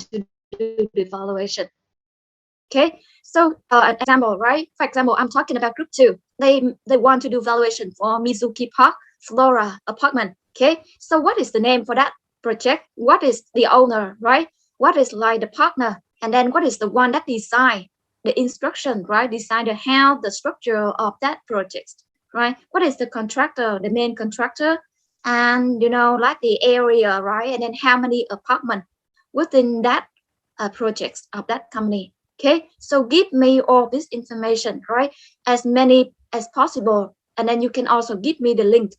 to do the evaluation. Okay, so an example, right? For example, I'm talking about group two. They want to do valuation for Mizuki Park Flora apartment. Okay, so what is the name for that project? What is the owner, right? What is like the partner? And then what is the one that design the instruction, right? Design the how, the structure of that project, right? What is the contractor, the main contractor? And like the area, right? And then how many apartment within that projects of that company. Okay, so give me all this information, right? As many as possible. And then you can also give me the link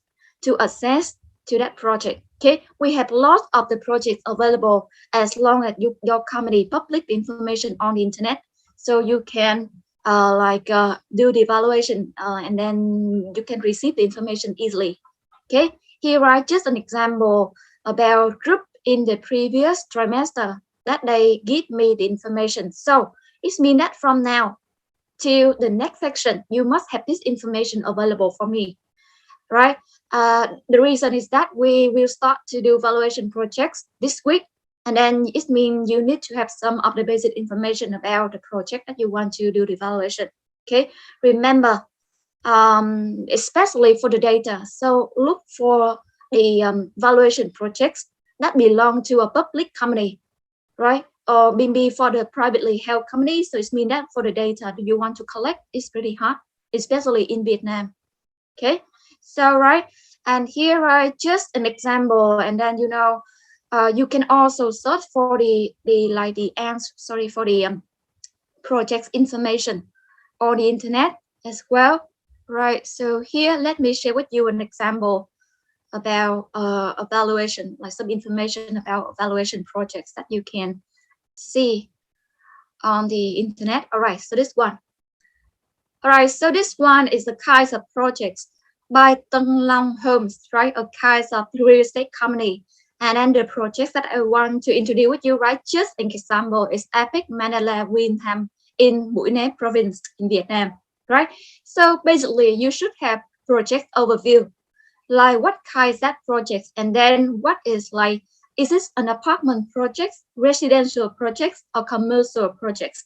to access to that project. Okay, we have lots of the projects available as long as your company public information on the internet. So you can do the evaluation and then you can receive the information easily. Okay, here are just an example about group in the previous trimester that they give me the information. So it means that from now to the next section, you must have this information available for me, right? The reason is that we will start to do valuation projects this week, and then it means you need to have some of the basic information about the project that you want to do the evaluation. Okay, remember, especially for the data. So look for the valuation projects that belong to a public company, right? Or maybe for the privately held company. So it means that for the data that you want to collect is pretty hard, especially in Vietnam. Okay, so right, and here are just an example, and then you can also search for the like the answer, sorry, for the project's information on the internet as well, right? So here, let me share with you an example about evaluation, like some information about evaluation projects that you can see on the internet. All right, so this one. All right, so this one is the kinds of projects by Tân Long Homes, right? A kinds of real estate company. And then the projects that I want to introduce with you, right? Just an example is Epic Manila Winham in Mũi Né province in Vietnam, right? So basically, you should have project overview, like what kinds that projects, and then what is like, is this an apartment project, residential projects, or commercial projects?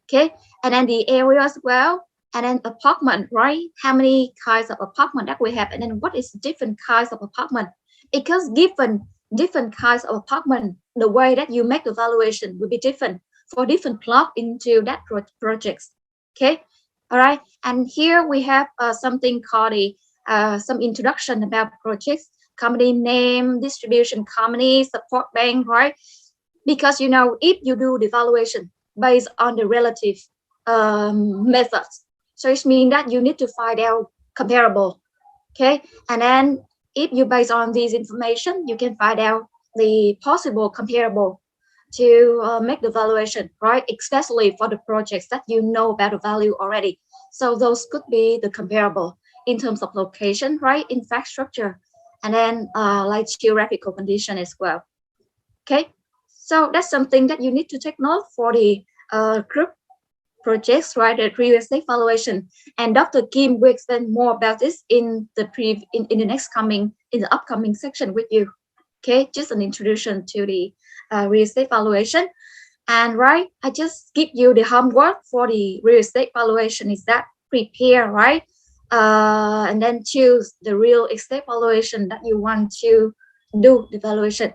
Okay, and then the area as well, and then apartment, right? How many kinds of apartment that we have, and then what is different kinds of apartment? Because given different kinds of apartment, the way that you make the valuation will be different for different plot into that projects. Okay, all right, and here we have something called the some introduction about projects, company name, distribution company, support bank, right? Because if you do the valuation based on the relative methods, so it means that you need to find out comparable. Okay, and then if you base on this information, you can find out the possible comparable to make the valuation, right? Especially for the projects that you know about the value already. So those could be the comparable in terms of location, right? Infrastructure, and then like geographical condition as well. Okay, so that's something that you need to take note for the group projects, right? The real estate valuation. And Dr. Kim will explain more about this in the in the next coming in the upcoming section with you. Okay, just an introduction to the real estate valuation. And right, I just give you the homework for the real estate valuation is that prepare, right? And then choose the real estate valuation that you want to do the valuation,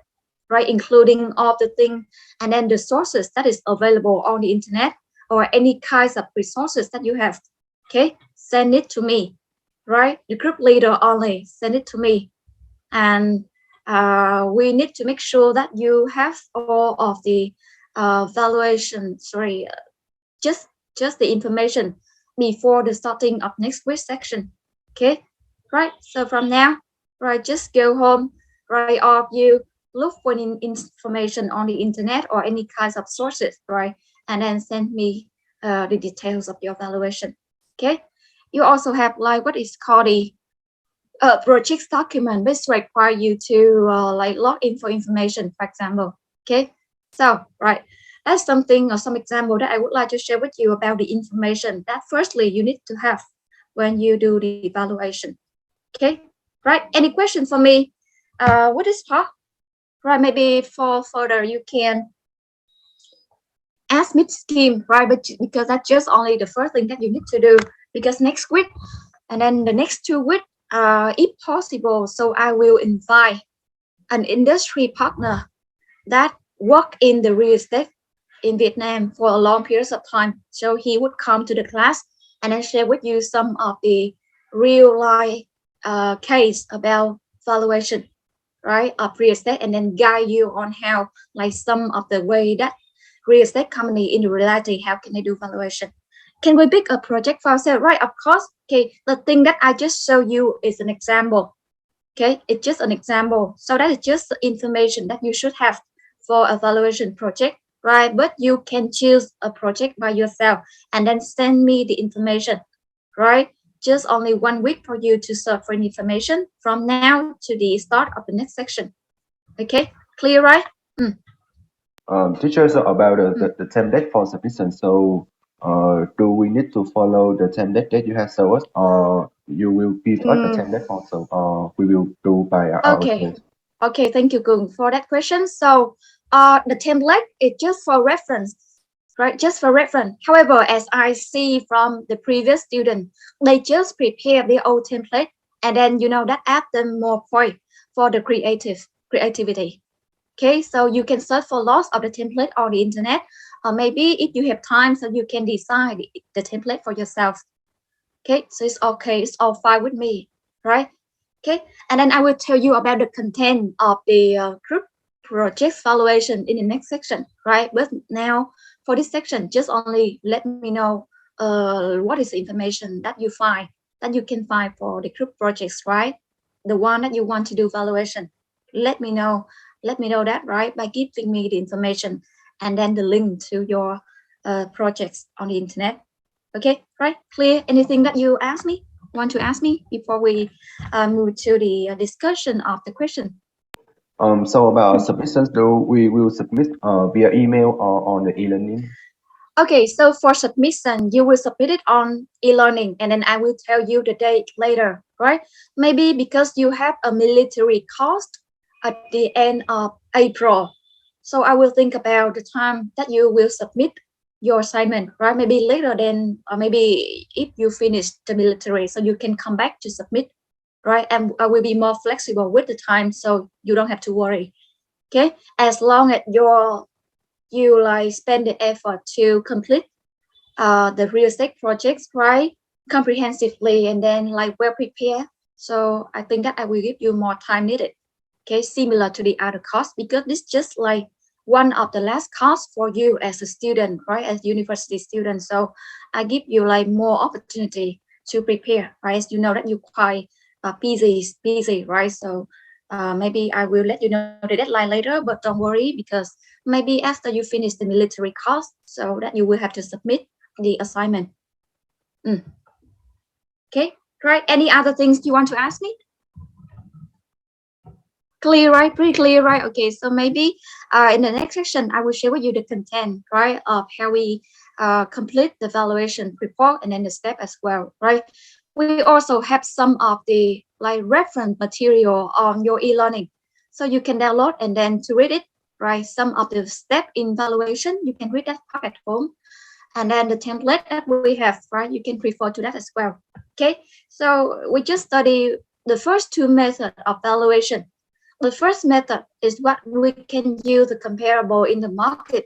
right? Including all the things, and then the sources that is available on the internet or any kinds of resources that you have. Okay, send it to me, right? The group leader only send it to me, and we need to make sure that you have all of the valuation. Sorry, just just the information before the starting of next week section. Okay, right. So from now, right, just go home, right, or you look for information on the internet or any kinds of sources, right, and then send me the details of your valuation. Okay, you also have like what is called the project document, which require you to like log in for information, for example. Okay, so right, that's something or some example that I would like to share with you about the information that firstly you need to have when you do the evaluation. Okay, right? Any question for me? What is part? Right, maybe for further you can Admit scheme, right? But because that's just only the first thing that you need to do, because next week and then the next 2 weeks, if possible, so I will invite an industry partner that work in the real estate in Vietnam for a long periods of time. So he would come to the class and then share with you some of the real life case about valuation, right, of real estate, and then guide you on how, like some of the way that real estate company in reality, how can they do valuation. Can we pick a project for ourselves? Right, of course. Okay, the thing that I just show you is an example. Okay, it's just an example. So that is just the information that you should have for a valuation project, right? But you can choose a project by yourself and then send me the information, right? Just only 1 week for you to search for information from now to the start of the next section. Okay, clear, right? Mm. Teacher, so about Mm. the template for submission. So, do we need to follow the template that you have shown us, or you will give us a Mm. template also, or we will do by Okay. ourselves? Okay, thank you, Gung, for that question. So, the template is just for reference, right? Just for reference. However, as I see from the previous student, they just prepare their own template, and then that add them more point for the creativity. Okay, so you can search for lots of the template on the internet, or maybe if you have time, so you can design the template for yourself. Okay, so it's okay, it's all fine with me, right? Okay, and then I will tell you about the content of the group project valuation in the next section, right? But now for this section, just only let me know what is the information that you find, that you can find for the group projects, right? The one that you want to do valuation. Let me know, let me know that, right? By giving me the information and then the link to your projects on the internet. Okay, right? Clear? Anything that you want to ask me before we move to the discussion of the question? So about Mm. submissions, do we will submit via email or on the e-learning? Okay, so for submission, you will submit it on e-learning, and then I will tell you the date later, right? Maybe because you have a military course at the end of April. So I will think about the time that you will submit your assignment, right? Maybe later than, or maybe if you finish the military, so you can come back to submit, right? And I will be more flexible with the time, so you don't have to worry. Okay, as long as you like spend the effort to complete the real estate projects, right, comprehensively, and then like well prepared. So I think that I will give you more time needed. Okay, similar to the other course, because this just like one of the last course for you as a student, right, as university student. So I give you like more opportunity to prepare, right? As you know that you quite busy, right? So maybe I will let you know the deadline later, but don't worry, because maybe after you finish the military course, so that you will have to submit the assignment. Mm. Okay, right. Any other things you want to ask me? Clear, right? Pretty clear, right? Okay, so maybe in the next section, I will share with you the content, right, of how we complete the valuation report and then the step as well, right? We also have some of the like reference material on your e-learning, so you can download and then to read it, right? Some of the step in valuation, you can read that part at home, and then the template that we have, right, you can refer to that as well. Okay, so we just study the first two methods of valuation. The first method is what we can use the comparable in the market,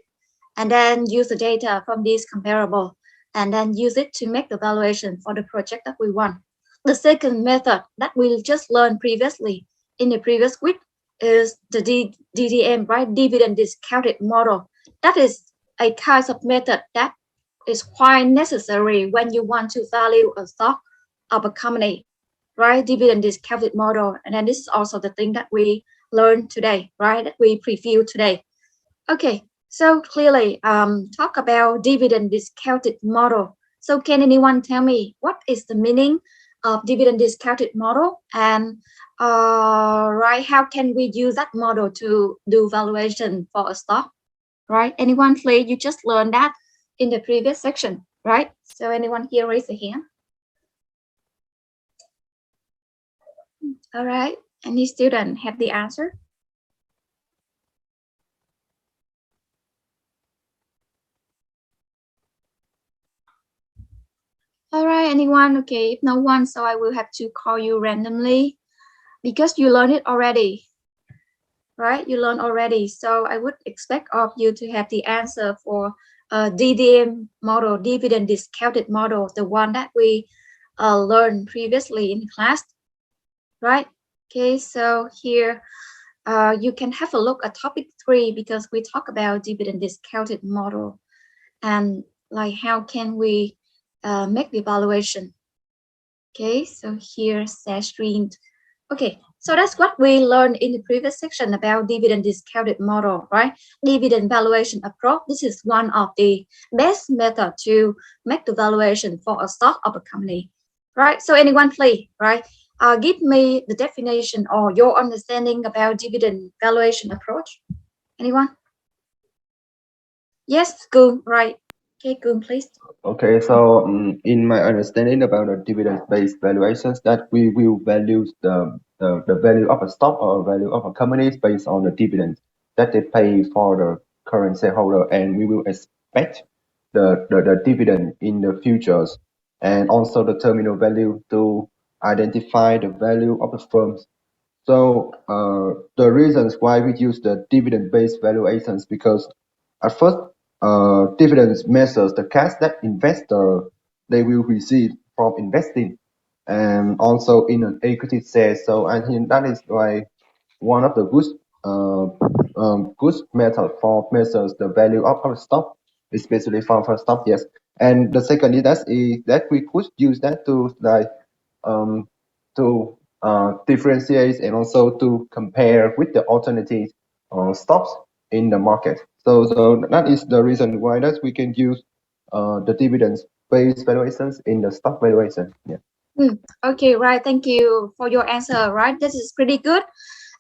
and then use the data from these comparable, and then use it to make the valuation for the project that we want. The second method that we just learned previously in the previous week is the DDM, right? Dividend discounted model. That is a kind of method that is quite necessary when you want to value a stock of a company, right? Dividend discounted model. And then this is also the thing that we learned today, right? That we preview today. Okay, so clearly talk about dividend discounted model. So can anyone tell me what is the meaning of dividend discounted model, and right, how can we use that model to do valuation for a stock? Right? Anyone, please? You just learned that in the previous section, right? So anyone here raise a hand? All right. Any student have the answer? right, anyone? Okay, if no one, so I will have to call you randomly because you learned it already, right? You learned already, so I would expect of you to have the answer for DDM model, dividend discounted model, the one that we learned previously in class, right? Okay, so here you can have a look at topic 3 because we talk about dividend discounted model and like how can we make the evaluation. Okay, so here screen. Okay, so that's what we learned in the previous section about dividend discounted model, right? Dividend valuation approach. This is one of the best method to make the valuation for a stock of a company, right? So anyone please, right? Give me the definition or your understanding about dividend valuation approach. Anyone? Yes, Goon, right. Okay, Goon, please. Okay, so in my understanding about the dividend-based valuations, that we will value the value of a stock or value of a company based on the dividends that they pay for the current shareholder, and we will expect the dividend in the futures and also the terminal value to identify the value of the firms. So the reasons why we use the dividend-based valuations because at first, dividends measures the cash that investor they will receive from investing, and also in an equity share. So I think that is why one of the good method for measures the value of our stock, especially for stock. Yes, and the second is that we could use that to um, differentiate and also to compare with the alternative stocks in the market. So that is the reason why that we can use the dividends based valuations in the stock valuation. Yeah. Okay, right. Thank you for your answer. Right, this is pretty good.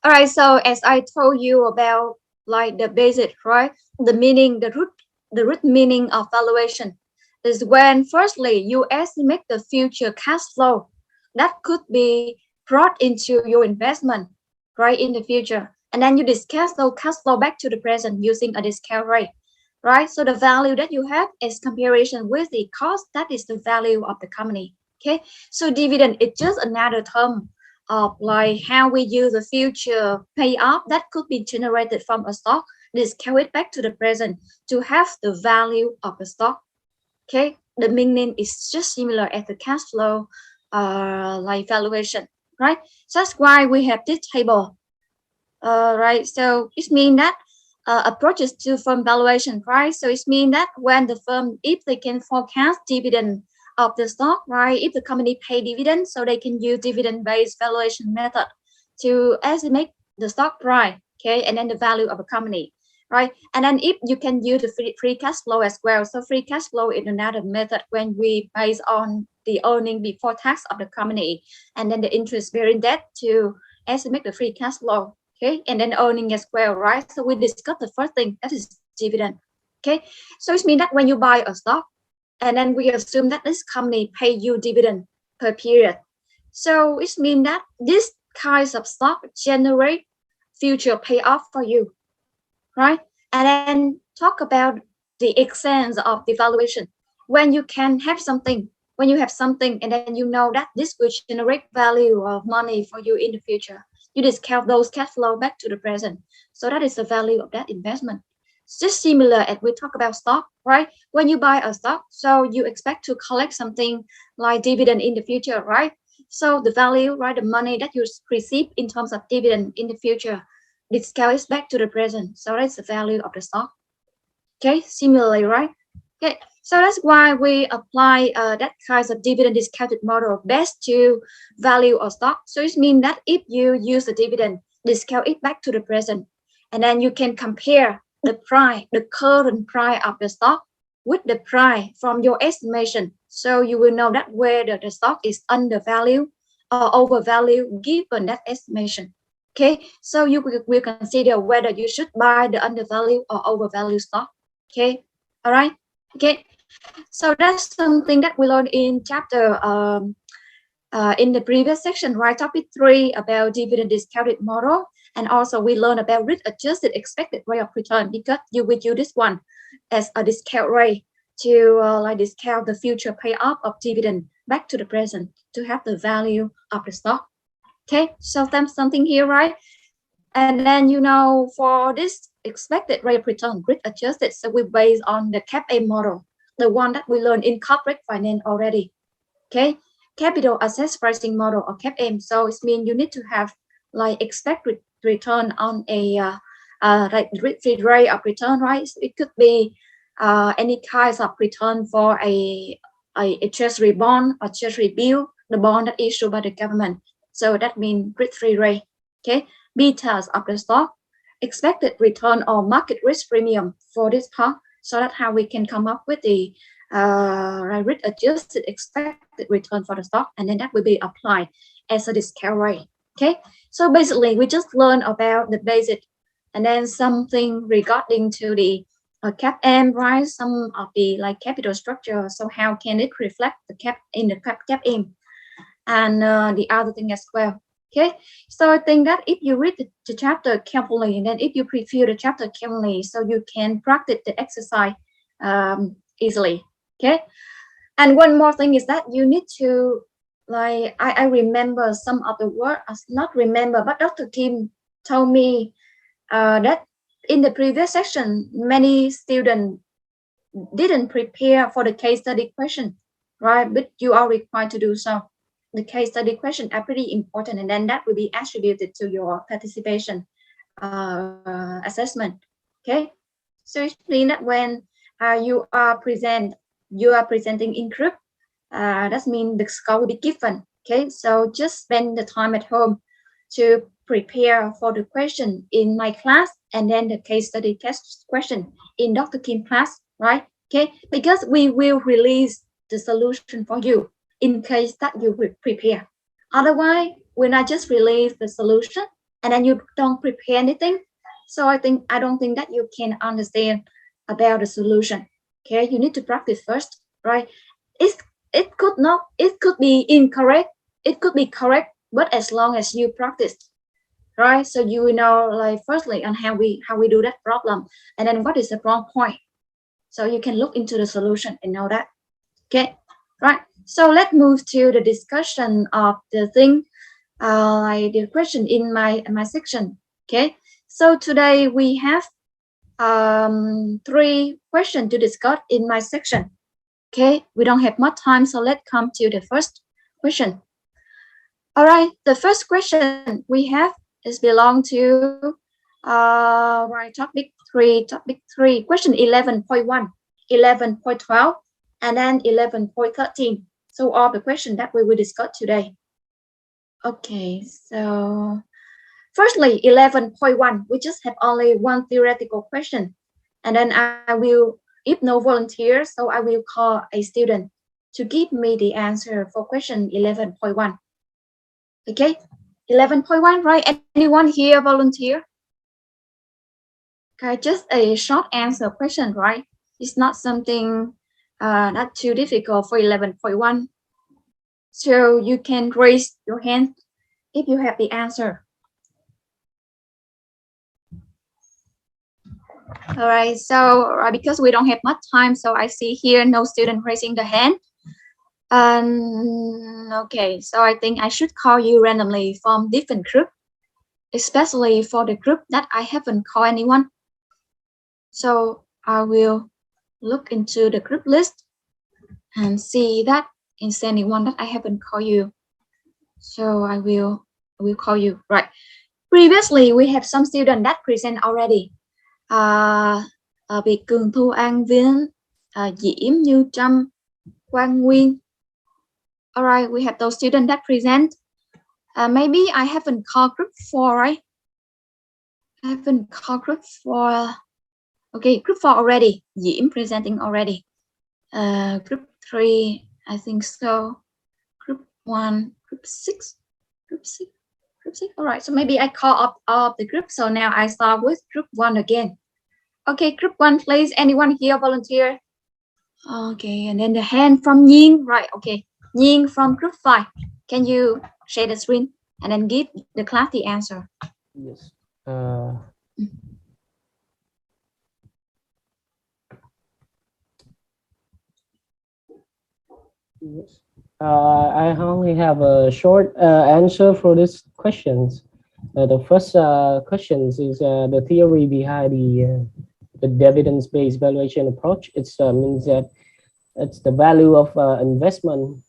All right. So as I told you about like the basic, right, the meaning, the root meaning of valuation is when firstly you estimate the future cash flow that could be brought into your investment, right, in the future, and then you discuss those cash flow back to the present using a discount rate, right? So the value that you have is comparison with the cost that is the value of the company. Okay, so dividend is just another term of like how we use the future payoff that could be generated from a stock, discount it back to the present to have the value of the stock. Okay, the meaning is just similar as the cash flow like valuation, right? So that's why we have this table, right? So it means that approaches to firm valuation, right? So it means that when the firm, if they can forecast dividend of the stock, right? If the company pay dividend, so they can use dividend-based valuation method to estimate the stock price, okay, and then the value of a company, right? And then if you can use the free cash flow as well. So free cash flow is another method when we base on the earning before tax of the company and then the interest-bearing debt to estimate the free cash flow. Okay, and then earning as well, right? So we discussed the first thing, that is dividend. Okay, so it means that when you buy a stock, and then we assume that this company pay you dividend per period. So it means that this kinds of stock generate future payoff for you, right? And then talk about the extent of the valuation. When you can have something, when you have something, and then you know that this will generate value of money for you in the future, you discount those cash flow back to the present. So that is the value of that investment. It's just similar as we talk about stock, right? When you buy a stock, so you expect to collect something like dividend in the future, right? So the value, right, the money that you receive in terms of dividend in the future, discount is back to the present. So that's the value of the stock. Okay, similarly, right? Okay, so that's why we apply that kind of dividend discounted model best to value of stock. So it means that if you use the dividend, discount it back to the present, and then you can compare the price, the current price of the stock with the price from your estimation. So you will know that whether the stock is undervalued or overvalued given that estimation. Okay, so you will consider whether you should buy the undervalued or overvalued stock. Okay, all right. Okay, so that's something that we learned in chapter in the previous section, right? Topic 3 about dividend discounted model, and also we learned about risk adjusted expected rate of return because you will use this one as a discount rate to like discount the future payoff of dividend back to the present to have the value of the stock. Okay, so that's something here, right? And then, you know, for this expected rate of return, grid adjusted, so we based on the CAPM model, the one that we learned in corporate finance already. Okay, capital assets pricing model or CAPM. So it means you need to have like expected return on a like risk-free rate of return, right? So it could be any kinds of return for a treasury bond or treasury bill, the bond that issued by the government. So that means risk-free rate. Okay, betas of the stock, expected return or market risk premium for this part. So that's how we can come up with the risk adjusted expected return for the stock, and then that will be applied as a discount rate. Okay, so basically we just learned about the basic, and then something regarding to the CAPM, right? Some of the like capital structure. So how can it reflect the cap in the CAPM, and the other thing as well. Okay, so I think that if you read the chapter carefully, and then if you preview the chapter carefully, so you can practice the exercise easily. Okay, and one more thing is that you need to like I remember some of the words, not remember, but Dr. Kim told me that in the previous section many students didn't prepare for the case study question, right? But you are required to do so. The case study question are pretty important, and then that will be attributed to your participation assessment. Okay, so it means that when you are presenting in group, that means the score will be given. Okay, so just spend the time at home to prepare for the question in my class, and then the case study test question in Dr. Kim class, right? Okay, because we will release the solution for you in case that you will prepare. Otherwise, when I just release the solution and then you don't prepare anything, so I don't think that you can understand about the solution. Okay, you need to practice first, right? It could be incorrect, it could be correct, but as long as you practice, right? So you will know like firstly on how we do that problem, and then what is the wrong point. So you can look into the solution and know that. Okay, right. So let's move to the discussion of the thing, like the question in my section. Okay, so today we have 3 questions to discuss in my section. Okay, we don't have much time, so let's come to the first question. All right, the first question we have is belong to right, topic 3, question 11.1, 11.12, and then 11.13. So all the questions that we will discuss today. Okay, so firstly, 11.1, we just have only one theoretical question, and then I will, if no volunteer, so I will call a student to give me the answer for question 11.1. Okay, 11.1, right? Anyone here volunteer? Okay, just a short answer question, right? It's not something not too difficult for 11.1. So you can raise your hand if you have the answer. All right, so because we don't have much time, so I see here no student raising the hand. Okay, so I think I should call you randomly from different group, especially for the group that I haven't called anyone. So I will look into the group list and see that is anyone that I haven't called you. So I will call you. Right. Previously, we have some students that present already. Việt Cường, Thu An, Viên, Diễm, Như Trâm, Quang Nguyên. All right, we have those students that present. Maybe I haven't called group 4, right? I haven't called group 4. Okay, group 4 already. Diễm presenting already. Group 3, I think so. Group 1, group 6, group 6, group 6. All right, so maybe I call up all of the group. So now I start with group 1 again. Okay, group 1, please. Anyone here volunteer? Okay, and then the hand from Nhiên. Right, okay. Nhiên from group 5. Can you share the screen and then give the class the answer? Yes. Yes. I only have a short answer for this questions. The first questions is the theory behind the dividends-based valuation approach. It means that it's the value of investment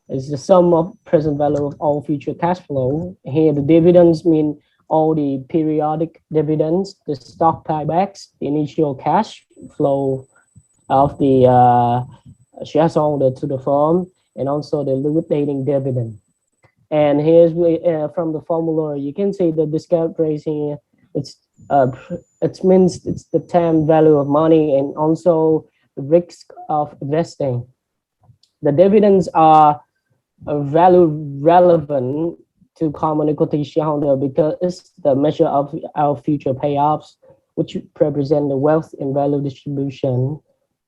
is the sum of present value of all future cash flow. Here, the dividends mean all the periodic dividends, the stock buybacks, the initial cash flow of the shareholder to the firm, and also the liquidating dividend. And here's from the formula, you can see that discount rating, it's uh, it means it's the time value of money and also the risk of investing. The dividends are value relevant to common equity shareholder because it's the measure of our future payoffs, which represent the wealth and value distribution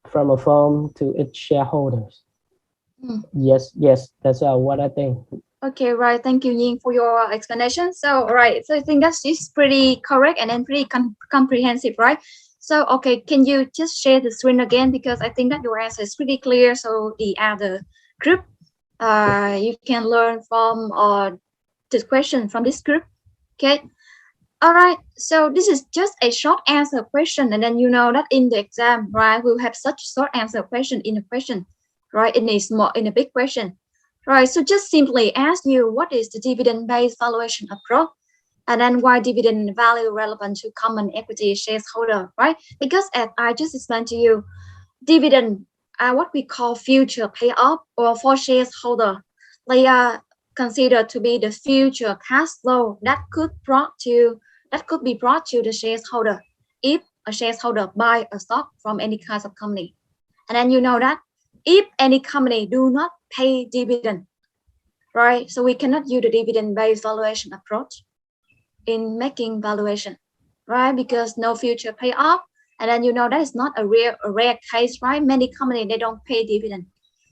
from a firm to its shareholders. Mm. Yes, that's what I think. Okay, right. Thank you, Ying, for your explanation. So, right. So I think that's just pretty correct and then pretty comprehensive, right? So, okay, can you just share the screen again because I think that your answer is pretty clear. So the other group, you can learn from the question from this group. Okay. All right. So this is just a short answer question, and then you know that in the exam, right, we'll have such short answer question in a question, right? In a big question. Right, so just simply ask you what is the dividend-based valuation approach, and then why dividend value relevant to common equity shareholder, right? Because as I just explained to you, dividend are what we call future payoff or for shareholder. They are considered to be the future cash flow that could be brought to the shareholder if a shareholder buy a stock from any kind of company. And then you know that if any company do not pay dividend, right? So we cannot use the dividend-based valuation approach in making valuation, right? Because no future payoff. And then you know that is not a rare case, right? Many companies they don't pay dividend.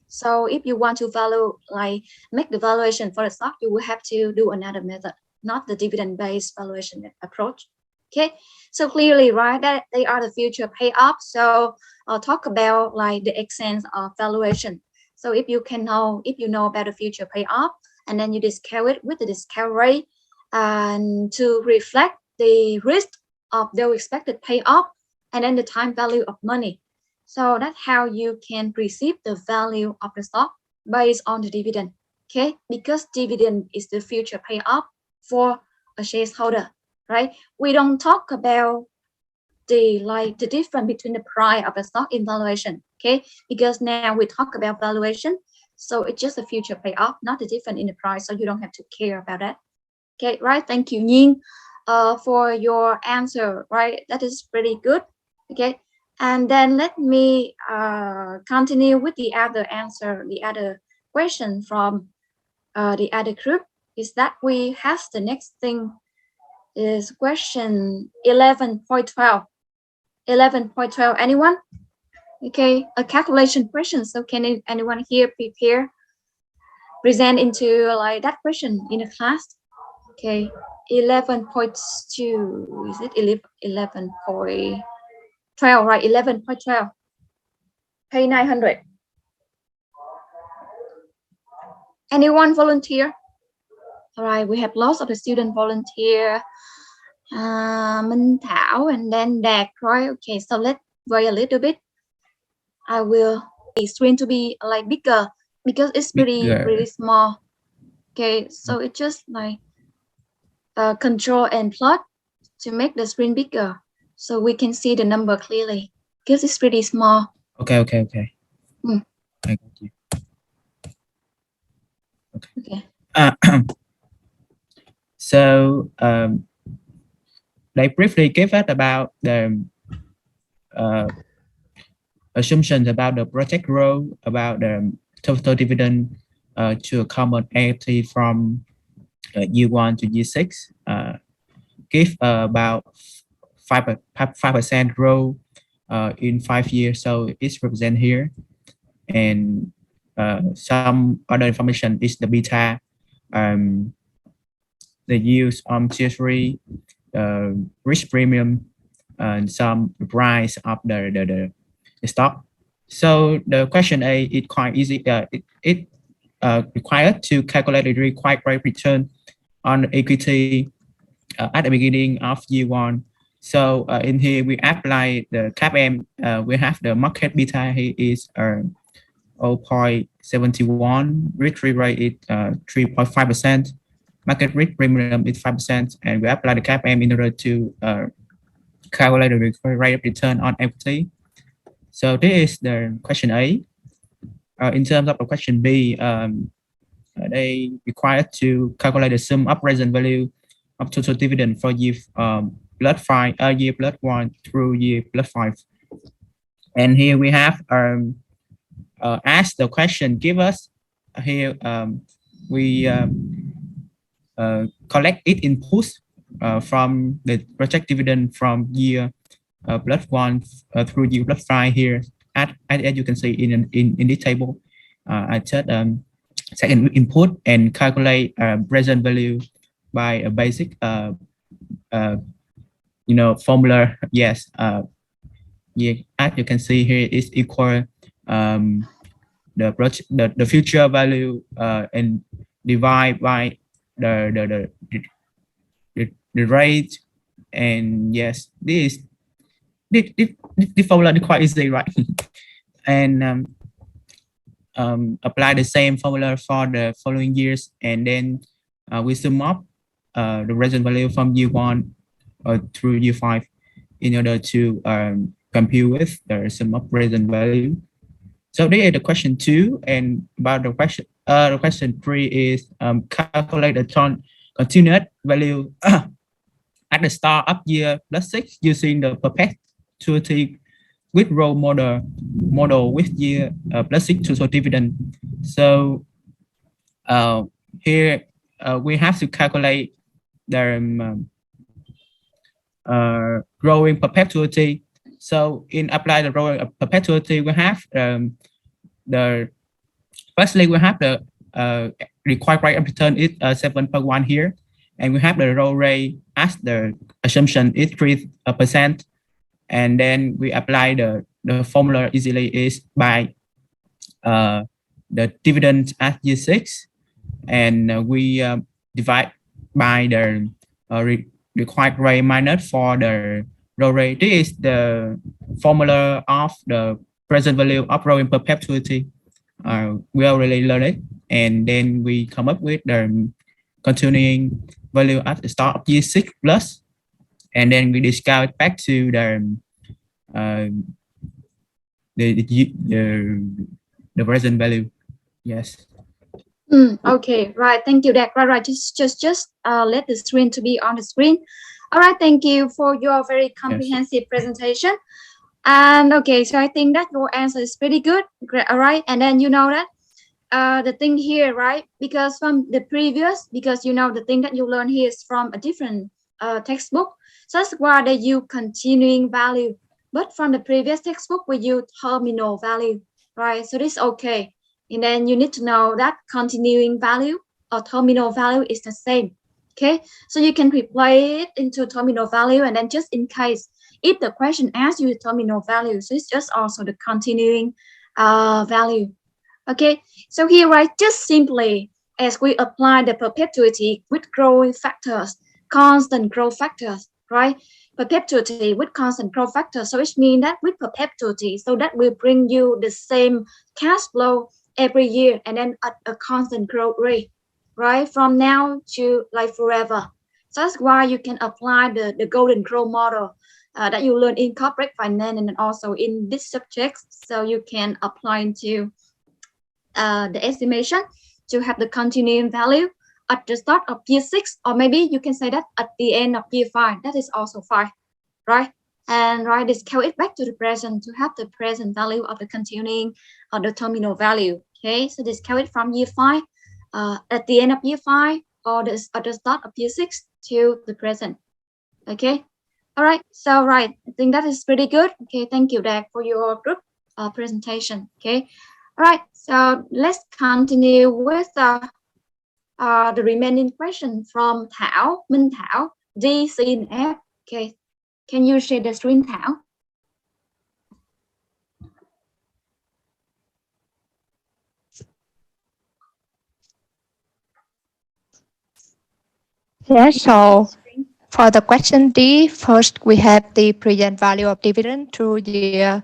So if you want to value like make the valuation for the stock, you will have to do another method, not the dividend-based valuation approach. Okay, so clearly, right, that they are the future payoff. So I'll talk about like the extent of valuation. So if you know about the future payoff, and then you discount it with the discount rate, and to reflect the risk of the expected payoff, and then the time value of money. So that's how you can receive the value of the stock based on the dividend. Okay, because dividend is the future payoff for a shareholder, right? We don't talk about the difference between the price of the stock in valuation, okay? Because now we talk about valuation, so it's just a future payoff, not the difference in the price, so you don't have to care about that. Okay, right? Thank you, Yin, for your answer. Right, that is pretty good. Okay, and then let me continue with the other answer, the other question from the other group. Is that we have the next thing is question 11.12. 11.12. Anyone? Okay, a calculation question. So can anyone here prepare present into like that question in the class? Okay, 11.2. Is it 11.12? Right, 11.12. Page 900. Anyone volunteer? All right, we have lots of the student volunteer. Minh Thảo and then Đạt, right? Okay, so let's wait a little bit. I will the screen to be like bigger because it's pretty small. Okay, so it's just like control and plot to make the screen bigger so we can see the number clearly because it's pretty small. Okay. Hmm. I got you. Okay. So they briefly gave us about the assumptions about the project role, about the total dividend to a common equity from year 1 to year 6. Give about 5% growth in 5 years. So it's represent here. And some other information is the beta, the use on treasury, risk premium, and some price of the stock. So the question A is quite easy. It required to calculate the required rate of return on equity at the beginning of year one. So in here we apply the CAPM. We have the market beta here is 0.71, risk-free rate is 3.5%, market risk premium is 5%, and we apply the CAPM in order to calculate the rate of return on equity. So this is the question A. In terms of the question B, they required to calculate the sum of present value of total dividend for year year plus 1 through year plus 5. And here we have asked the question, give us here we collect its inputs from the project dividend from year plus 1 through year plus 5 here. As you can see in this table, I just second input and calculate present value by a basic formula. Yes, yeah, as you can see here is equal the future value and divide by the rate. And yes, this formula is quite easy, right? And apply the same formula for the following years, and then we sum up the present value from year 1 through year 5 in order to compute with the sum of present value. So this is the question 2, and about the question 3 is calculate the continuous value at the start of year plus 6 using the perpetuity withdrawal model with year plus 6 total dividend. So here we have to calculate the growing perpetuity. So in apply the growing perpetuity, we have firstly we have the required rate of return is 7.1 here, and we have the roll rate as the assumption is 3%, and then we apply the formula easily is by the dividend at year 6, and we divide by the required rate minus for the roll rate. This is the formula of the present value of growing perpetuity. We already learned it, and then we come up with the continuing value at the start of year 6 plus, and then we discount it back to the present value. Yes. Okay, right. Thank you, Dak. Right. Just let the screen to be on the screen. All right. Thank you for your very comprehensive presentation. And okay, so I think that your answer is pretty good. Great. All right. And then you know that the thing here, right? Because from the previous, because you know the thing that you learn here is from a different textbook. So that's why they use continuing value. But from the previous textbook, we use terminal value, right? So this is okay. And then you need to know that continuing value or terminal value is the same. Okay, so you can replace it into terminal value, and then just in case if the question asks you terminal value, so it's just also the continuing value. Okay, so here, right, just simply as we apply the perpetuity with growing factors, constant growth factors, right? Perpetuity with constant growth factors, so it means that with perpetuity, so that will bring you the same cash flow every year, and then at a constant growth rate, right, from now to like forever. So that's why you can apply the golden growth model that you learn in corporate finance and also in this subject. So you can apply into the estimation to have the continuing value at the start of year 6, or maybe you can say that at the end of year 5. That is also fine, right? And right, discount it back to the present to have the present value of the continuing or the terminal value. Okay, so discount it from year 5 at the end of year 5 or at the start of year 6 to the present. Okay, all right. So right, I think that is pretty good. Okay, thank you, Dak, for your group presentation. Okay, all right. So let's continue with the remaining question from Thảo, Minh Thảo, D, C, and F. Okay. Can you share the screen, Thảo? Yeah, so for the question D, first we have the present value of dividend through year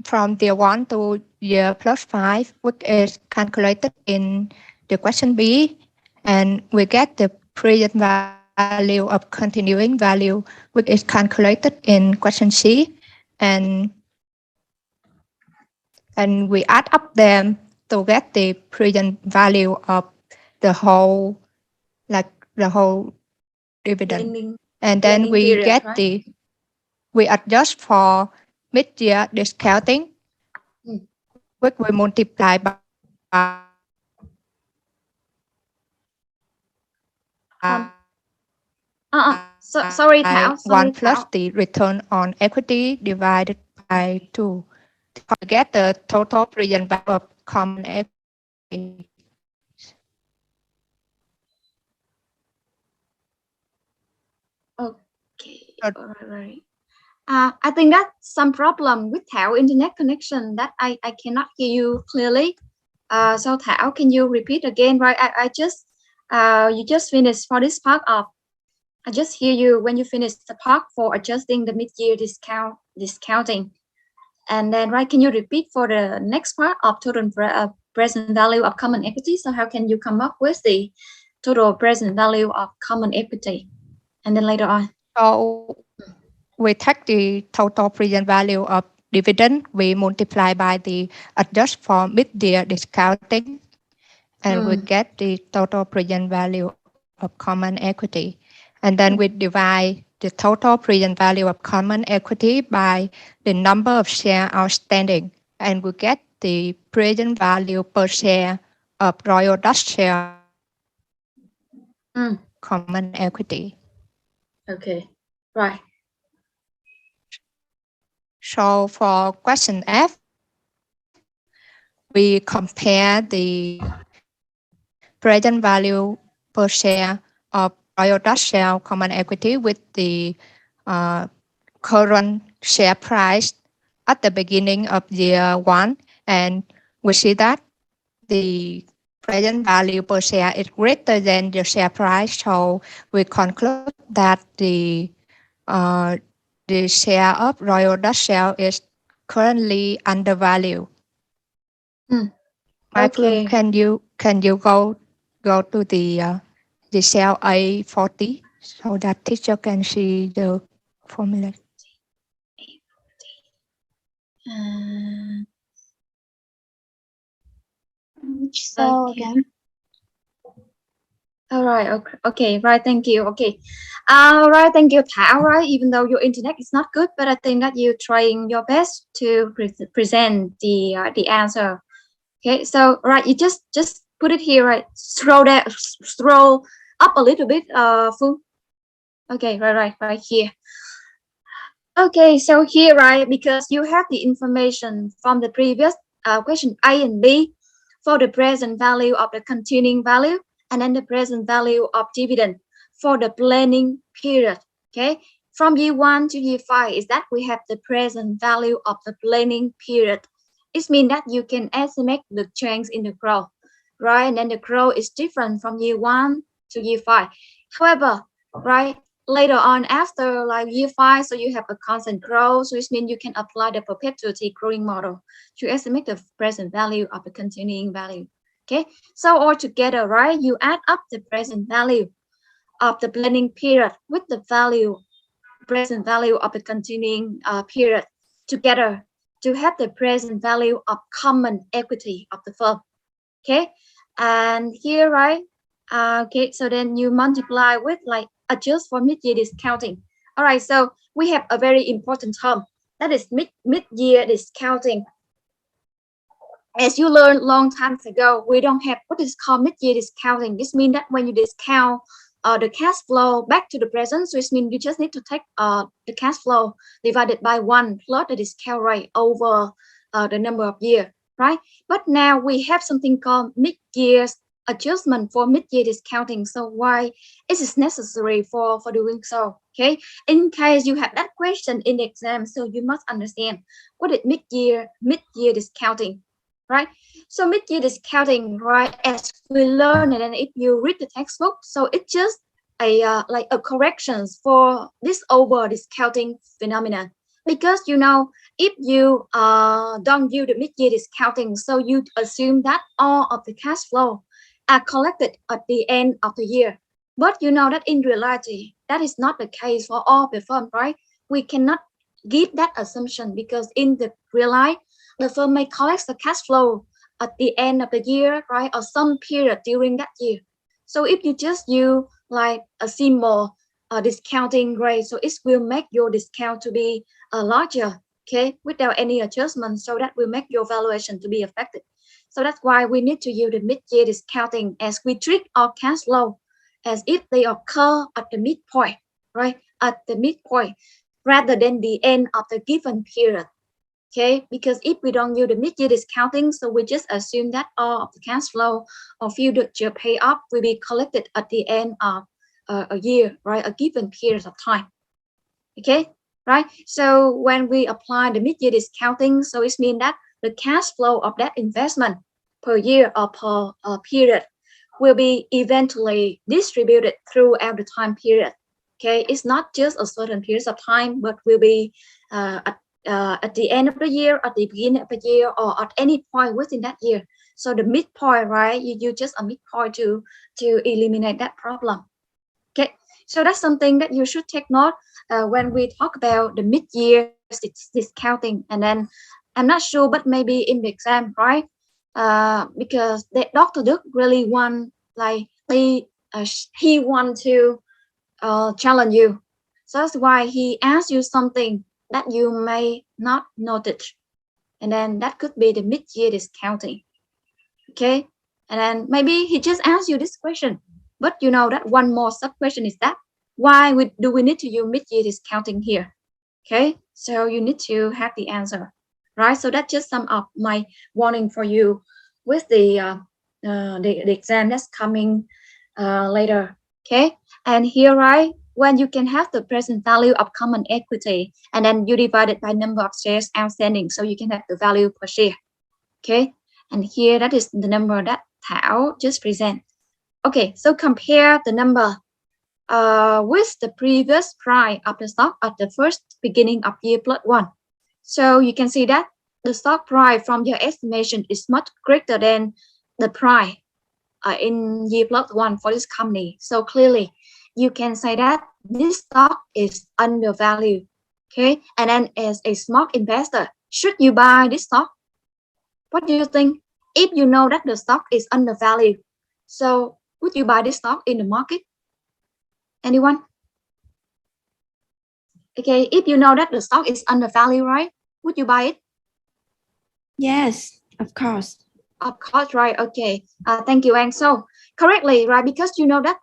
from year 1 to year +5, which is calculated in the question B, and we get the present value of continuing value, which is calculated in question C, and we add up them to get the present value of the whole, like the whole dividend. Blending, And then blending we period, get right? we adjust for mid-year discounting, which we multiply by Sorry, Thảo. 1 Sorry, plus Thảo. the return on equity divided by 2 to get the total present value of common equity. Okay, all right. I think that's some problem with Thảo internet connection that I cannot hear you clearly. So Thảo, can you repeat again? Right, I just you just finished for this part of. I just hear you when you finish the part for adjusting the mid-year discounting, and then right, can you repeat for the next part of total present value of common equity? So how can you come up with the total present value of common equity, and then later on? So we take the total present value of dividend, we multiply by the adjust for mid-year discounting, and we get the total present value of common equity. And then we divide the total present value of common equity by the number of shares outstanding, and we get the present value per share of Royal Dutch Shell common equity. Okay, right. So for question F, we compare the present value per share of Royal Dutch Shell common equity with the current share price at the beginning of year 1, and we see that the present value per share is greater than the share price. So we conclude that the share of Royal Dutch Shell is currently undervalued. Michael, Okay. can you go to the cell A40 so that teacher can see the formula? Which cell again? All right. Okay. Right. Thank you. Okay. All right. Thank you, Thảo. Right. Even though your internet is not good, but I think that you're trying your best to present the answer. Okay. So right, you just put it here. Right. Scroll up a little bit. Fu. Okay. Right here. Okay. So here, right, because you have the information from the previous question A and B for the present value of the continuing value, and then the present value of dividend for the planning period. Okay, from year 1 to year 5 is that we have the present value of the planning period. It means that you can estimate the change in the growth, right? And then the growth is different from year 1 to year 5. However, right, later on after like year 5, so you have a constant growth, so it means you can apply the perpetuity growing model to estimate the present value of the continuing value. Okay, so all together, right, you add up the present value of the planning period with the present value of the continuing period together to have the present value of common equity of the firm. Okay, and here, right, okay, so then you multiply with like adjust for mid-year discounting. All right, so we have a very important term that is mid-year discounting. As you learned long time ago, we don't have what is called mid-year discounting. This means that when you discount the cash flow back to the present, so it means you just need to take the cash flow divided by 1 plus the discount rate over the number of years, right? But now we have something called mid-year adjustment for mid-year discounting. So why is it necessary for doing so? Okay, in case you have that question in the exam, so you must understand what is mid-year discounting. right? So mid-year discounting, right, as we learn, and then if you read the textbook, so it's just a like a corrections for this over discounting phenomenon. Because if you don't do the mid-year discounting, so you assume that all of the cash flow are collected at the end of the year. But that in reality, that is not the case for all the firm, right? We cannot give that assumption, because in the real life, the firm may collect the cash flow at the end of the year, right, or some period during that year. So if you just use like a simple discounting rate, so it will make your discount to be larger, okay, without any adjustment. So that will make your valuation to be affected. So that's why we need to use the mid-year discounting, as we treat our cash flow as if they occur at the midpoint, right, at the midpoint, rather than the end of the given period. Okay, because if we don't use the mid-year discounting, so we just assume that all of the cash flow or future payoff will be collected at the end of a year, right, a given period of time. Okay, right? So when we apply the mid-year discounting, so it means that the cash flow of that investment per year or per period will be eventually distributed throughout the time period. Okay, it's not just a certain period of time, but will be at the end of the year, at the beginning of the year, or at any point within that year. So the midpoint, right? You just a midpoint to eliminate that problem. Okay, so that's something that you should take note when we talk about the mid-year discounting. And then I'm not sure, but maybe in the exam, right? Because Dr. Duke really want, like, he want to challenge you. So that's why he asked you something that you may not notice. And then that could be the mid-year discounting. Okay, and then maybe he just asked you this question. But that one more sub-question is that why do we need to use mid-year discounting here? Okay, so you need to have the answer, right? So that just sum up my warning for you with the exam that's coming later. Okay, and here, right, when you can have the present value of common equity, and then you divide it by number of shares outstanding, so you can have the value per share. Okay, and here that is the number that Thảo just present. Okay, so compare the number with the previous price of the stock at the first beginning of year plus one. So you can see that the stock price from your estimation is much greater than the price in year plus one for this company. So clearly, you can say that this stock is undervalued. Okay, and then as a smart investor, should you buy this stock? What do you think? If you know that the stock is undervalued, so would you buy this stock in the market? Anyone? Okay, if you know that the stock is undervalued, right? Would you buy it? Yes, of course. Of course, right? Okay. Thank you, Anh. So correctly, right? Because you know that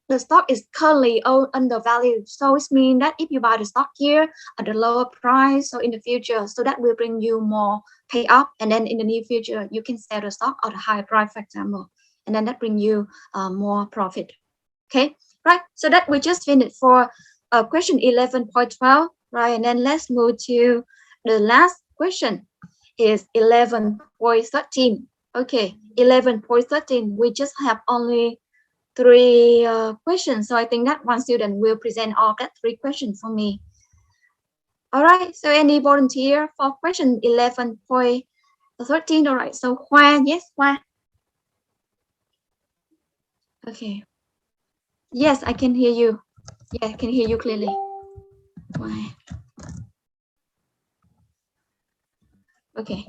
the stock is currently undervalued. So it means that if you buy the stock here at a lower price, so in the future, so that will bring you more payoff, and then in the near future, you can sell the stock at a higher price, for example, and then that bring you more profit. Okay, right? So that we just finished for question 11.12, right? And then let's move to the last question. Is 11.13. Okay, 11.13. We just have only 3 questions, so I think that one student will present all that 3 questions for me. All right, so any volunteer for question 11.13? All right, so Hoa, yes, Hoa. Okay. Yes, I can hear you. Yeah, I can hear you clearly. Hoa. Okay.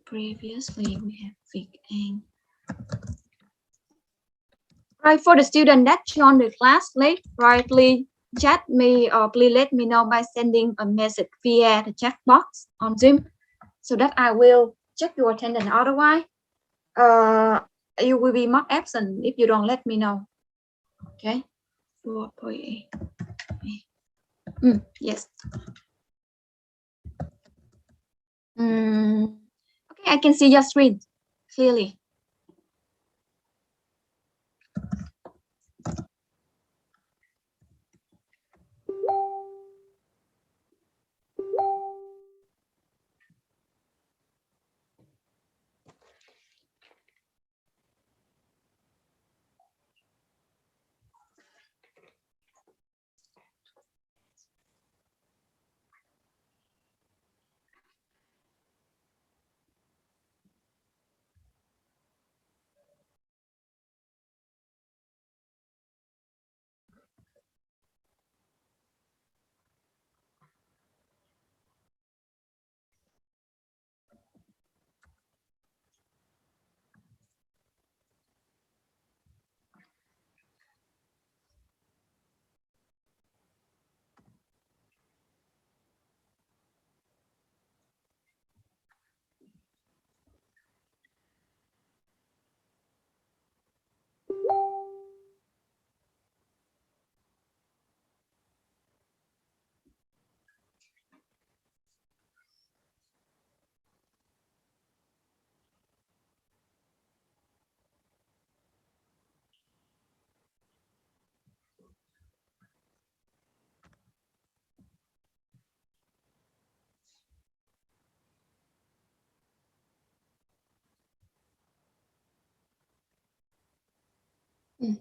Previously we have Vic Anh. Right, for the student that joined the class late, right, please chat me or please let me know by sending a message via the chat box on Zoom, so that I will check your attendance. Otherwise, you will be marked absent if you don't let me know. Okay. Yes. Okay, I can see your screen clearly. Mm.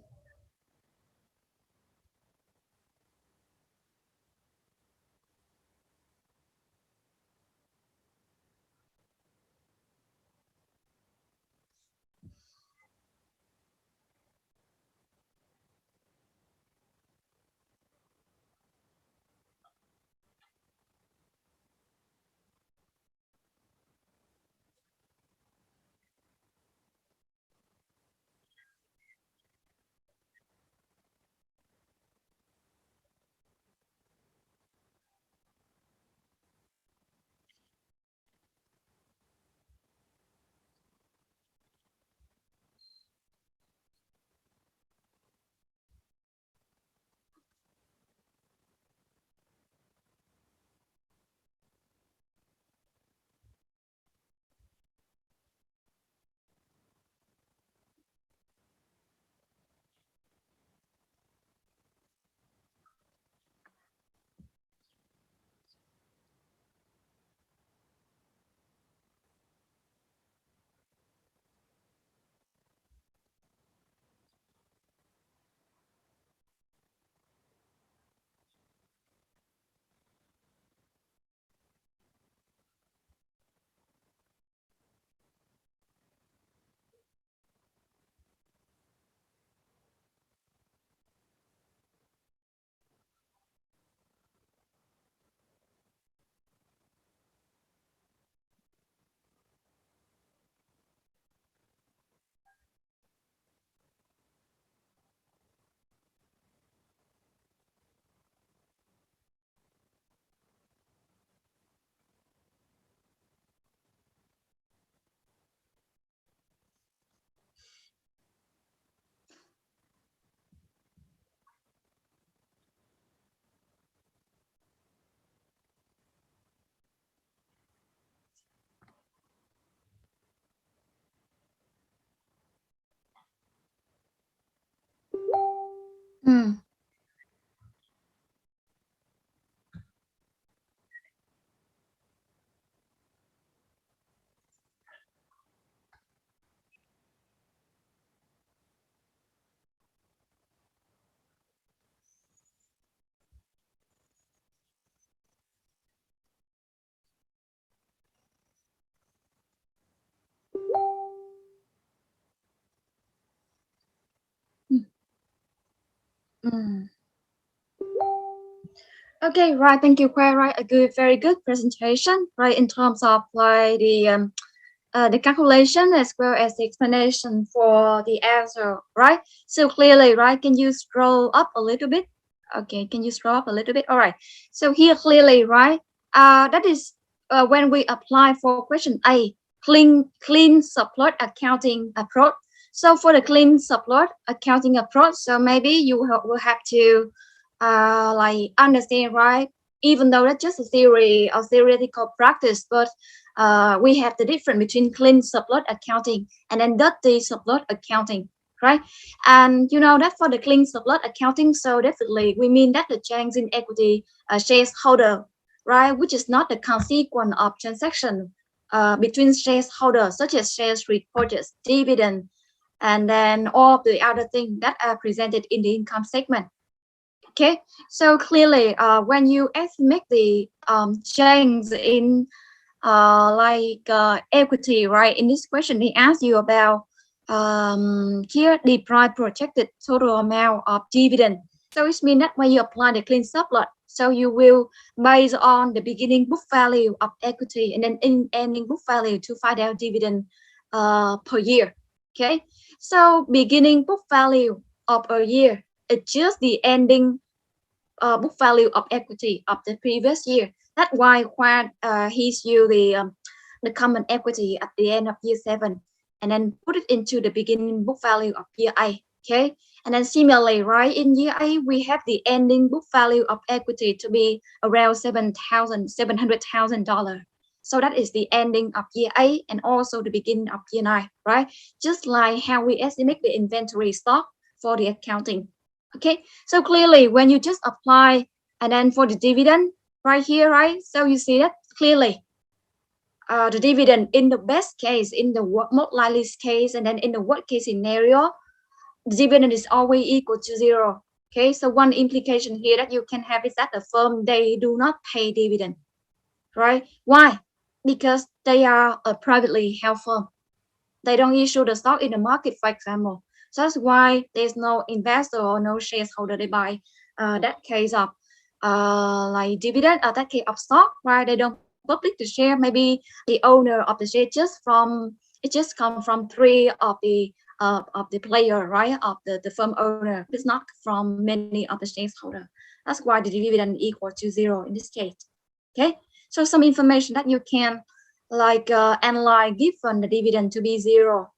Mm. Mm. Mm. Okay, right. Thank you, quite right. A good, very good presentation, right? In terms of like the calculation as well as the explanation for the answer, right? So clearly, right? Can you scroll up a little bit? Okay, can you scroll up a little bit? All right. So here clearly, right? That is when we apply for question A, clean subplot accounting approach. So for the clean subplot accounting approach, so maybe you will have to like understand, right? Even though that's just a theory or theoretical practice, but we have the difference between clean subplot accounting and then dirty subplot accounting, right? And you know that for the clean subplot accounting, so definitely we mean that the change in equity shareholder, right, which is not the consequence of transaction between shareholders, such as shares repurchase, dividend, and then all of the other things that are presented in the income statement. Okay, so clearly, when you estimate the change in equity, right? In this question, they ask you about here the price projected total amount of dividend. So it means that when you apply the clean subplot, so you will base on the beginning book value of equity and then in ending book value to find out dividend per year. Okay, so beginning book value of a year, it's just the ending book value of equity of the previous year. That's why he's use the common equity at the end of year 7 and then put it into the beginning book value of year A. Okay, and then similarly, right, in year A we have the ending book value of equity to be around $700,000. So that is the ending of year A and also the beginning of year 9, right? Just like how we estimate the inventory stock for the accounting. Okay, so clearly when you just apply and then for the dividend right here, right? So you see that clearly the dividend in the best case, in the most likely case, and then in the worst case scenario, dividend is always equal to 0. Okay, so one implication here that you can have is that the firm, they do not pay dividend, right? Why? Because they are a privately held firm. They don't issue the stock in the market, for example. So that's why there's no investor or no shareholder they buy that case of like dividend or that case of stock, right? They don't public the share. Maybe the owner of the share just come from three of the player, right? Of the firm owner. It's not from many of the shareholder. That's why the dividend equal to 0 in this case. Okay, so some information that you can like analyze given the dividend to be 0.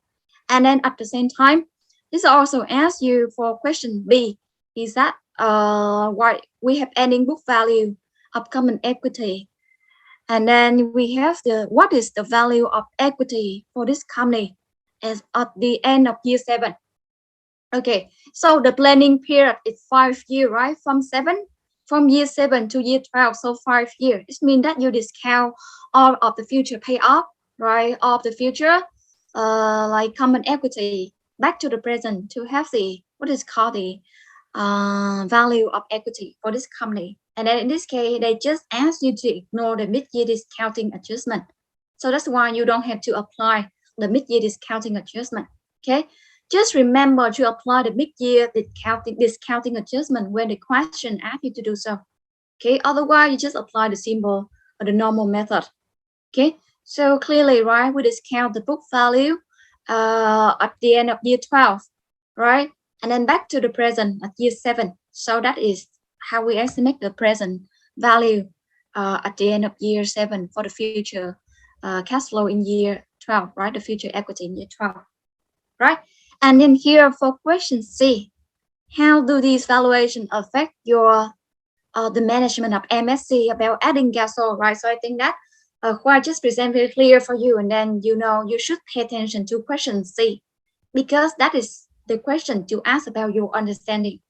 And then at the same time, this also asks you for question B, is that why we have ending book value of common equity. And then we have what is the value of equity for this company as at the end of year 7. Okay, so the planning period is 5 years, right? From year 7 to year 12, so 5 years. It means that you discount all of the future payoff, right? Of the future, like common equity back to the present to have the what is called the value of equity for this company. And then in this case, they just ask you to ignore the mid-year discounting adjustment. So that's why you don't have to apply the mid-year discounting adjustment. Okay, just remember to apply the mid-year discounting adjustment when the question asks you to do so. Okay, otherwise you just apply the simple or the normal method. Okay, so clearly, right, we discount the book value at the end of year 12, right? And then back to the present at year 7. So that is how we estimate the present value at the end of year 7 for the future cash flow in year 12, right? The future equity in year 12, right? And then here for question C, how do these valuations affect your the management of MSC about adding gasol, right? So I think that Khoa just present very clear for you, and then you should pay attention to question C, because that is the question to ask about your understanding.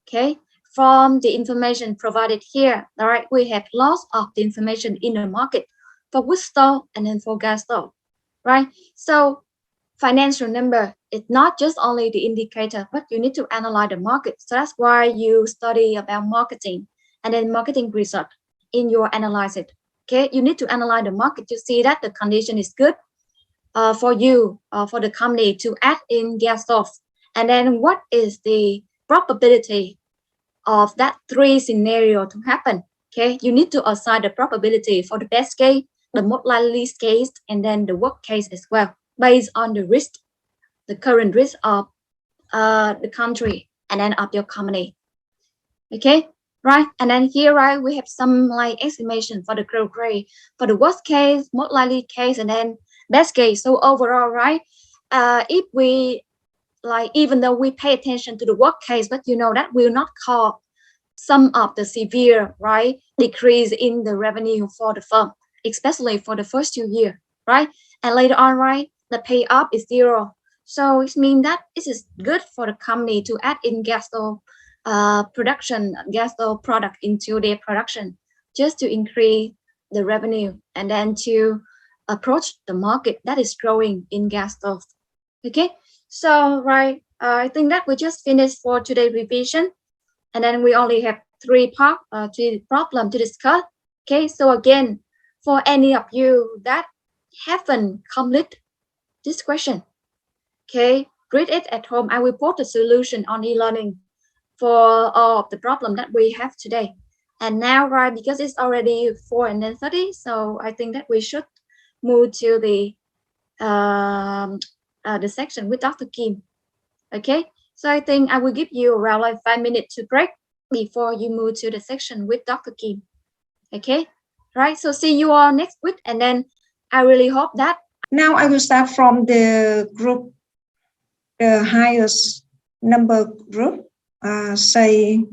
Okay, from the information provided here, all right, we have lots of the information in the market for wood stove and then for gas stove, right? So financial number, it's not just only the indicator, but you need to analyze the market. So that's why you study about marketing and then marketing research in your analysis. Okay, you need to analyze the market to see that the condition is good for you, for the company to add in gas stove. And then what is the probability of that 3 scenario to happen? Okay, you need to assign the probability for the best case, the most likely case, and then the worst case as well, based on the risk, the current risk of the country and then of your company. Okay, right? And then here, right, we have some like estimation for the growth rate for the worst case, most likely case, and then best case. So overall, right, if we like, even though we pay attention to the worst case, but that will not cause some of the severe, right, decrease in the revenue for the firm, especially for the first 2 years, right? And later on, right, the payoff is 0. So it means that it is good for the company to add in gas stove production, gas stove product into their production, just to increase the revenue and then to approach the market that is growing in gas stove. Okay, so right, I think that we just finished for today's revision, and then we only have 3 problems to discuss. Okay, so again, for any of you that haven't completed this question, okay, read it at home. I will post the solution on e-learning for all of the problem that we have today. And now, right, because it's already 4 and then 30, so I think that we should move to the section with Dr. Kim. Okay, so I think I will give you around like 5 minutes to break before you move to the section with Dr. Kim. Okay, right, so see you all next week, and then I really hope that. Now I will start from the group, the highest number group, say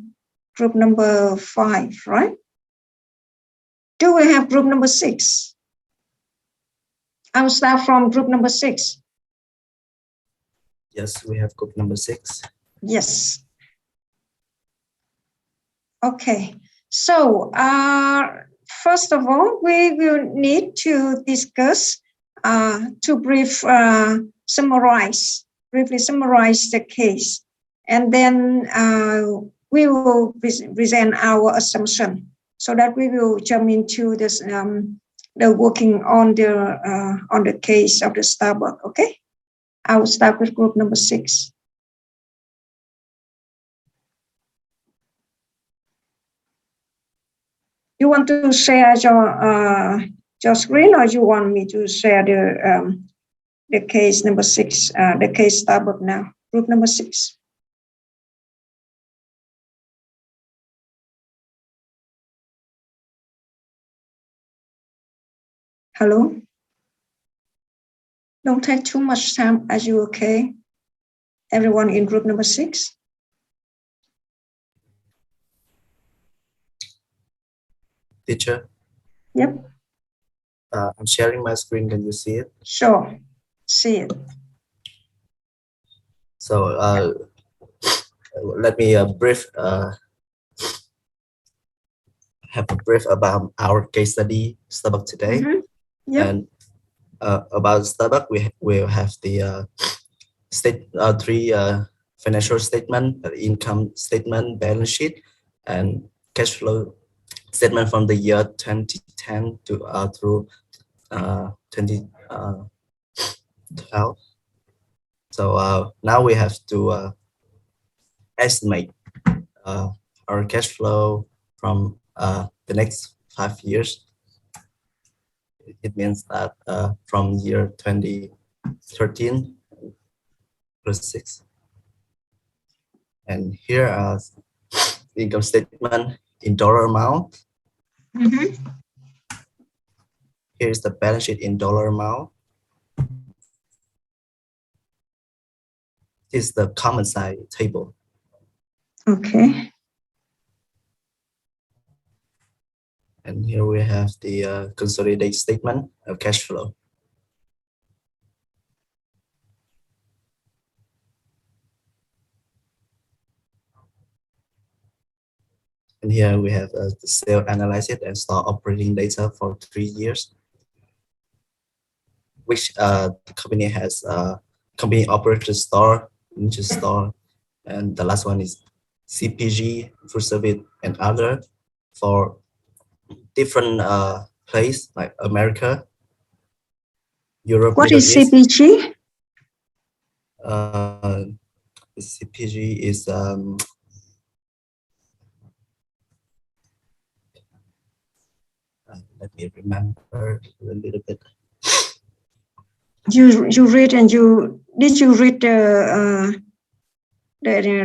group number 5, right? Do we have group number 6? I will start from group number 6. Yes, we have group number 6. Yes. Okay, so first of all, we will need to discuss to brief summarize briefly summarize the case, and then we will present our assumption, so that we will jump into this the working on the case of the Starbucks. Okay, I will start with group number 6. You want to share your screen, or you want me to share the case number 6, the case Starbucks now, group number 6? Hello? Don't take too much time. Are you okay? Everyone in group number 6? Teacher? Yep. I'm sharing my screen. Can you see it? Sure. See it. So let me have a brief about our case study Starbucks today. Mm-hmm. Yep. And about Starbucks, we will have the three financial statement, income statement, balance sheet, and cash flow statement from the year 2010 to through 2012. So now we have to estimate our cash flow from the next 5 years. It means that from year 2013 plus 6. And here are the income statement in dollar amount. Mm-hmm. Here's the balance sheet in dollar amount. This is the common size table. Okay. And here we have the consolidated statement of cash flow. And here we have the sales analysis and store operating data for 3 years, which the company has company operated store, niche store, and the last one is CPG, food service, and other for different place like America, Europe, What Middle is East. CPG? CPG is let me remember a little bit. You read, and did you read the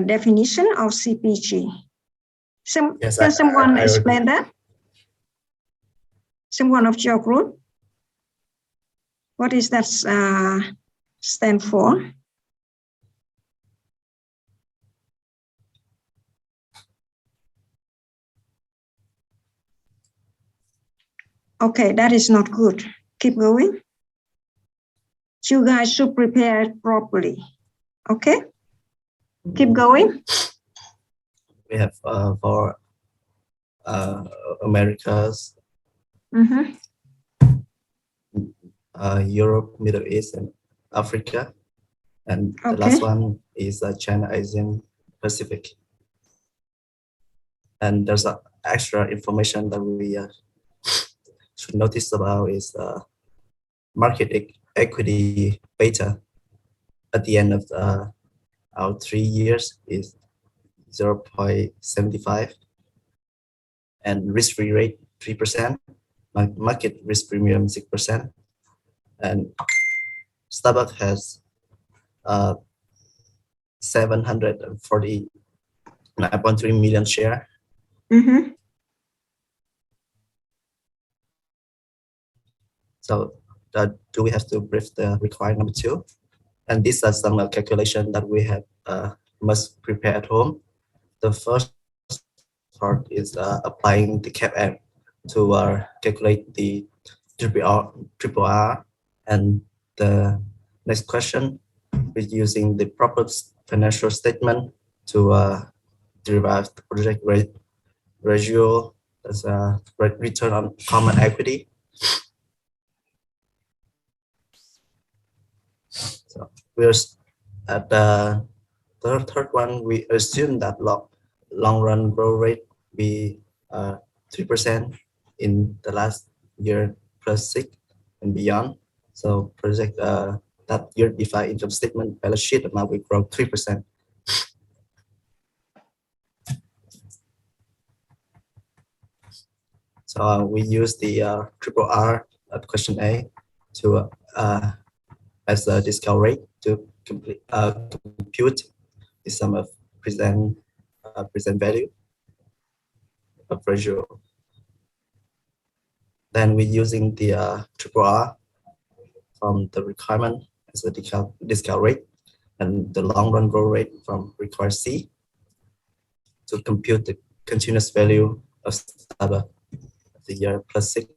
definition of CPG? Yes, Can someone I explain that? Someone of your group? What is that stand for? Okay, that is not good. Keep going. You guys should prepare it properly. Okay? Keep going. We have for Americas, Mm-hmm. Europe, Middle East, and Africa. And the Okay. last one is China, Asian, Pacific. And there's extra information that we should notice about is market equity beta at the end of our 3 years is 0.75, and risk-free rate 3%, market risk premium 6%, and Starbucks has 749.3 million share. Mm-hmm. So do we have to brief the required number 2? And these are some calculation that we have must prepare at home. The first part is applying the CAPM to calculate the triple R, and the next question is using the proper financial statement to derive the project rate ratio as a return on common equity. So At the third one, we assume that long run growth rate be 3% in the last year plus 6 and beyond. So project that year defined income statement balance sheet amount will grow 3%. So we use the triple R at question A to as a discount rate to compute the sum of present value of ratio. Then we're using the triple R from the requirement as a discount rate and the long run growth rate from required C to compute the continuous value of Starbucks of the year plus 6.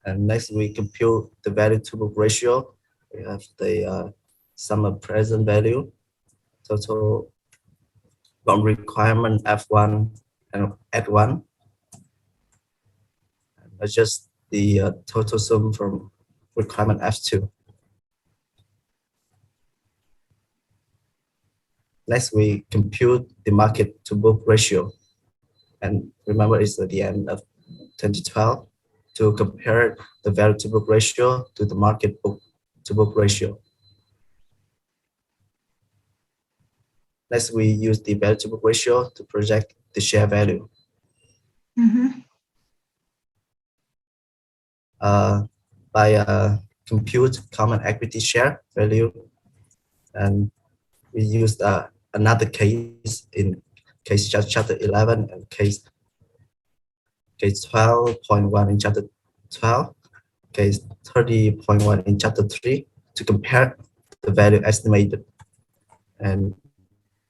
And next we compute the value to book ratio. We have the sum of present value, total from requirement F1 and at1. Adjust the total sum from requirement F2. Next, we compute the market to book ratio. And remember, it's at the end of 2012 to compare the value to book ratio to the market book to book ratio. Next, we use the value to book ratio to project the share value. By compute common equity share value, and we used another case in case chapter 11 and case 12.1 in chapter 12, case 30.1 in chapter 3 to compare the value estimated and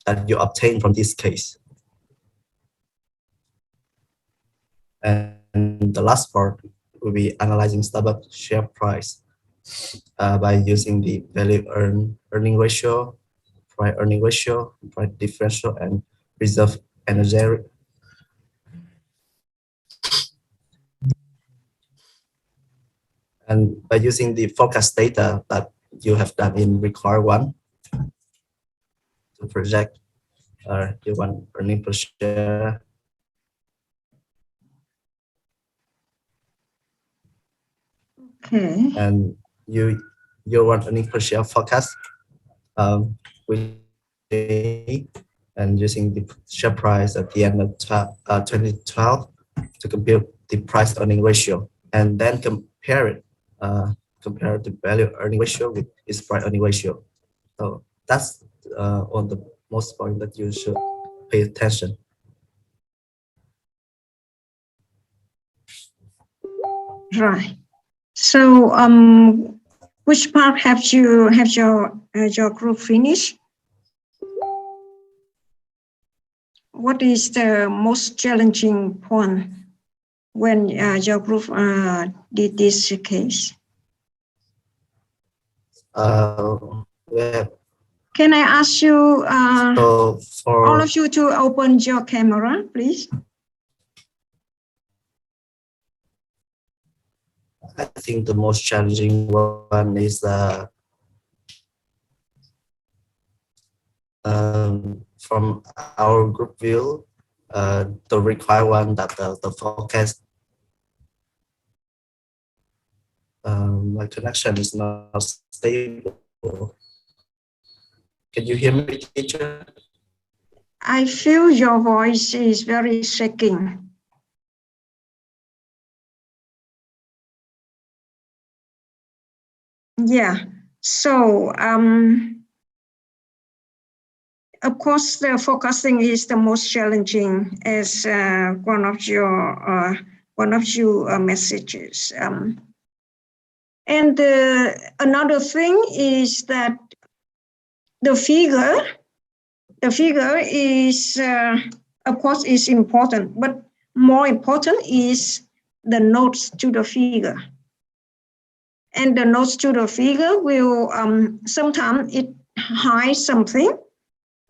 that you obtain from this case. And the last part will be analyzing Starbucks share price by using the value earning ratio, price earning ratio, price differential, and reserve energy. And by using the forecast data that you have done in require 1 to project you want earning per share. Okay. And you want earning per share forecast and using the share price at the end of 2012 to compute the price earning ratio, and then compare the value earning ratio with its price earning ratio. So that's on the most point that you should pay attention. Right. So which part have your group finished? What is the most challenging point when your group did this case? Can I ask you, so for all of you, to open your camera, please? I think the most challenging one is from our group view, the required one that the forecast my connection is not stable. Can you hear me, teacher? I feel your voice is very shaking. Yeah, so of course the forecasting is the most challenging as one of your messages. And another thing is that the figure is of course is important, but more important is the notes to the figure. And the notes to the figure will sometimes it hides something.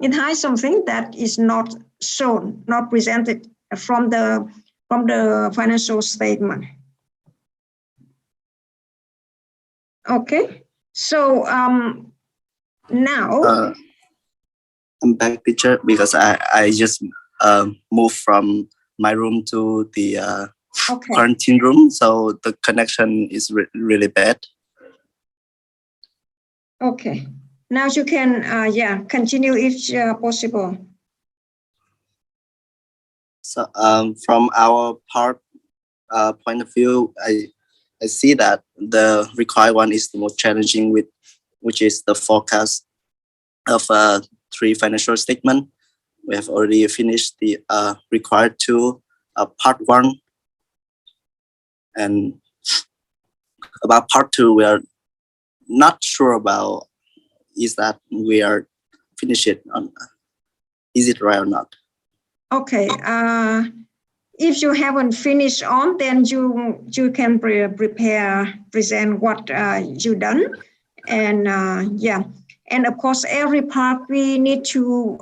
It hides something that is not shown, not presented from the financial statement. Okay. So now, I'm back, teacher, because I just moved from my room to the okay. quarantine room, so the connection is really bad. Okay. Now you can, continue if possible. So from our point of view, I see that the required one is the most challenging, which is the forecast of 3 financial statement. We have already finished the required 2 part 1, and about part 2 we are not sure about is that we are finished it on, is it right or not. Okay. If you haven't finished on, then you can present what you done, and and of course every part we need to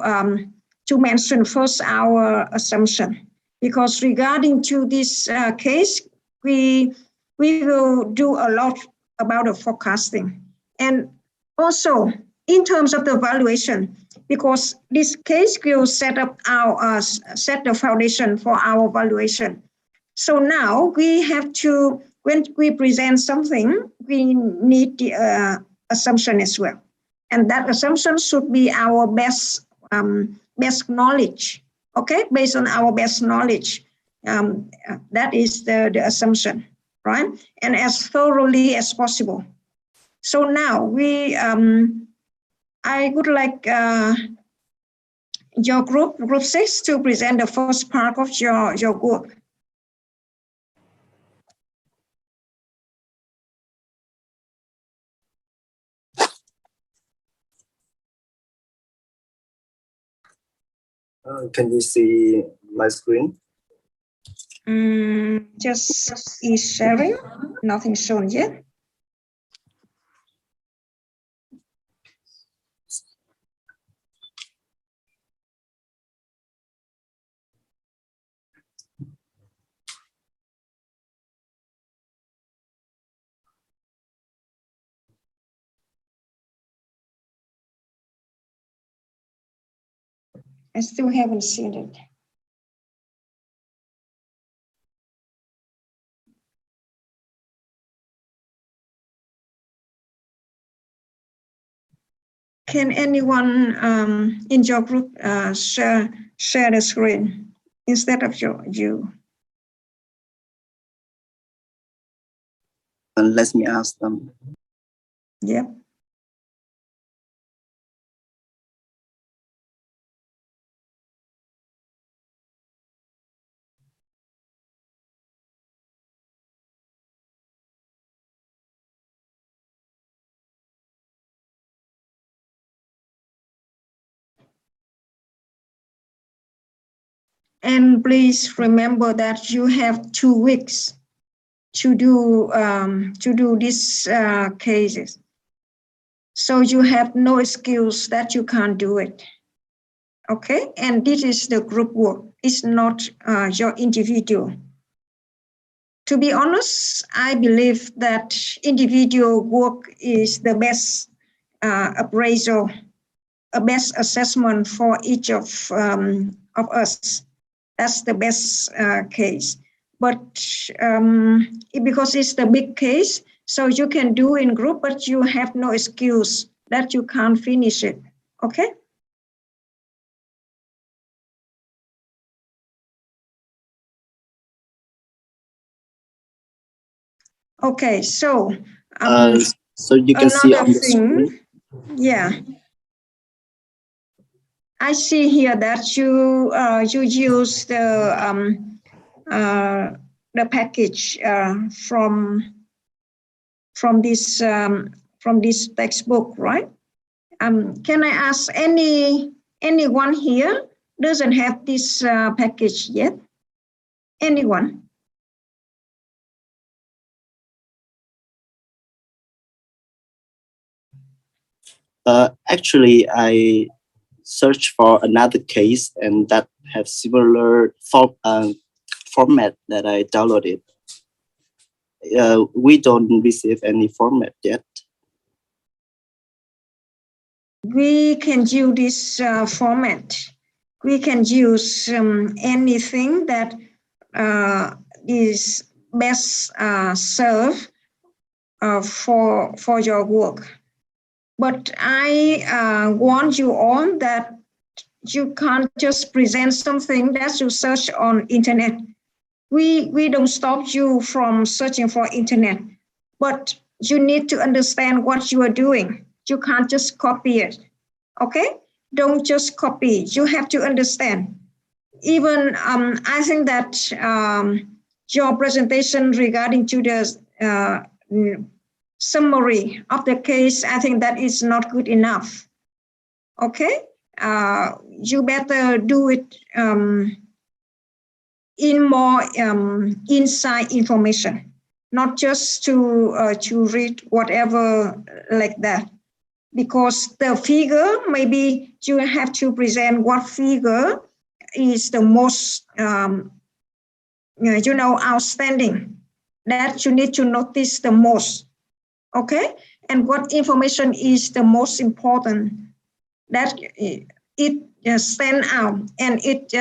mention first our assumption, because regarding to this case we will do a lot about the forecasting, and also in terms of the valuation, because this case will set up our set the foundation for our valuation. So now we have to, when we present something, we need the assumption as well, and that assumption should be our best knowledge. Okay, based on our best knowledge, that is the assumption, right? And as thoroughly as possible. So now I would like your group 6 to present the first part of your work. Can you see my screen? Just is sharing, nothing shown yet. I still haven't seen it. Can anyone in your group share the screen instead of you? And let me ask them. Yep. And please remember that you have 2 weeks to do these cases. So you have no excuse that you can't do it. Okay, and this is the group work. It's not your individual. To be honest, I believe that individual work is the best appraisal, a best assessment for each of us. That's the best case. But because it's the big case, so you can do in group, but you have no excuse that you can't finish it. Okay? Okay, so so you can see on the screen. Yeah, I see here that you use the package from this textbook, right? Can I ask anyone here doesn't have this package yet? Anyone? Actually, I searched for another case and that have similar format that I downloaded. We don't receive any format yet. we can use this format. We can use anything that is best served for your work. But I warn you all that you can't just present something that you search on internet. We don't stop you from searching for internet, but you need to understand what you are doing. You can't just copy it. Okay? Don't just copy. You have to understand. Even I think that your presentation regarding to the summary of the case, I think that is not good enough. Okay? You better do it in more inside information, not just to read whatever like that. Because the figure, maybe you have to present what figure is the most, outstanding, that you need to notice the most, okay? And what information is the most important, that it stand out and it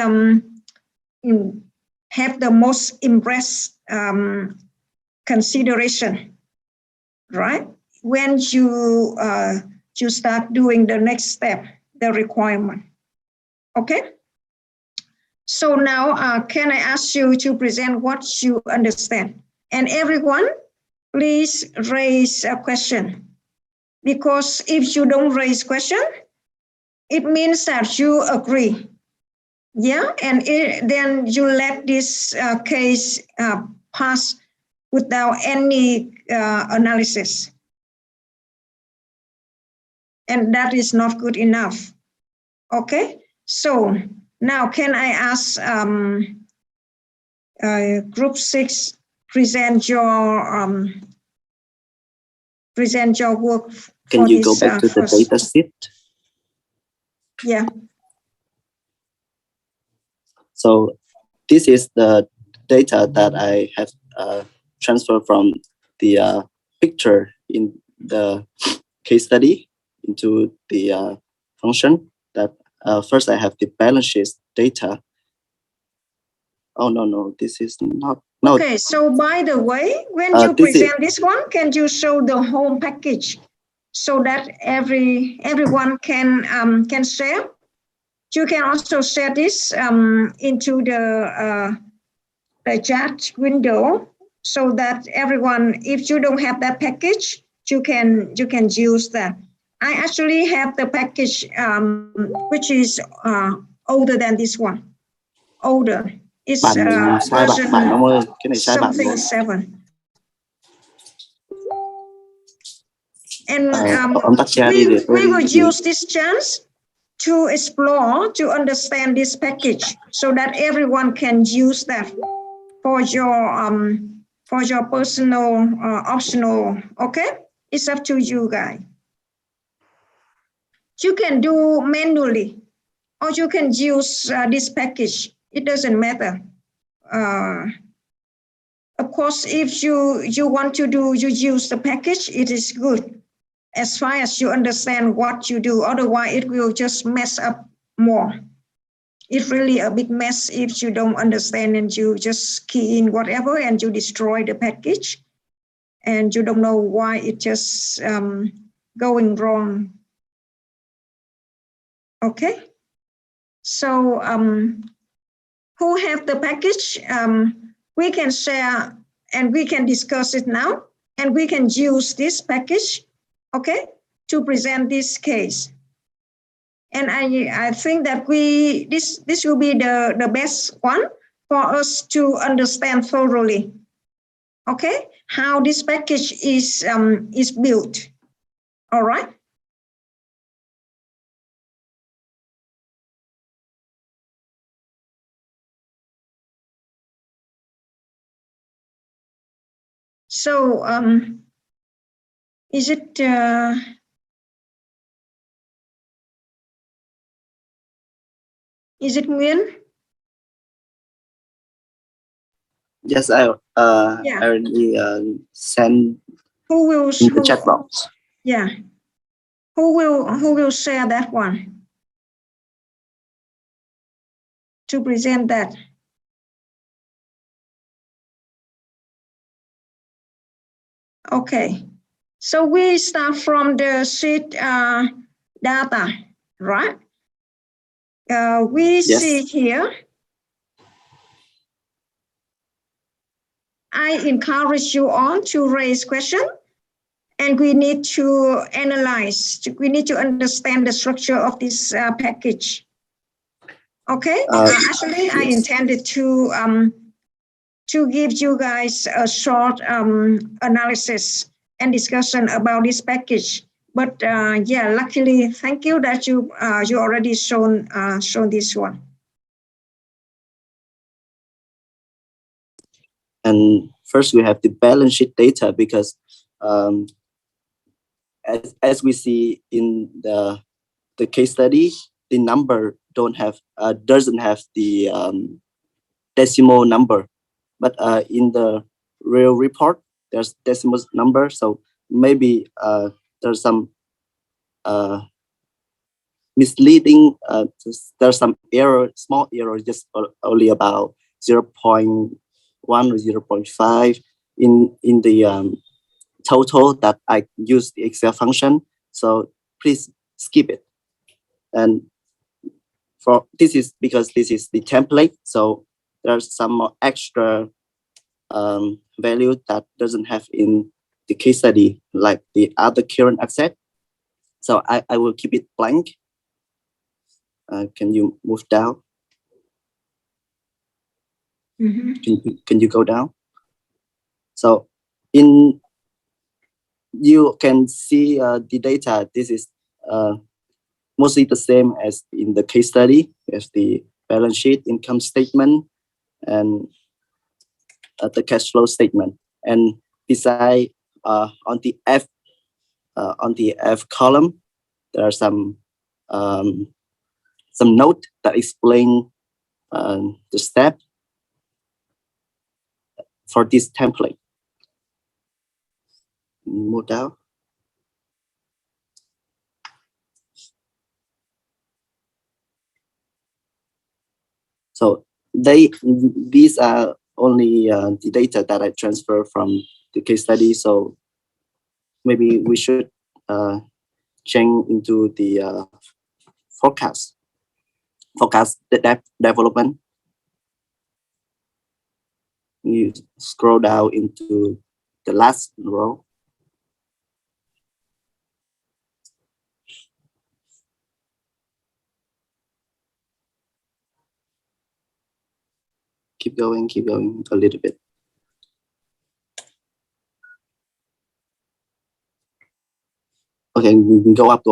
have the most impressed consideration, right? When you start doing the next step, the requirement. Okay? So now, can I ask you to present what you understand? And everyone, please raise a question. Because if you don't raise question, it means that you agree. Yeah, and then you let this case pass without any analysis. And that is not good enough. Okay, so now can I ask group 6 present your work? Can you go back to the data sheet? Yeah. So this is the data that I have transferred from the picture in the case study into the function. That first I have the balance sheet data. Oh no, this is not. No. Okay, so by the way, when you present this one, can you show the whole package so that everyone can share? You can also share this into the chat window so that everyone, if you don't have that package, you can use that. I actually have the package which is older than this one. Older. It's version something 7. And we will use this chance to explore, to understand this package so that everyone can use that for your personal optional. Okay, it's up to you guys. You can do manually or you can use this package. It doesn't matter. Of course, if you want to use the package, it is good as far as you understand what you do. Otherwise, it will just mess up more. It's really a big mess if you don't understand and you just key in whatever and you destroy the package and you don't know why it just going wrong. Okay. So who have the package? We can share and we can discuss it now and we can use this package, okay, to present this case. And I think that this will be the best one for us to understand thoroughly, okay, how this package is built. All right. So is it Nguyen? Yes, I already sent who will in the chat box. Yeah. Who will share that one to present that? Okay, so we start from the sheet data, right? We see here. I encourage you all to raise questions, and we need to analyze. We need to understand the structure of this package. Okay. Actually, I intended to give you guys a short analysis and discussion about this package. But yeah, luckily, thank you that you already shown this one. And first we have the balance sheet data because as we see in the case study, the number doesn't have the decimal number, but in the real report there's decimal number, so maybe there's some misleading, there's some error, small error, just only about 0.1 or 0.5 in the total that I use the Excel function. So please skip it. And for this is because this is the template, so there's some more extra value that doesn't have in the case study, like the other current asset. So I will keep it blank. Can you move down? Can you go down? So you can see the data. This is mostly the same as in the case study, as the balance sheet, income statement, and the cash flow statement. And beside on the F column, there are some note that explain the step for this template. Move down. So these are only the data that I transfer from the case study. So maybe we should change into the forecast development. You scroll down into the last row. Keep going a little bit. Okay, go up.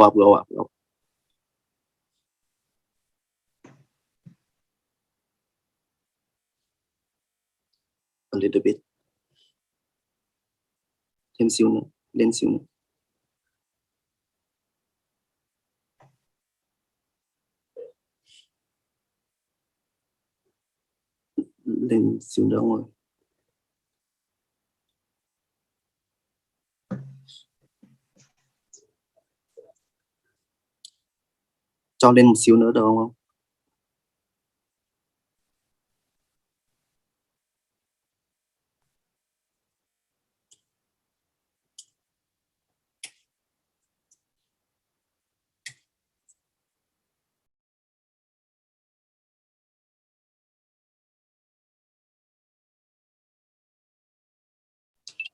A little bit. Lên xíu nữa. Lên xíu nữa rồi. Cho lên một xíu nữa được không?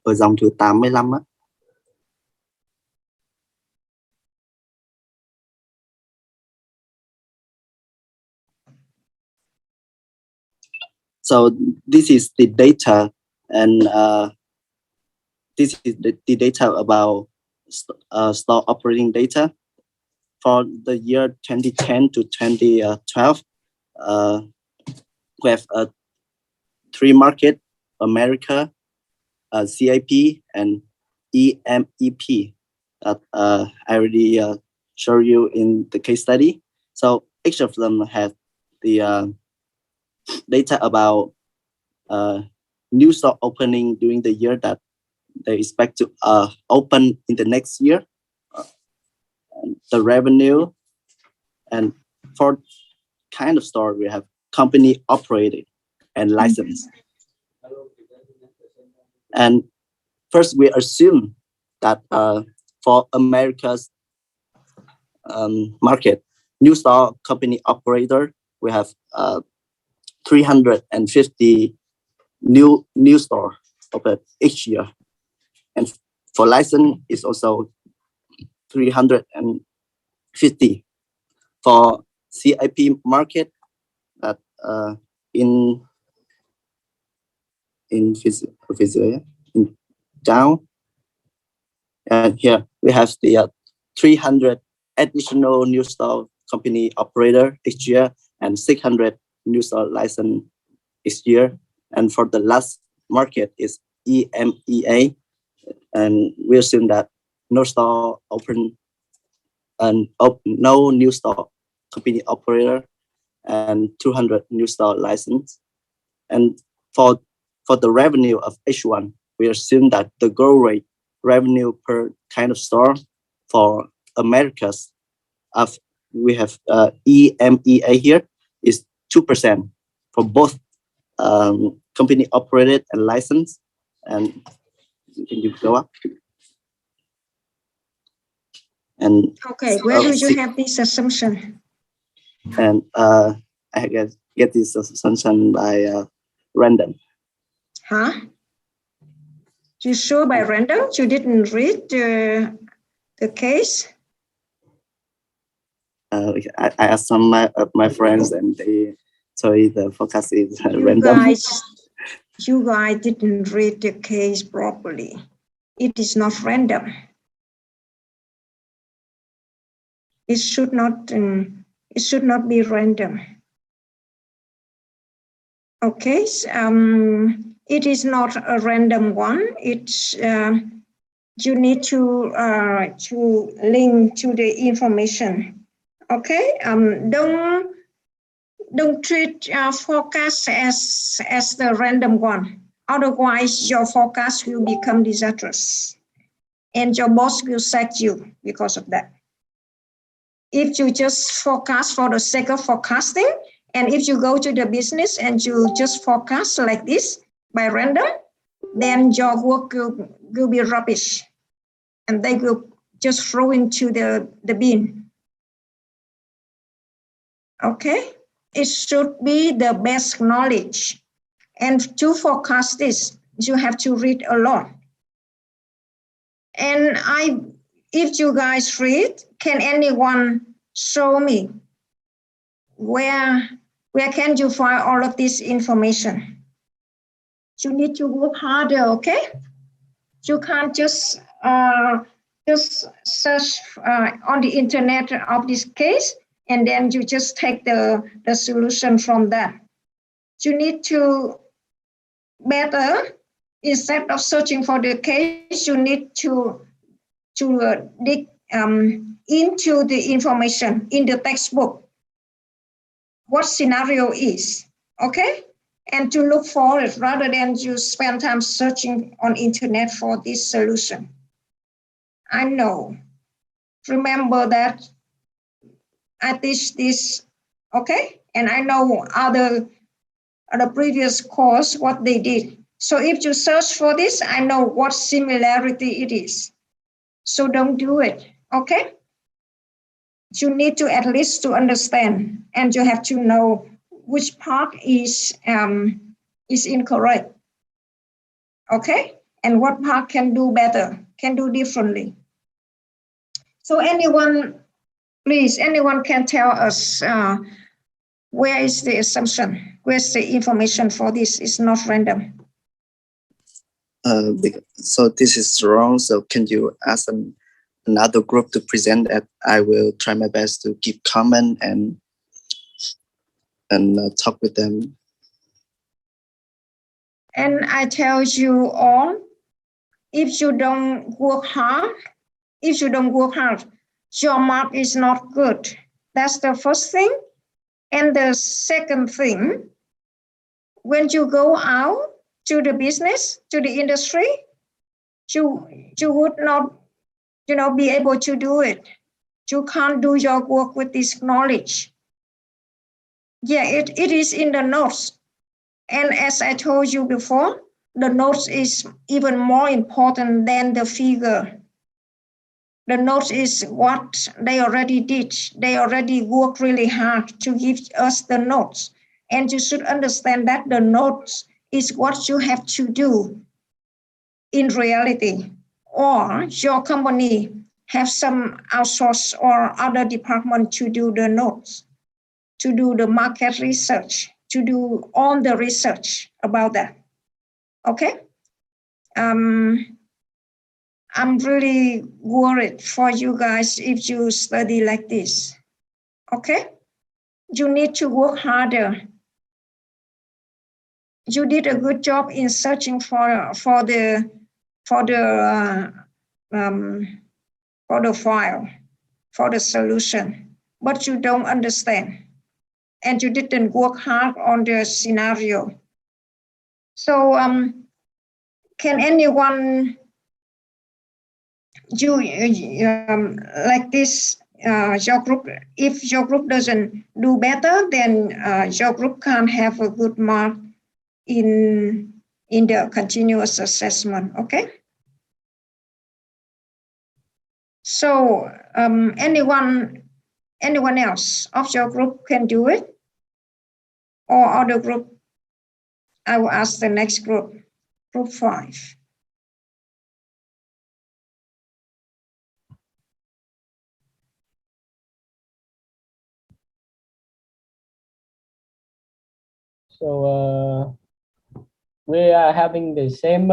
Ở dòng thứ 85 á. So this is the data, and this is the data about stock operating data for the year 2010 to 2012. We have 3 market: America, CIP, and EMEP. That I already showed you in the case study. So each of them have the data about new store opening during the year that they expect to open in the next year, the revenue, and for kind of store we have company operated and licensed. And first we assume that for America's market, new store company operator, we have 350 new store open each year, and for license is also 350. For CIP market, that in down, and here we have the 300 additional new store company operator each year and 600 new store license each year. And for the last market is EMEA, and we assume that no store open and no new store company operator and 200 new store license. And for the revenue of H1, we assume that the growth rate revenue per kind of store for Americas of we have EMEA here is 2% for both company operated and licensed. And can you go up? And Okay, where do you have this assumption? And I get this assumption by random. Huh? You sure by random? You didn't read the case? I asked some of my friends, and they sorry the forecast is random. You guys didn't read the case properly. It is not random. It should not be random. Okay, it is not a random one. It's you need to link to the information. Okay, don't treat forecast as the random one. Otherwise, your forecast will become disastrous, and your boss will sack you because of that. If you just forecast for the sake of forecasting, and if you go to the business and you just forecast like this by random, then your work will be rubbish, and they will just throw into the bin. Okay, it should be the best knowledge. And to forecast this, you have to read a lot. And if you guys read, can anyone show me where can you find all of this information? You need to work harder, okay? You can't just search on the internet of this case, and then you just take the solution from that. You need to better, instead of searching for the case, you need to dig into the information in the textbook. What scenario is, okay? And to look for it rather than you spend time searching on internet for this solution. I know. Remember that I teach this, okay? And I know other previous course, what they did. So if you search for this, I know what similarity it is. So don't do it, okay? You need to at least to understand, and you have to know which part is incorrect, okay? And what part can do better, can do differently. So anyone can tell us where is the assumption? Where's the information for this? It's not random. So this is wrong. So can you ask another group to present that? I will try my best to give comment and talk with them. And I tell you all, if you don't work hard, your mark is not good. That's the first thing. And the second thing, when you go out to the business, to the industry, you would not, be able to do it. You can't do your work with this knowledge. Yeah, it is in the notes. And as I told you before, the notes is even more important than the figure. The notes is what they already did. They already worked really hard to give us the notes. And you should understand that the notes is what you have to do in reality. Or your company have some outsource or other department to do the notes, to do the market research, to do all the research about that. Okay? I'm really worried for you guys if you study like this. Okay? You need to work harder. You did a good job in searching for the file, for the solution, but you don't understand, and you didn't work hard on the scenario. So, can anyone do like this? Your group, if your group doesn't do better, then your group can't have a good mark in the continuous assessment. Okay. So anyone else of your group can do it, or other group? I will ask the next group, group 5. So we are having the same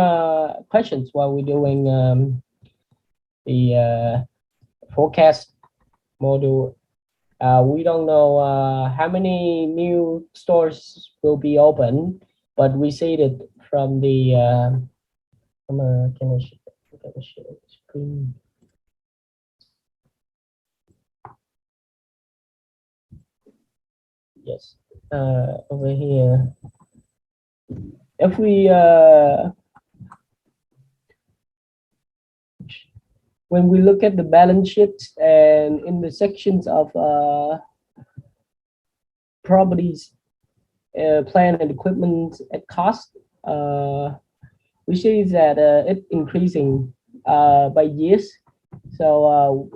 questions while we're doing the forecast module. We don't know how many new stores will be open, but we see it from the can I share the screen? Yes, over here. If we when we look at the balance sheets and in the sections of properties, plant and equipment at cost, we see that it's increasing by years. So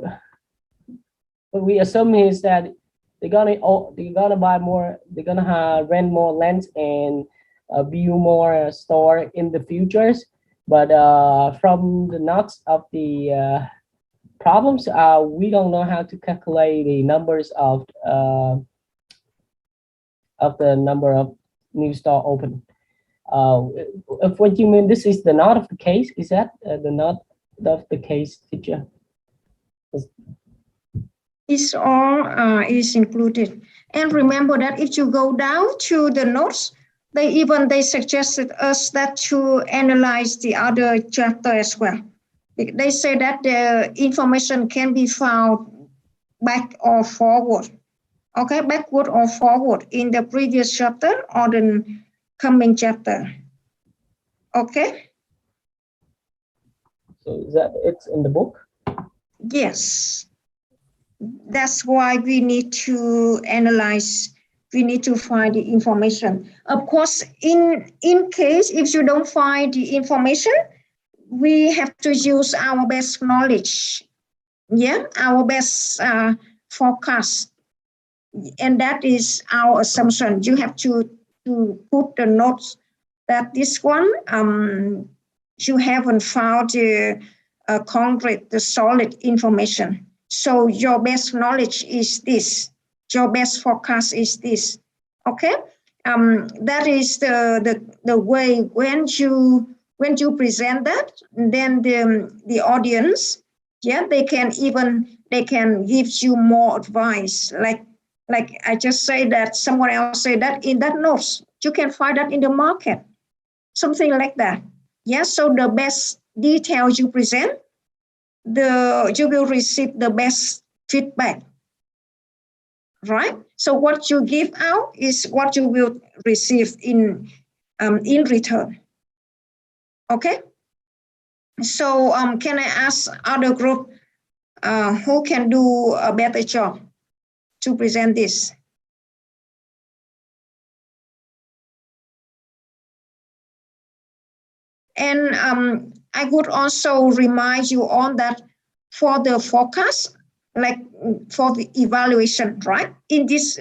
what we assume is that they're gonna buy more, they're gonna rent more land and build more store in the futures. But from the notes of the problems, we don't know how to calculate the numbers of the number of new store open. If what you mean, this is the not of the case, is that the not of the case, teacher? It's all is included. And remember that if you go down to the notes, they suggested us that to analyze the other chapter as well. They say that the information can be found back or forward. Okay, backward or forward in the previous chapter or the coming chapter. Okay. So is that it's in the book? Yes. That's why we need to analyze. We need to find the information. Of course, in case if you don't find the information, we have to use our best knowledge. Yeah, our best forecast. And that is our assumption. You have to put the notes that this one, you haven't found the concrete, the solid information. So your best knowledge is this. Your best forecast is this. Okay, that is the way when you present that, then the audience, yeah, they can give you more advice. Like I just say that someone else say that in that notes, you can find that in the market, something like that. Yeah, so the best details you present, you will receive the best feedback, right? So what you give out is what you will receive in return. Okay. So can I ask other group who can do a better job to present this? And I would also remind you on that for the forecast, like for the evaluation, right? In this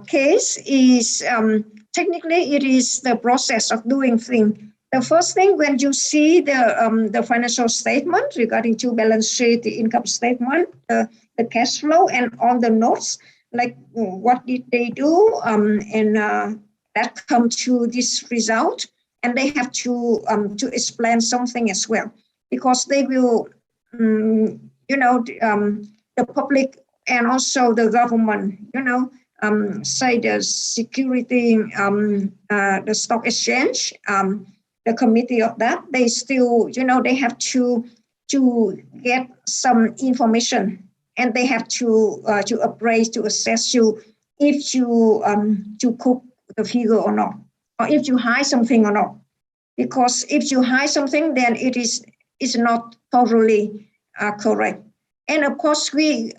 case is technically it is the process of doing things. The first thing when you see the financial statement regarding to balance sheet, the income statement, the cash flow, and on the notes, like what did they do, and that come to this result. And they have to explain something as well, because they will, the public and also the government, say the security, the stock exchange, the committee of that, they still, they have to get some information, and they have to appraise, to assess you if you cook the figure or not, or if you hide something or not. Because if you hide something, then it is not totally correct. And of course,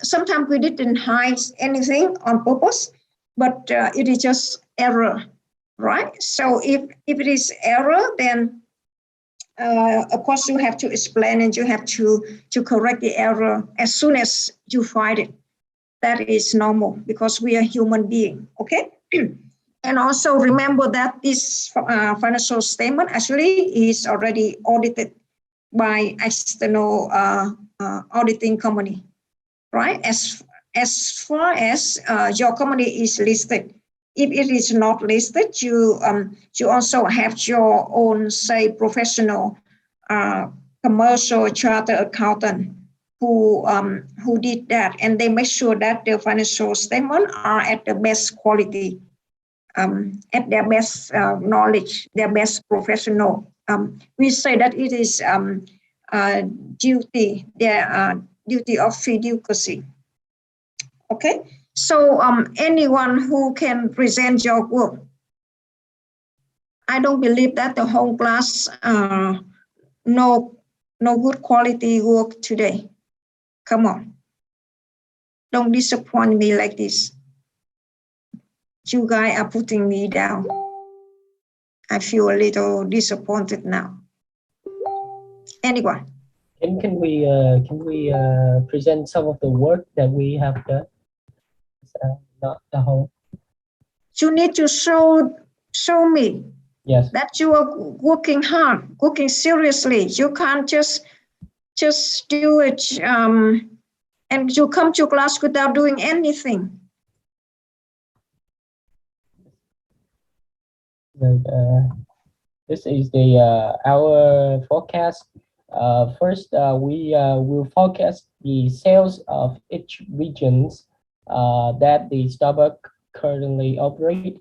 sometimes we didn't hide anything on purpose, but it is just error, right? So if it is error, then of course you have to explain, and you have to correct the error as soon as you find it. That is normal, because we are human being, okay? And also remember that this financial statement actually is already audited by external auditing company, right? As far as your company is listed. If it is not listed, you also have your own, say, professional commercial chartered accountant who did that, and they make sure that the financial statement are at the best quality, at their best knowledge, their best professional. We say that it is duty, their duty of fiduciary. Okay, so anyone who can present your work. I don't believe that the whole class no good quality work today. Come on, don't disappoint me like this. You guys are putting me down. I feel a little disappointed now. Anyway. Can we present some of the work that we have done? Not the whole. You need to show me. Yes. That you are working hard, working seriously. You can't just do it and you come to class without doing anything. This is the our forecast. First, we will forecast the sales of each regions that the Starbucks currently operate.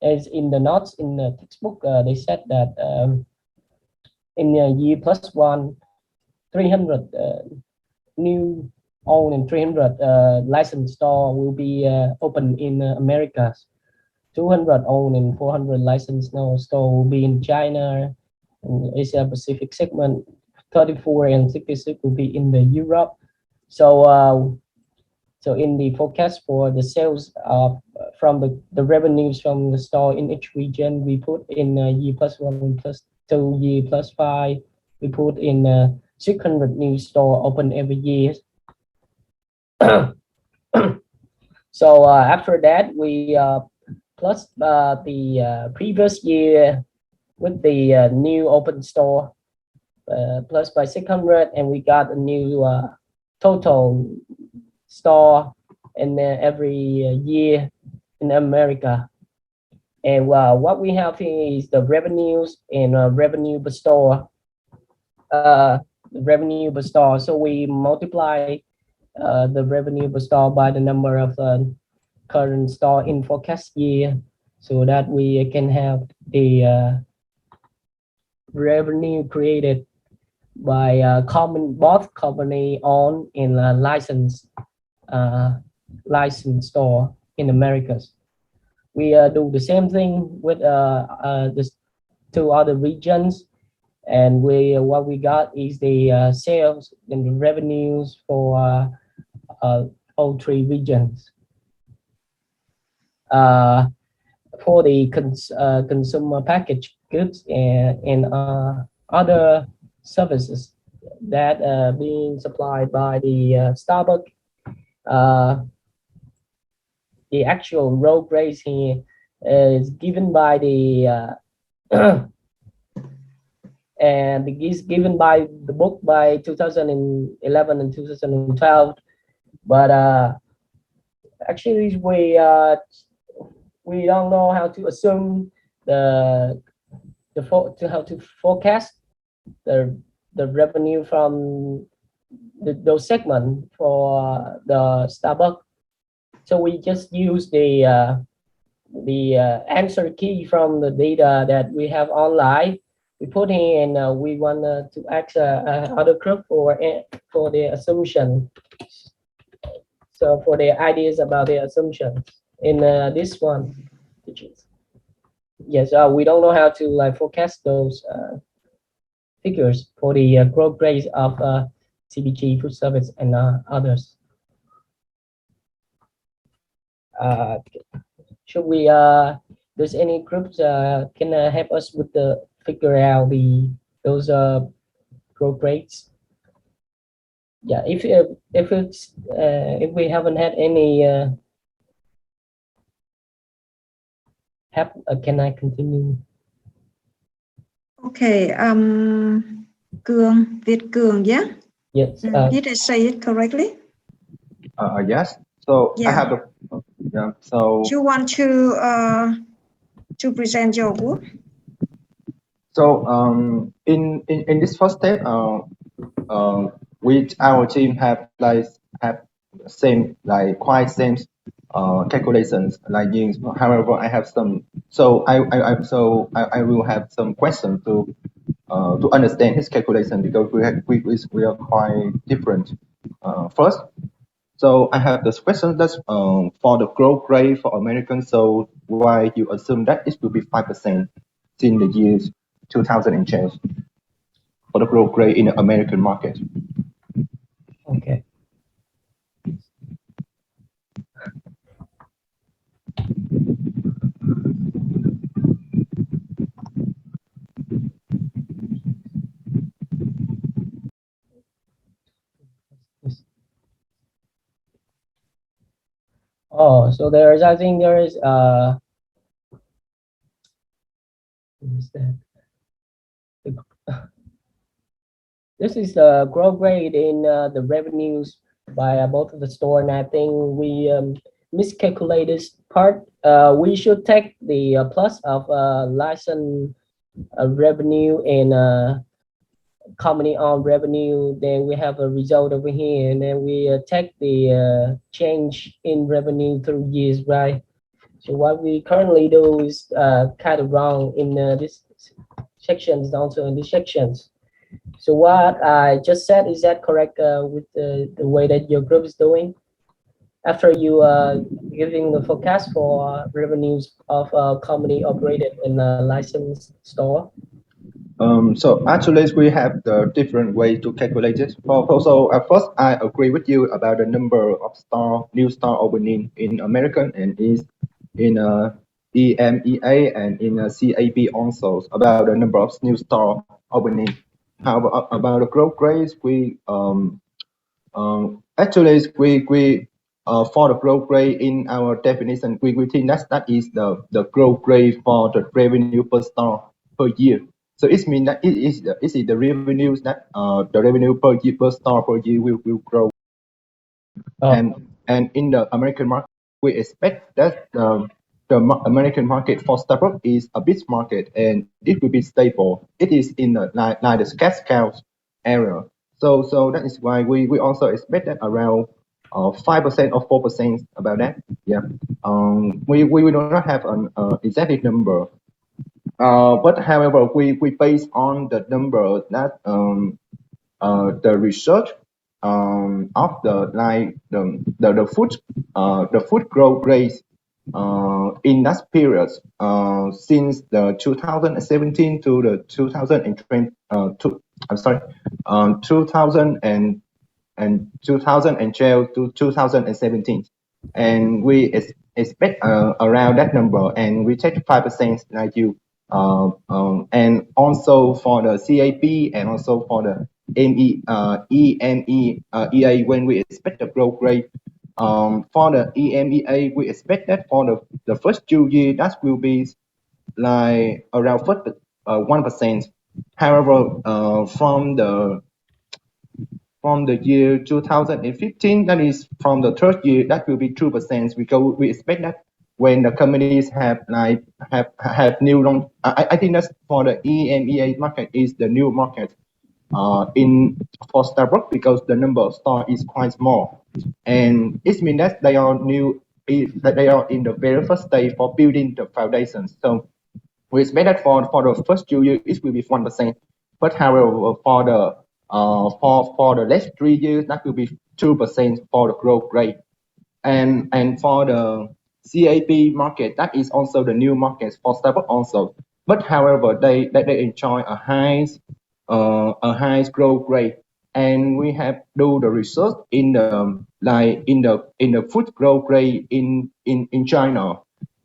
As in the notes in the textbook, they said that in year +1, 300 new owned and 300 licensed store will be open in America. 200 owned and 400 licensed store will be in China and Asia Pacific segment. 34 and 66 will be in the Europe. So in the forecast for the sales of from the revenues from the store in each region, we put in year +1, +2, year +5. We put in 600 new store open every year. So after that, we plus the previous year with the new open store plus by 600, and we got a new total store in every year in America. And what we have here is the revenues and revenue per store. Revenue per store. So we multiply the revenue per store by the number of current store in forecast year, so that we can have the revenue created by both company owned and licensed store in Americas. We do the same thing with the 2 other regions. and what we got is the sales and the revenues for all three regions. For the consumer packaged goods and other services that being supplied by the Starbucks, the actual growth rate here is given by the and is given by the book by 2011 and 2012, but actually we don't know how to assume how to forecast the revenue from those segments for the Starbucks. So we just use the answer key from the data that we have online. We put in, and we want to ask other group for the assumption. So for the ideas about the assumptions in this one, yes, we don't know how to like forecast those figures for the growth rates of CPG, food service, and others. Should we? Does any groups can help us with the figure out those growth rates? Yeah, if it's if we haven't had any can I continue? Okay, Cường, Việt Cường, yeah? Yes. Did I say it correctly? Yes. So Yeah. I have so You want to present your work? So in this first step, which our team have same quite same calculations like this. However, I have some. So I will have some questions to understand his calculation because we are quite different. First, so I have this question that's for the growth rate for American. So why you assume that it will be 5% in the years 2000 and change for the growth rate in the American market? Okay. Oh, so I think there is what is that? This is the growth rate in the revenues by both of the store, and I think we miscalculated this part. We should take the plus of license revenue and company owned revenue. Then we have a result over here, and then we take the change in revenue through years, right? So what we currently do is kind of wrong in this sections, also in these sections. So what I just said, is that correct with the way that your group is doing? After you giving the forecast for revenues of company operated in a licensed store? So actually we have the different way to calculate it. So at first I agree with you about the number of new store opening in American and is in EMEA and in CAP also about the number of new store opening. How about the growth rates? We actually we for the growth rate in our definition, we think that is the growth rate for the revenue per store per year. So it means that it is the revenues that the revenue per year per store per year will grow. And in the American market, we expect that the American market for Starbucks is a big market and it will be stable. It is in the like the cash cows area. So that is why we also expect that around 5% or 4% about that. Yeah. We do not have an exact number. But however, we base on the number that the research of the food growth rate in that period, since the 2017 to the 2020, I'm sorry, 2000 and 2012 to 2017, and we expect around that number, and we take 5% like you, and also for the CAP and also for the EMEA, when we expect the growth rate. For the EMEA, we expect that for the first 2 years, that will be like around 1%. However, from the year 2015, that is from the third year, that will be 2%, because we expect that when the companies have new long, I think that's for the EMEA market is the new market for Starbucks, because the number of stores is quite small, and it means that they are new, that they are in the very first stage for building the foundation. So we expect that for the first 2 years it will be 1%, but however for the next 3 years that will be 2% for the growth rate, and for the CAP market, that is also the new market for Starbucks also, but however they enjoy a high growth rate, and we have do the research in the food growth rate in China,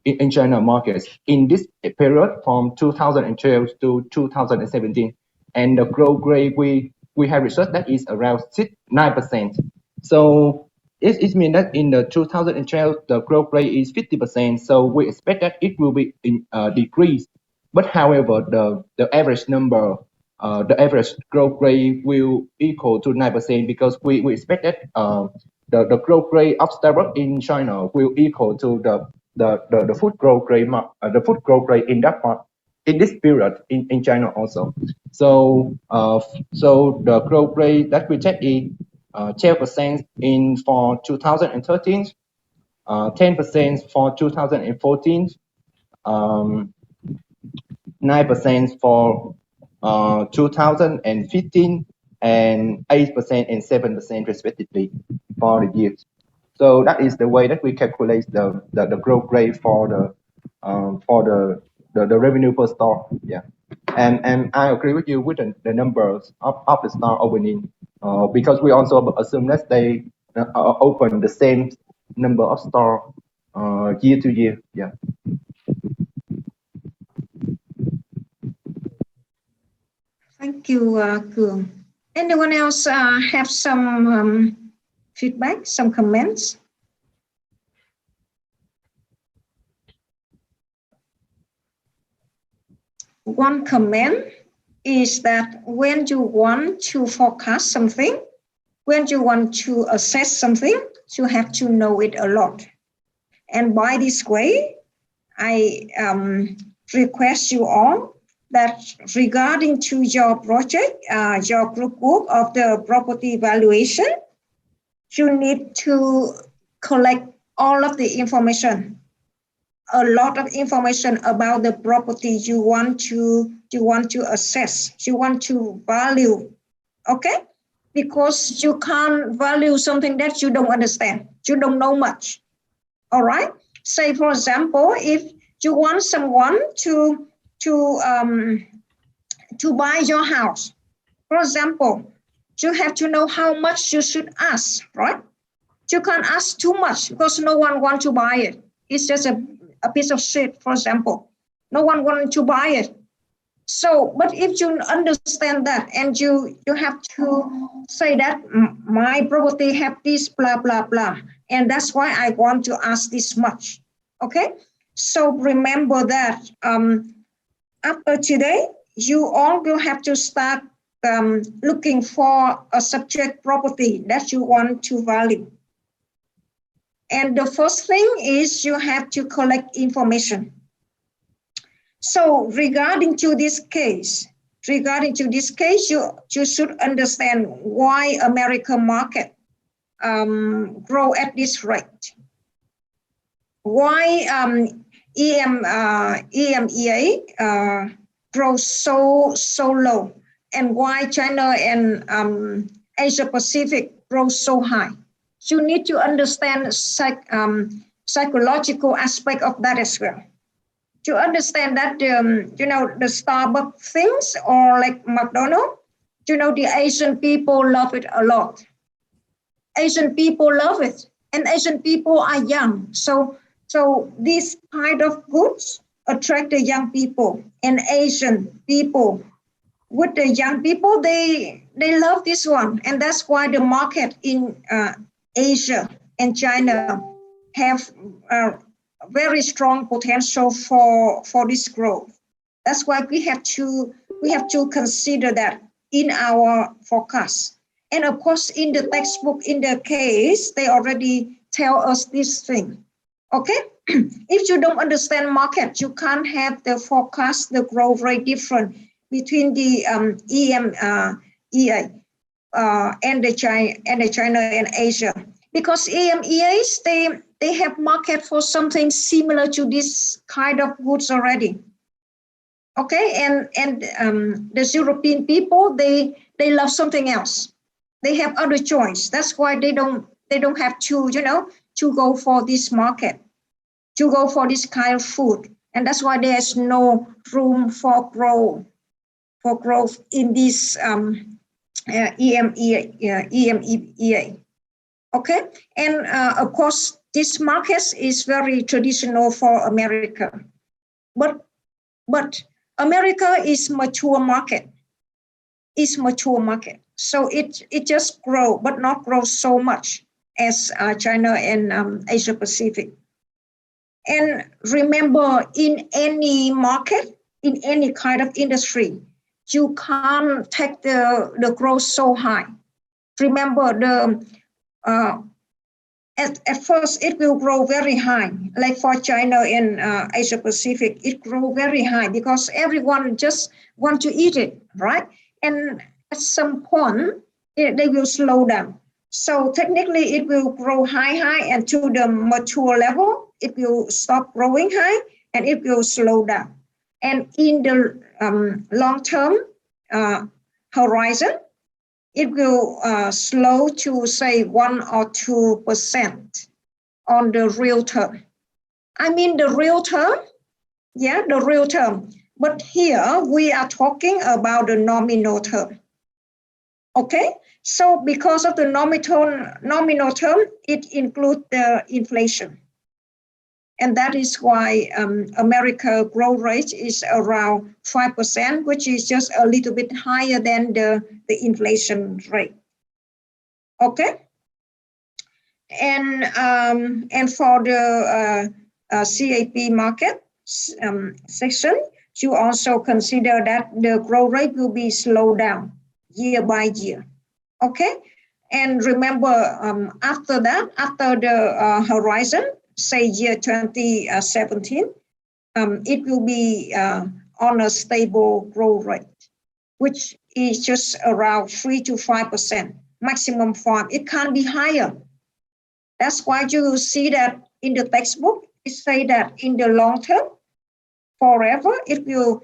in China markets in this period from 2012 to 2017, and the growth rate we have researched that is around 9%. So it means that in the 2012 the growth rate is 50%. So we expect that it will be decreased. But however, the average number, the average growth rate will equal to 9%, because we expect that the growth rate of Starbucks in China will equal to the food growth rate, the food growth rate in that part in this period in China also. So so the growth rate that we check is 12% in for 2013, 10% for 2014, 9% for 2015, and 8% and 7% respectively for the years. So that is the way that we calculate the growth rate for the revenue per store. Yeah, and I agree with you with the numbers of the store opening, because we also assume that they open the same number of store year to year. Yeah. Thank you, Cường. Anyone else have some feedback, some comments? One comment is that when you want to forecast something, when you want to assess something, you have to know it a lot. And by this way, I request you all that regarding to your project, your group work of the property valuation, you need to collect all of the information, a lot of information about the property you want to assess, you want to value, okay? Because you can't value something that you don't understand, you don't know much, all right? Say, for example, if you want someone to buy your house, for example, you have to know how much you should ask, right? You can't ask too much because no one wants to buy it. It's just a piece of shit, for example. No one wants to buy it. So, but if you understand that and you have to say that my property have this, blah, blah, blah. And that's why I want to ask this much, okay? So remember that after today, you all will have to start looking for a subject property that you want to value. And the first thing is you have to collect information. So regarding to this case, you should understand why American market grow at this rate. Why EMEA grows so low, and why China and Asia Pacific grows so high. You need to understand psychological aspect of that as well. To understand that, the Starbucks things or like McDonald's, the Asian people love it a lot. Asian people love it, and Asian people are young. So these kind of goods attract the young people, and Asian people with the young people, they love this one, and that's why the market in Asia and China have very strong potential for this growth. That's why we have to consider that in our forecast. And of course, in the textbook, in the case, they already tell us this thing. Okay, if you don't understand market, you can't have the forecast, the growth rate different between the EMEA and the China and Asia, because EMEAs they have market for something similar to this kind of goods already. Okay, and the European people they love something else. They have other choice. That's why they don't have to to go for this market, to go for this kind of food, and that's why there's no room for growth in this EMEA. Okay, and of course this market is very traditional for America, but America is mature market. So it just grow, but not grow so much as China and Asia Pacific. And remember, in any market, in any kind of industry, you can't take the growth so high. Remember, at first it will grow very high. Like for China and Asia Pacific, it grow very high because everyone just want to eat it, right? And at some point, they will slow down. So technically, it will grow high, and to the mature level, it will stop growing high, and it will slow down. And in the long-term horizon, it will slow to say 1 or 2% on the real term. I mean the real term, the real term. But here we are talking about the nominal term. Okay, so because of the nominal term, it includes the inflation. And that is why America growth rate is around 5%, which is just a little bit higher than the inflation rate. Okay, and for the CAP market section, you also consider that the growth rate will be slowed down year by year. Okay, and remember after that, after the horizon, say year 2017, it will be on a stable growth rate, which is just around 3 to 5% maximum form. It can't be higher. That's why you will see that in the textbook, it say that in the long term, forever, it will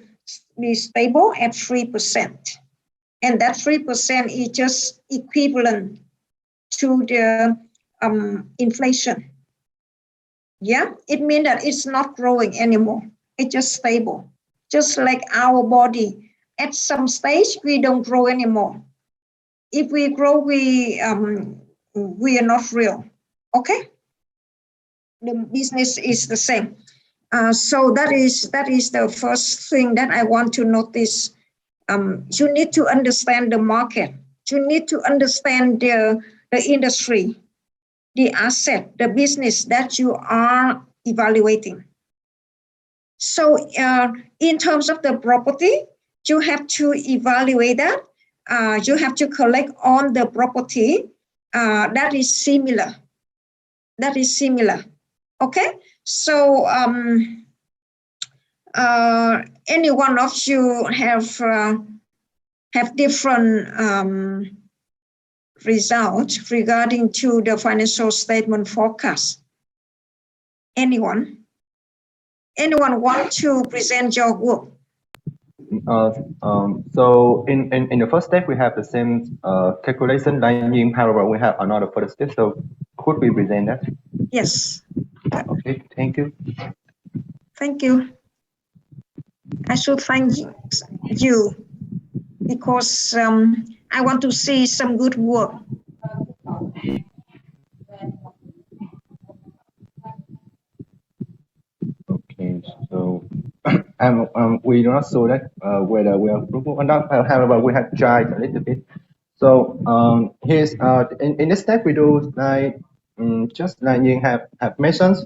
be stable at 3%. And that 3% is just equivalent to the inflation. Yeah, it means that it's not growing anymore. It's just stable. Just like our body, at some stage we don't grow anymore. If we grow, we are not real. Okay, the business is the same. So that is the first thing that I want to notice. You need to understand the market. You need to understand the industry, the asset, the business that you are evaluating. So in terms of the property, you have to evaluate that. You have to collect on the property that is similar. Okay, so any one of you have different results regarding to the financial statement forecast. Anyone want to present your work? So in the first step, we have the same calculation line in parallel. We have another first step. So could we present that? Yes. Okay, thank you. Thank you. I should thank you because I want to see some good work. Okay, so we do not show that whether we are fruitful or not. However, we have tried a little bit. So here's in this step we do like just like you have mentioned.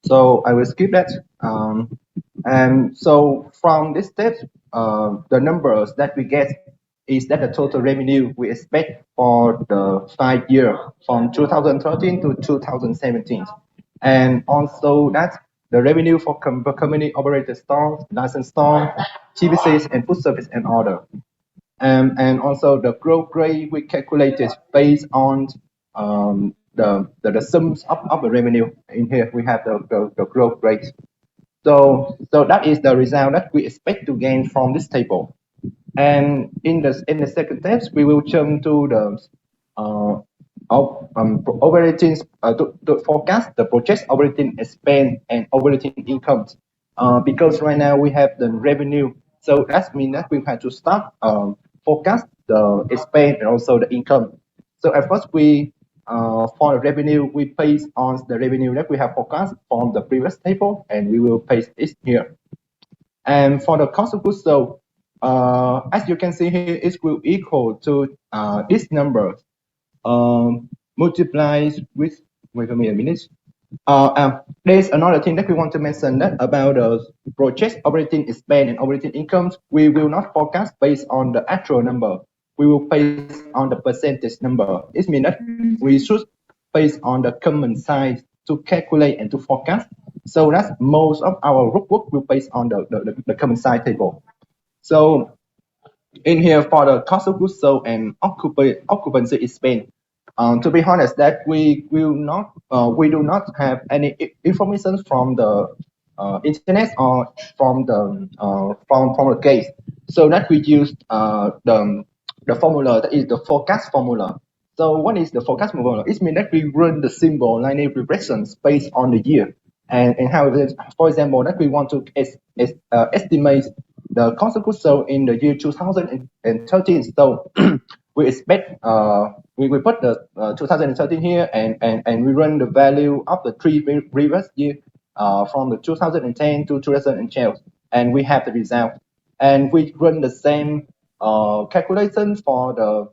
So I will skip that. And so from this step, the numbers that we get is that the total revenue we expect for the 5 year from 2013 to 2017, and also that the revenue for company operated stores, licensed stores, TVCs, and food service and other. And also the growth rate we calculated based on the sums of the revenue. In here we have the growth rate. So that is the result that we expect to gain from this table. And in the second steps, we will jump to the operating to forecast the project operating expense and operating income. Because right now we have the revenue, so that means that we have to start forecast the expense and also the income. So at first we for the revenue we base on the revenue that we have forecast from the previous table, and we will paste it here. And for the cost of goods sold, as you can see here, it will equal to this number multiplied with, wait a minute. There's another thing that we want to mention that about the project operating expense and operating incomes. We will not forecast based on the actual number. We will base on the percentage number. It means that we should base on the common size to calculate and to forecast. So that's most of our work will based on the common size table. So in here for the cost of goods sold and occupancy expense. To be honest, that we will not, we do not have any information from the internet or from the case. So that we use the formula that is the forecast formula. So what is the forecast formula? It means that we run the simple linear regressions based on the year. And how it is, for example, that we want to estimate the cost of goods sold in the year 2013. So we expect we put the 2013 here, and we run the value of the three previous year from the 2010 to 2012, and we have the result. And we run the same calculation for the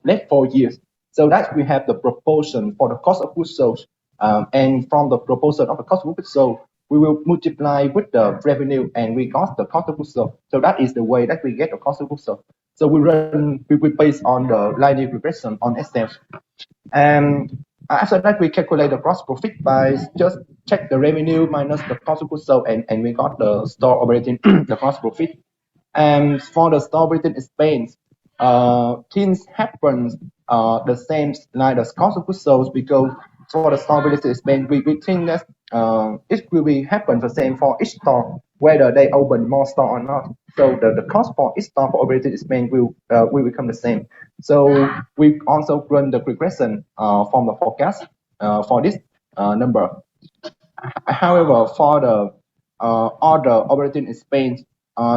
next 4 years. So that we have the proportion for the cost of goods sold, and from the proportion of the cost of goods sold, we will multiply with the revenue, and we got the cost of goods sold. So that is the way that we get the cost of goods sold. So we base on the linear regression on Excel. And after that, we calculate the gross profit by just check the revenue minus the cost of goods sold, and we got the store operating the gross profit. And for the store operating expense, things happens the same like the cost of goods sold, because for the store operating expense, we think that it will be happen the same for each store, whether they open more store or not. So the cost for each store for operating expense will become the same. So we also run the regression from the forecast for this number. However, for the other operating expense,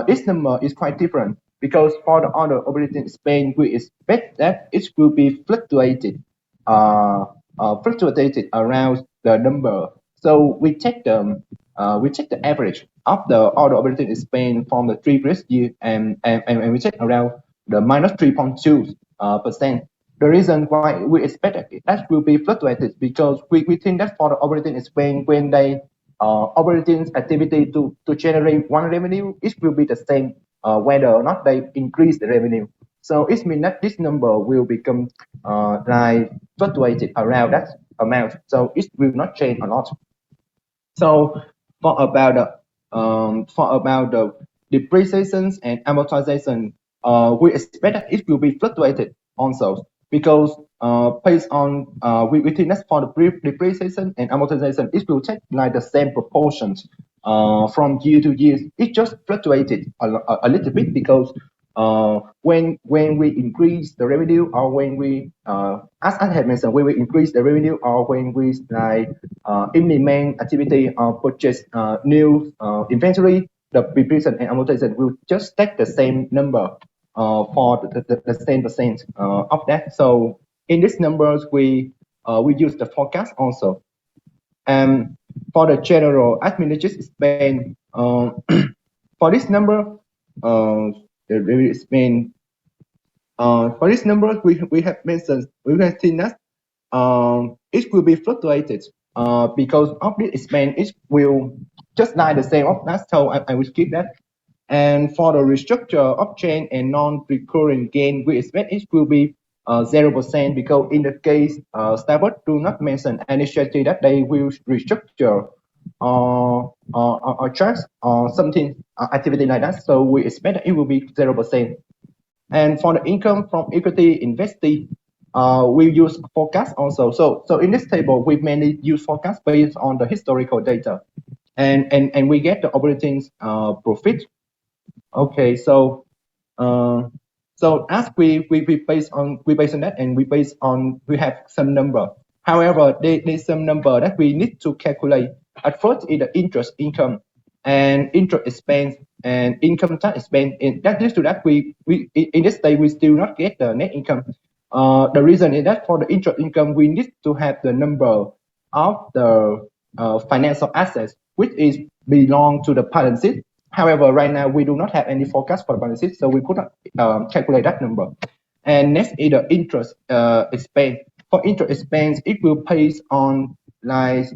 this number is quite different, because for the other operating expense, we expect that it will be fluctuated around the number. So we take the average of the other operating expense from the previous year, and we check around the minus 3.2%. The reason why we expect that will be fluctuated, because we think that for the operating expense, when they operating activity to generate one revenue, it will be the same whether or not they increase the revenue. So it means that this number will become like fluctuated around that amount. So it will not change a lot. So for about the depreciations and amortization, we expect that it will be fluctuated also, because based on we think that for the depreciation and amortization, it will take like the same proportions from year to year. It just fluctuated a little bit, because when we increase the revenue, or when we as I have mentioned, when we increase the revenue, or when we implement activity or purchase new inventory, the depreciation and amortization will just take the same number for the same percent of that. So in these numbers, we use the forecast also. And for the general administrative expense, for this number, the revenue expense. For this number, we have mentioned, we have seen that it will be fluctuated because of the expense, it will just like the same of that. So I will skip that. And for the restructure of change and non-recurring gain, we expect it will be 0% because in the case Starbucks do not mention any strategy that they will restructure or charge or something activity like that. So we expect that it will be 0%. And for the income from equity invested, we use forecast also. So in this table, we mainly use forecast based on the historical data, and we get the operating profit. Okay, so as we based on that, and we have some number. However, there's some number that we need to calculate. At first, is the interest income and interest expense and income tax expense. And that leads to that we in this stage we still not get the net income. The reason is that for the interest income, we need to have the number of the financial assets which is belong to the balance sheet. However, right now we do not have any forecast for the balance sheet, so we could not calculate that number. And next is the interest expense. For interest expense, it will based on like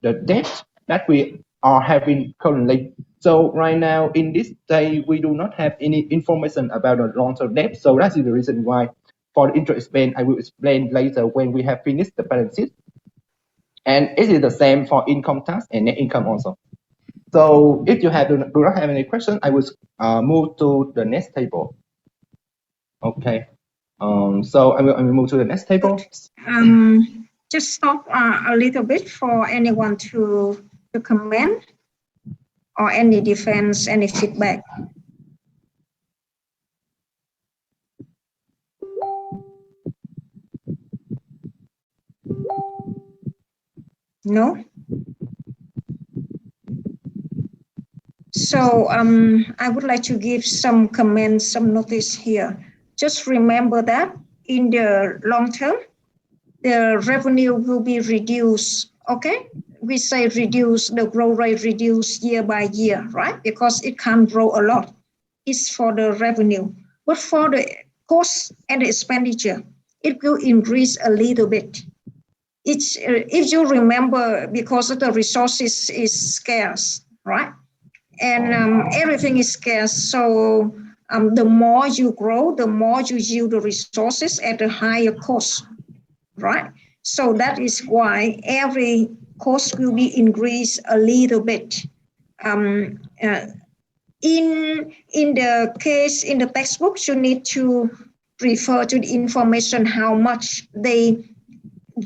the debt that we are having currently. So right now in this day, we do not have any information about the long-term debt. So that is the reason why for the interest expense, I will explain later when we have finished the balance sheet. And it is the same for income tax and net income also. So if you do not have any question, I will move to the next table. Okay. So I will move to the next table. Just stop a little bit for anyone to comment or any defense, any feedback. No? So I would like to give some comments, some notice here. Just remember that in the long term, the revenue will be reduced, okay? We say reduce, the growth rate reduce year by year, right? Because it can't grow a lot. It's for the revenue. But for the cost and the expenditure, it will increase a little bit. It's, if you remember, because of the resources is scarce, right? And everything is scarce. So the more you grow, the more you use the resources at a higher cost, right? So that is why every cost will be increased a little bit. In the case, in the textbooks, you need to refer to the information how much they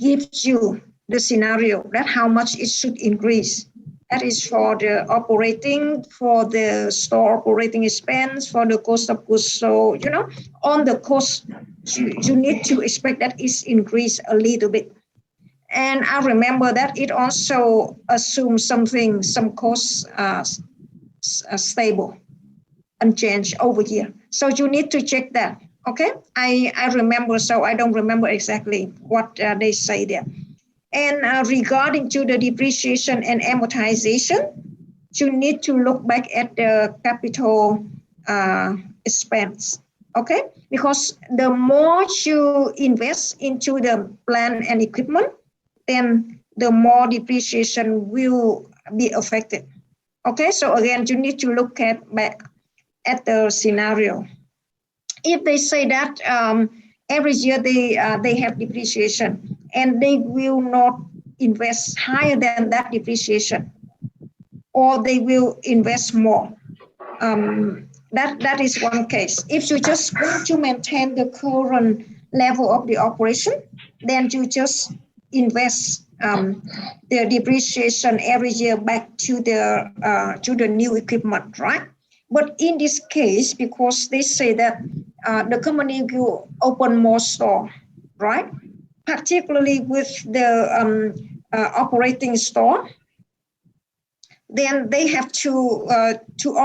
give you the scenario, that how much it should increase. That is for the operating, for the store operating expense, for the cost of goods. So, you know, on the cost, you need to expect that it's increased a little bit. And I remember that it also assumes something, some costs are stable, unchanged over here. So you need to check that, okay? I remember, so I don't remember exactly what they say there. And regarding to the depreciation and amortization, you need to look back at the capital expense, okay? Because the more you invest into the plant and equipment, then the more depreciation will be affected. Okay, so again, you need to look at the scenario. If they say that every year they have depreciation and they will not invest higher than that depreciation, or they will invest more, that is one case. If you just want to maintain the current level of the operation, then you just invest the depreciation every year back to the new equipment, right? But in this case, because they say that the company will open more store, right? Particularly with the operating store, then they have to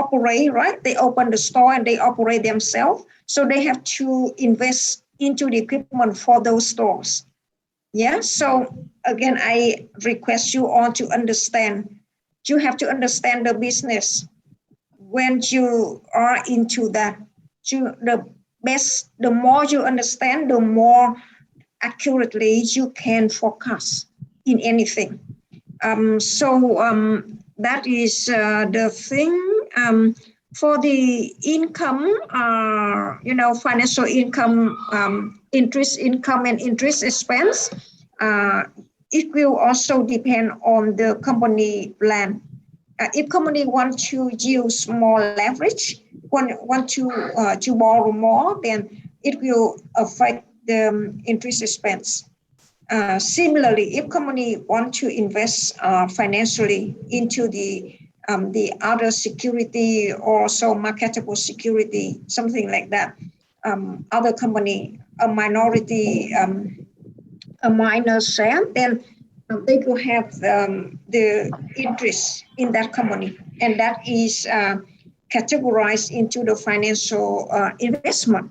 operate, right? They open the store and they operate themselves. So they have to invest into the equipment for those stores. Yeah, so again, I request you all to understand. You have to understand the business. When you are into that, the more you understand, the more accurately you can forecast in anything. That is the thing. For the income, financial income, interest income and interest expense, it will also depend on the company plan. If company want to use more leverage, want to borrow more, then it will affect the interest expense. Similarly, if company want to invest financially into the other security or so marketable security, something like that, other company, a minority, a minor share, then they will have the interest in that company, and that is categorized into the financial investment.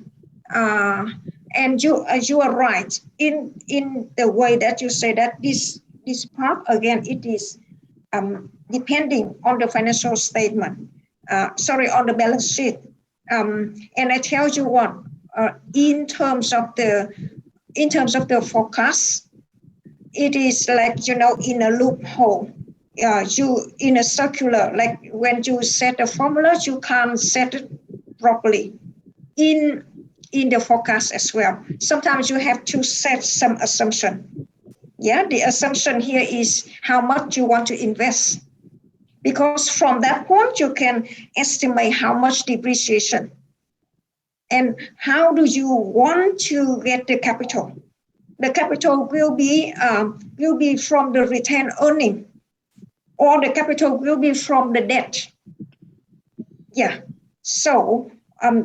And you are right in the way that you say that this part, again, it is depending on the financial statement, on the balance sheet. And I tell you what, in terms of the forecast, it is like, in a loophole. You in a circular, like when you set a formula, you can't set it properly in the forecast as well. Sometimes you have to set some assumption. Yeah, the assumption here is how much you want to invest, because from that point you can estimate how much depreciation and how do you want to get the capital. The capital will be from the retained earning, or the capital will be from the debt. Yeah. So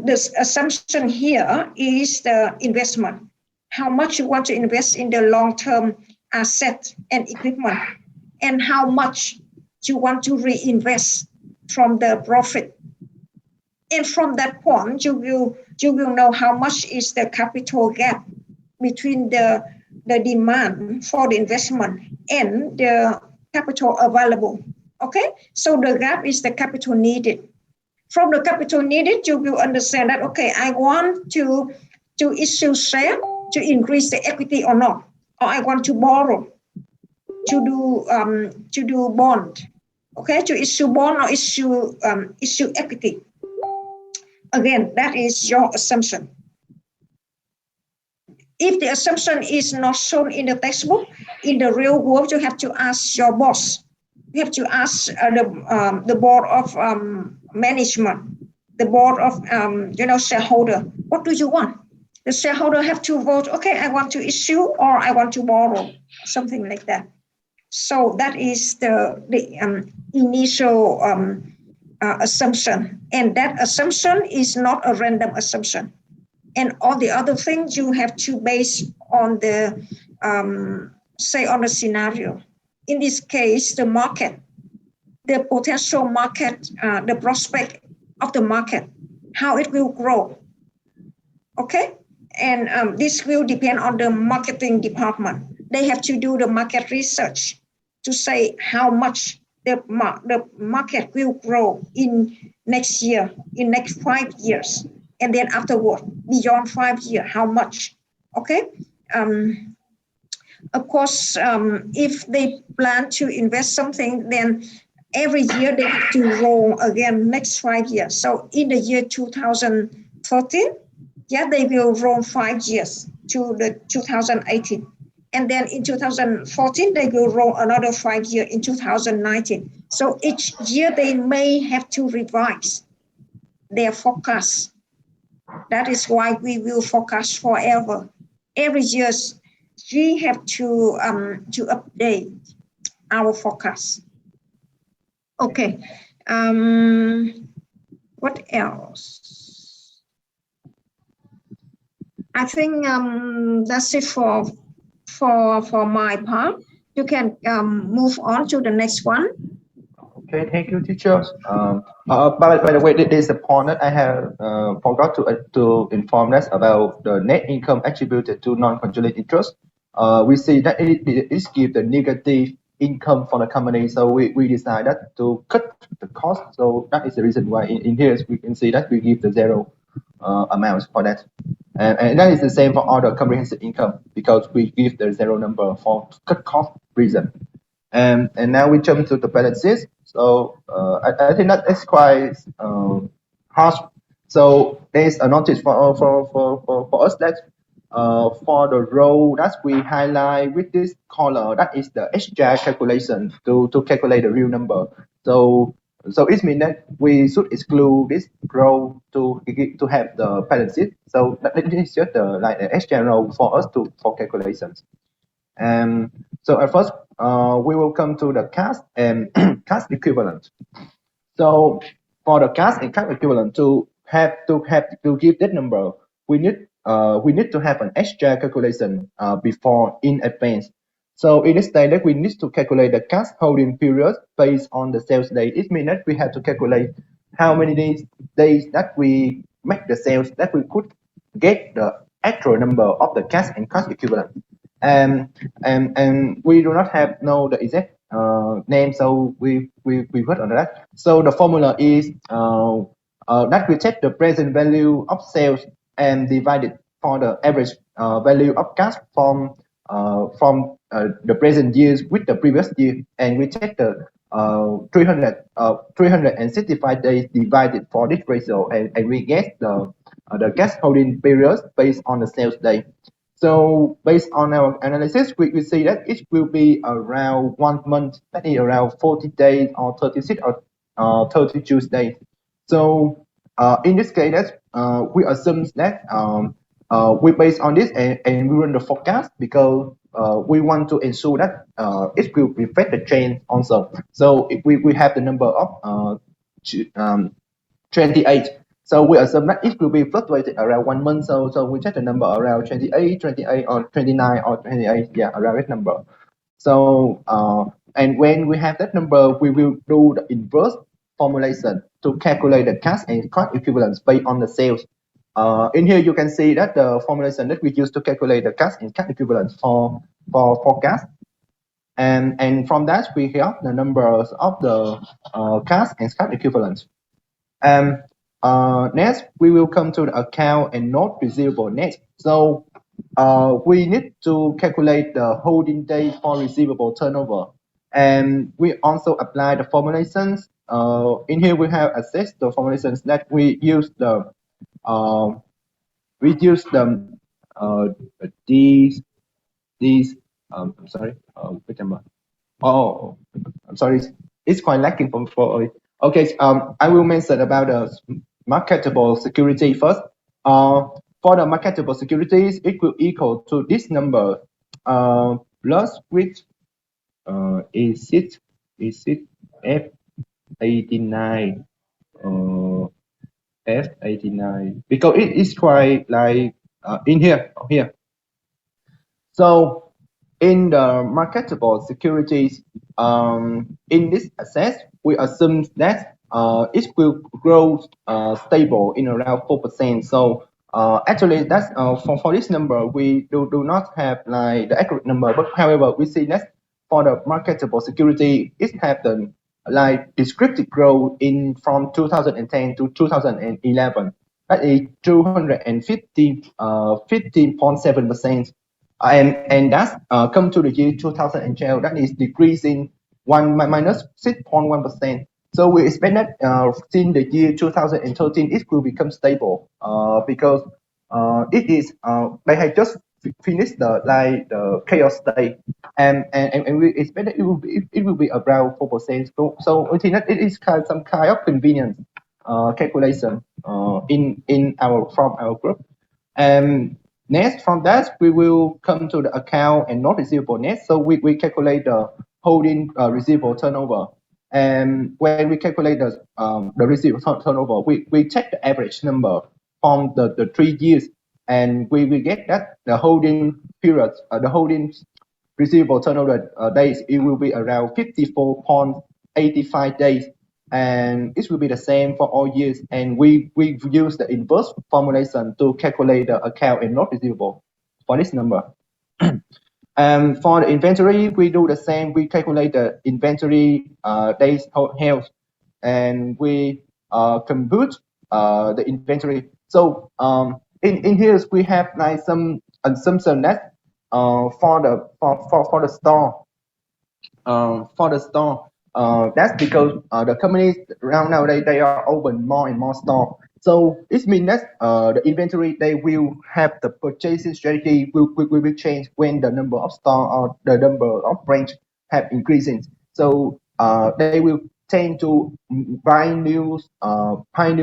this assumption here is the investment. How much you want to invest in the long-term asset and equipment, and how much you want to reinvest from the profit. And from that point, you will know how much is the capital gap between the demand for the investment and the capital available. Okay, so the gap is the capital needed. From the capital needed, you will understand that, okay, I want to issue share to increase the equity or not, or I want to borrow to do bond. Okay, to issue bond or issue equity. Again, that is your assumption. If the assumption is not shown in the textbook, in the real world, you have to ask your boss. You have to ask the board of management, the board of shareholder. What do you want? The shareholder have to vote. Okay, I want to issue or I want to borrow, something like that. So that is the initial assumption, and that assumption is not a random assumption. And all the other things you have to base on the on the scenario. In this case, the market, the potential market, the prospect of the market, how it will grow. Okay, and this will depend on the marketing department. They have to do the market research to say how much the market will grow in next year, in next 5 years, and then afterward, beyond 5 years, how much. Okay. Of course, if they plan to invest something, then every year they have to roll again next 5 years. So in the year 2013, yeah, they will roll 5 years to the 2018. And then in 2014, they will roll another 5 years in 2019. So each year they may have to revise their forecast. That is why we will forecast forever. Every year, we have to update our forecast. Okay. What else? I think that's it for my part. You can move on to the next one. Okay, thank you, teachers. By the way, there's a point that I have forgot to inform us about the net income attributed to non-controlling interest. We see that it is give the negative income for the company, so we decided to cut the cost. So that is the reason why in here we can see that we give the zero amounts for that. And that is the same for all the comprehensive income because we give the zero number for cut cost reason. And now we jump to the balances. So I think that is quite harsh. So there's a notice for us that for the row that we highlight with this color, that is the HJ calculation to calculate the real number. So it means that we should exclude this row to have the balances. So that is just like the HJ row for us for calculations. So at first, we will come to the cash and cash equivalent. So for the cash and cash equivalent to give that number, we need to have an SJ calculation before in advance. So in this stage that we need to calculate the cash holding period based on the sales day. It means that we have to calculate how many days that we make the sales that we could get the actual number of the cash and cash equivalent. And we do not have the exact name, so we put on that. So the formula is that we take the present value of sales and divide it for the average value of cash from the present years with the previous year, and we take the 365 days divided for this ratio, and we get the cash holding period based on the sales day. So based on our analysis, we see that it will be around 1 month, that is around 40 days or 36 or 32 days. So in this case, we assume that we based on this and we run the forecast because we want to ensure that it will reflect the change also. So if we have the number of 28. So we assume that it will be fluctuated around 1 month. So we check the number around 28 or 29 or 28, yeah, around that number. So and when we have that number, we will do the inverse formulation to calculate the cash and cash equivalents based on the sales. In here you can see that the formulation that we use to calculate the cash and cash equivalents for forecast. And from that we have the numbers of the cash and cash equivalents. Next, we will come to the account and note receivable next. So we need to calculate the holding day for receivable turnover. And we also apply the formulations. In here, we have assessed the formulations that we use these I'm sorry, which number? Oh, I'm sorry, it's quite lacking for okay. I will mention about the marketable security first. For the marketable securities, it will equal to this number plus which is it F89 F89 because it is quite like in here. So in the marketable securities, in this asset, we assume that it will grow stable in around 4%. So actually, that's for this number, we do not have like the accurate number, but however, we see that for the marketable security, it happened like descriptive growth in from 2010 to 2011. That is 15.7%. And that's come to the year 2012, that is decreasing minus 6.1%. So we expect that since the year 2013, it will become stable because it is they have just finished the chaos state, and we expect that it will be around 4%. So I think that it is some kind of convenience calculation in from our group. And next from that, we will come to the account and not receivable next. So we calculate the holding receivable turnover. And when we calculate the receivable turnover, we check the average number from the 3 years, and we get that the holding period, the holding receivable turnover days, it will be around 54.85 days, and it will be the same for all years. And we use the inverse formulation to calculate the account and not receivable for this number. For the inventory, we do the same. We calculate the inventory days held, and we compute the inventory. So in here we have like some assumption that for the store, that's because the companies around nowadays they are open more and more store. So it means that the inventory they will have the purchasing strategy will change when the number of store or the number of branch have increasing. So they will tend to buy new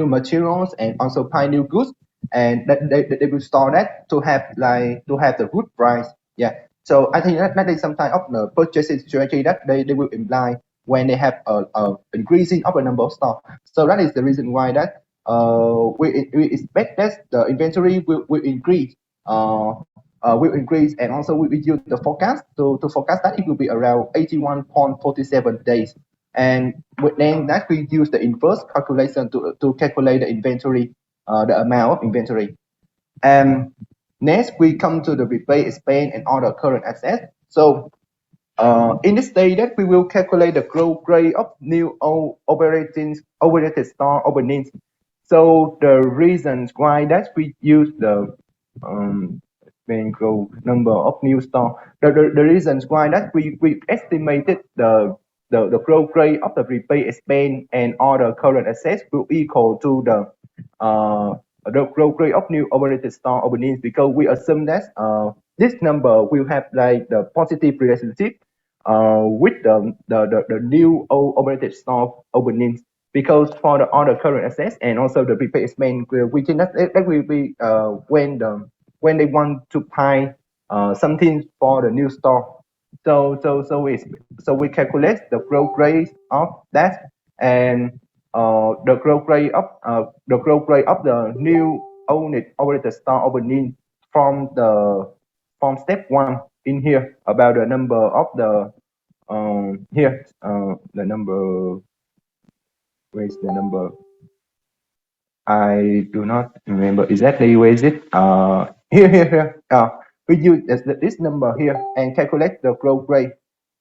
materials and also buy new goods, and they will store that to have the good price. Yeah. So I think that is some kind of the purchasing strategy that they will imply when they have a increasing of the number of stock. So that is the reason why that we expect that the inventory will increase. Will increase, and also we use the forecast to forecast that it will be around 81.47 days. And then that we use the inverse calculation to calculate the inventory, the amount of inventory. And next, we come to the rebate expense and other current assets. So in this stage, that we will calculate the growth rate of new operated store openings. So the reasons why that we use the growth number of new store. The reasons why that we estimated the growth rate of the rebate expense and other current assets will equal to the growth rate of new operated store openings, because we assume that this number will have like the positive relationship with the new operated store openings, because for the other current assets and also the replacement, we think that will be when they want to buy something for the new store. So we calculate the growth rate of that, and the growth rate of the new operated store opening from step 1 in here, about the number of the the number. Where's the number? I do not remember exactly where is it. Here. We use this number here and calculate the growth rate,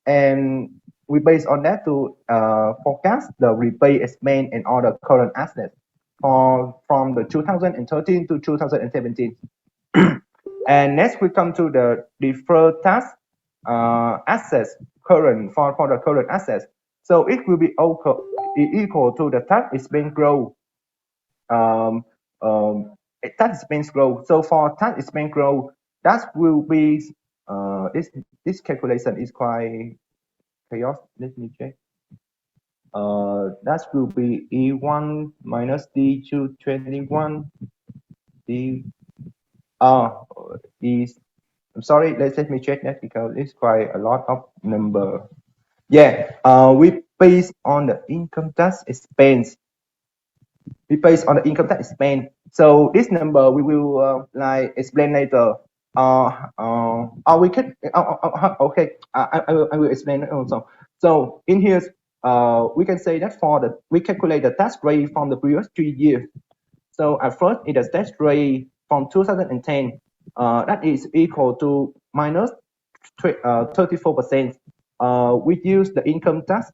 and we base on that to forecast the rebate expense and other current assets from the 2013 to 2017. And next we come to the deferred tax assets current for the current assets. So it will be equal to the tax expense growth. Tax expense growth. So for tax expense growth, that will be this calculation is quite chaos. Let me check. That will be E1 minus D221 D is, I'm sorry, let me check that because it's quite a lot of number. Yeah, we based on the income tax expense. We based on the income tax expense. So this number we will like explain later. We can okay. I will explain also. So in here, we can say that we calculate the tax rate from the previous 3 years. So at first, it is tax rate from 2010. That is equal to minus 34%. We use the income tax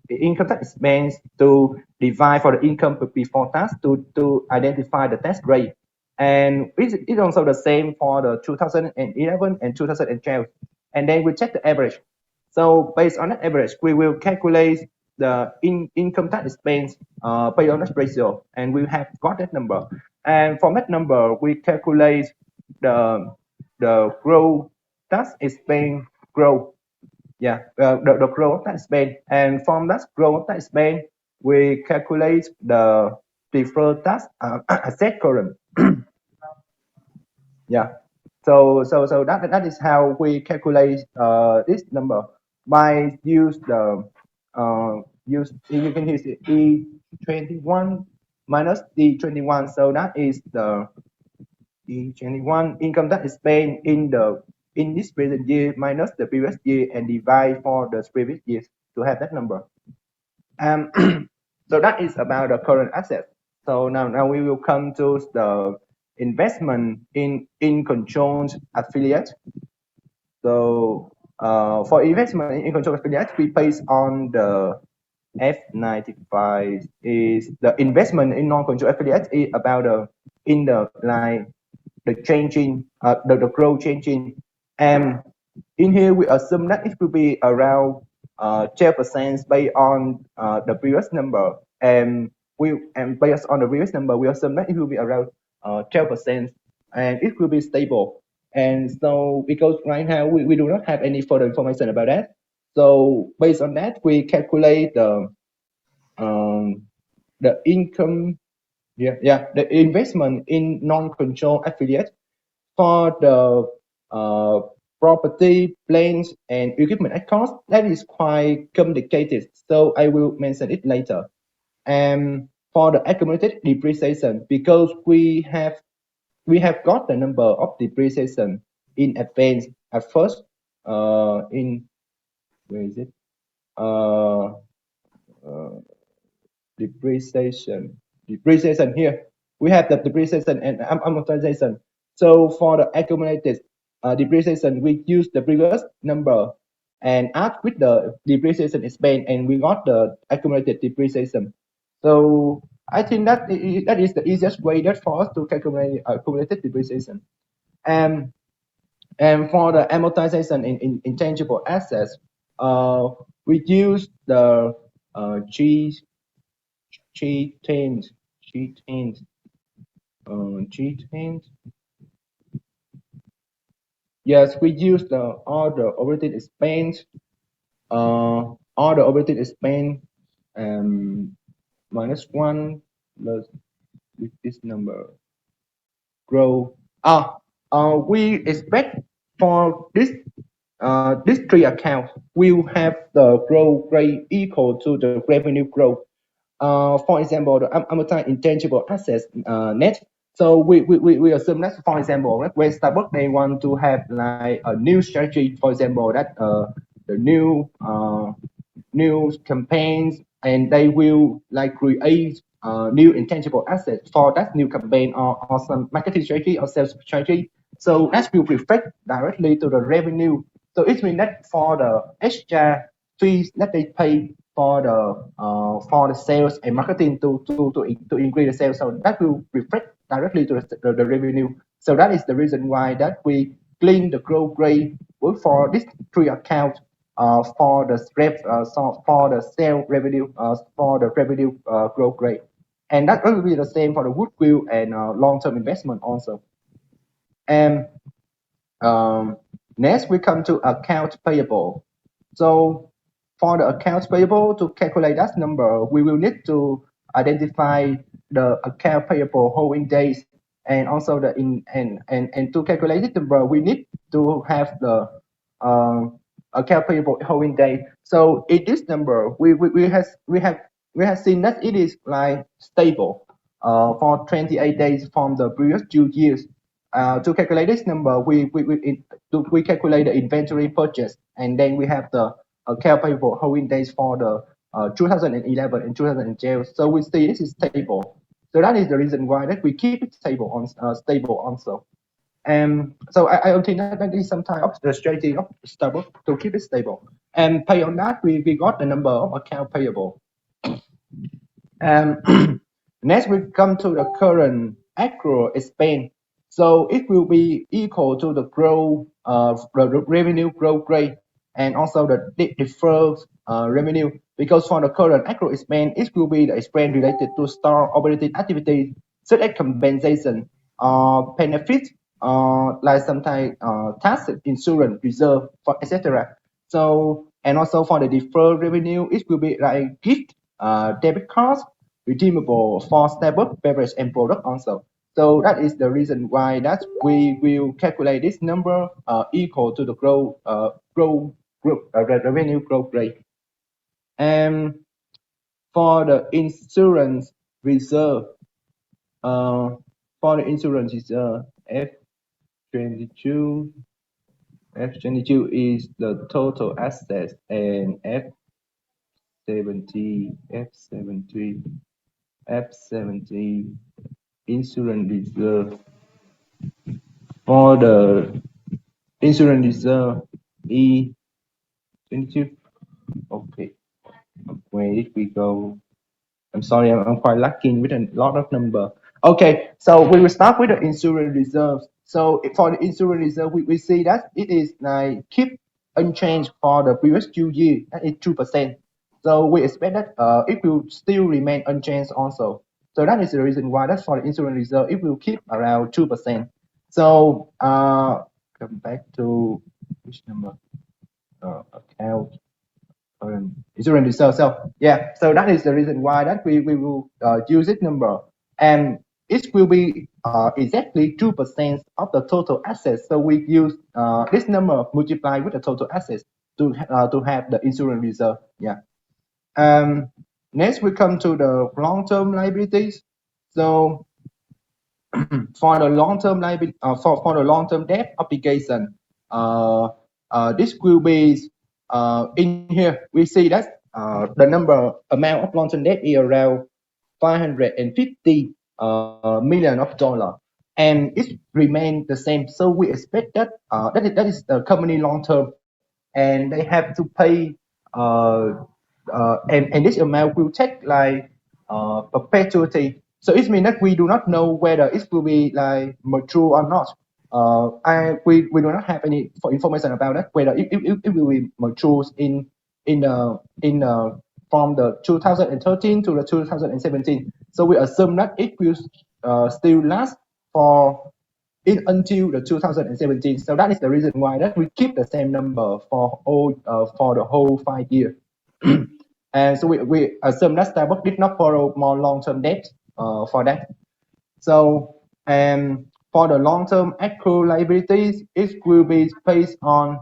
expense to divide for the income before tax to identify the tax rate. And it's also the same for the 2011 and 2012. And then we check the average. So based on the average, we will calculate the income tax expense based on that ratio, and we have got that number. And from that number, we calculate the growth tax expense growth. Yeah, the growth tax expense, and from that growth tax expense, we calculate the deferred tax asset current. Yeah. So that is how we calculate this number by use the use you can use E21 minus D21. So that is the E21 income that is paid in this present year minus the previous year and divide for the previous years to have that number. So that is about the current asset. So now we will come to the investment in controlled affiliate. So for investment in controlled affiliate, we base on the F95 is the investment in non-controlled affiliate is about the changing the growth changing, and in here we assume that it will be around 12% based on the previous number, and based on the previous number we assume that it will be around 12% and it will be stable. And so because right now we do not have any further information about that, so based on that we calculate the income, the investment in non-controlled affiliate for the property, planes, and equipment at cost. That is quite complicated, so I will mention it later. And for the accumulated depreciation, because we have got the number of depreciation in advance at first, in where is it? Depreciation here. We have the depreciation and amortization. So for the accumulated depreciation, we use the previous number and add with the depreciation expense, and we got the accumulated depreciation. So I think that that is the easiest way that for us to calculate accumulated depreciation. And for the amortization in intangible assets, we use the G10. Yes, we use the all the operating expense, minus 1 plus with this number grow. We expect for this three accounts will have the growth rate equal to the revenue growth. For example, the amortized intangible assets net. So we assume that, for example, that when Starbucks they want to have like a new strategy, for example, that the new campaigns, and they will like create new intangible assets for that new campaign or some marketing strategy or sales strategy. So that will reflect directly to the revenue. So it means that for the extra fees that they pay for the sales and marketing to increase the sales, so that will reflect directly to the revenue. So that is the reason why that we clean the growth rate for these three accounts for the sale revenue, for the revenue growth rate, and that will be the same for the goodwill and long-term investment also. And next we come to account payable. So for the accounts payable, to calculate that number, we will need to identify the account payable holding days, and also the and to calculate this number, we need to have the account payable holding day. So in this number, we have seen that it is like stable for 28 days from the previous 2 years. To calculate this number, we calculate the inventory purchase, and then we have the account payable holding days for the 2011 and 2012. So we see this is stable. So that is the reason why that we keep it stable also. And so I think that is some type of the strategy of Starbucks to keep it stable. And pay on that, we got the number of account payable. And next we come to the current accrual expense. So it will be equal to the growth the revenue growth rate, and also the deferred revenue, because for the current accrual expense, it will be the expense related to store operating activities such as compensation, benefits, like sometimes tax, insurance, reserve, for etc. So, and also for the deferred revenue, it will be like gift, debit cards, redeemable for Starbucks beverage and product also. So that is the reason why that we will calculate this number equal to the revenue growth rate. And for the insurance reserve, for the insurance reserve, F22 is the total assets, and F70 insurance reserve. For the insurance reserve E22. Okay, where did we go? I'm sorry, I'm quite lacking with a lot of number. Okay, so we will start with the insurance reserves. So for the insurance reserve, we see that it is like keep unchanged for the previous 2 years, that is 2%. So we expect that it will still remain unchanged also. So that is the reason why that's for the insurance reserve, it will keep around 2%. So come back to which number? Account. Insurance reserve. So yeah, so that is the reason why that we will use this number, and it will be exactly 2% of the total assets. So we use this number multiplied with the total assets to have the insurance reserve. Yeah. Next we come to the long-term liabilities. So for the long-term liability, for the long-term debt obligation, this will be in here. We see that the amount of long-term debt is around 550 million of dollar, and it remain the same. So we expect that that is the company long-term, and they have to pay and this amount will take like perpetuity. So it means that we do not know whether it will be like mature or not. We do not have any information about that, whether it will be mature in from the 2013 to the 2017. So we assume that it will still last for until the 2017. So that is the reason why that we keep the same number for all for the whole 5 years. And so we assume that Starbucks did not borrow more long-term debt for that. So for the long-term accrued liabilities, it will be based on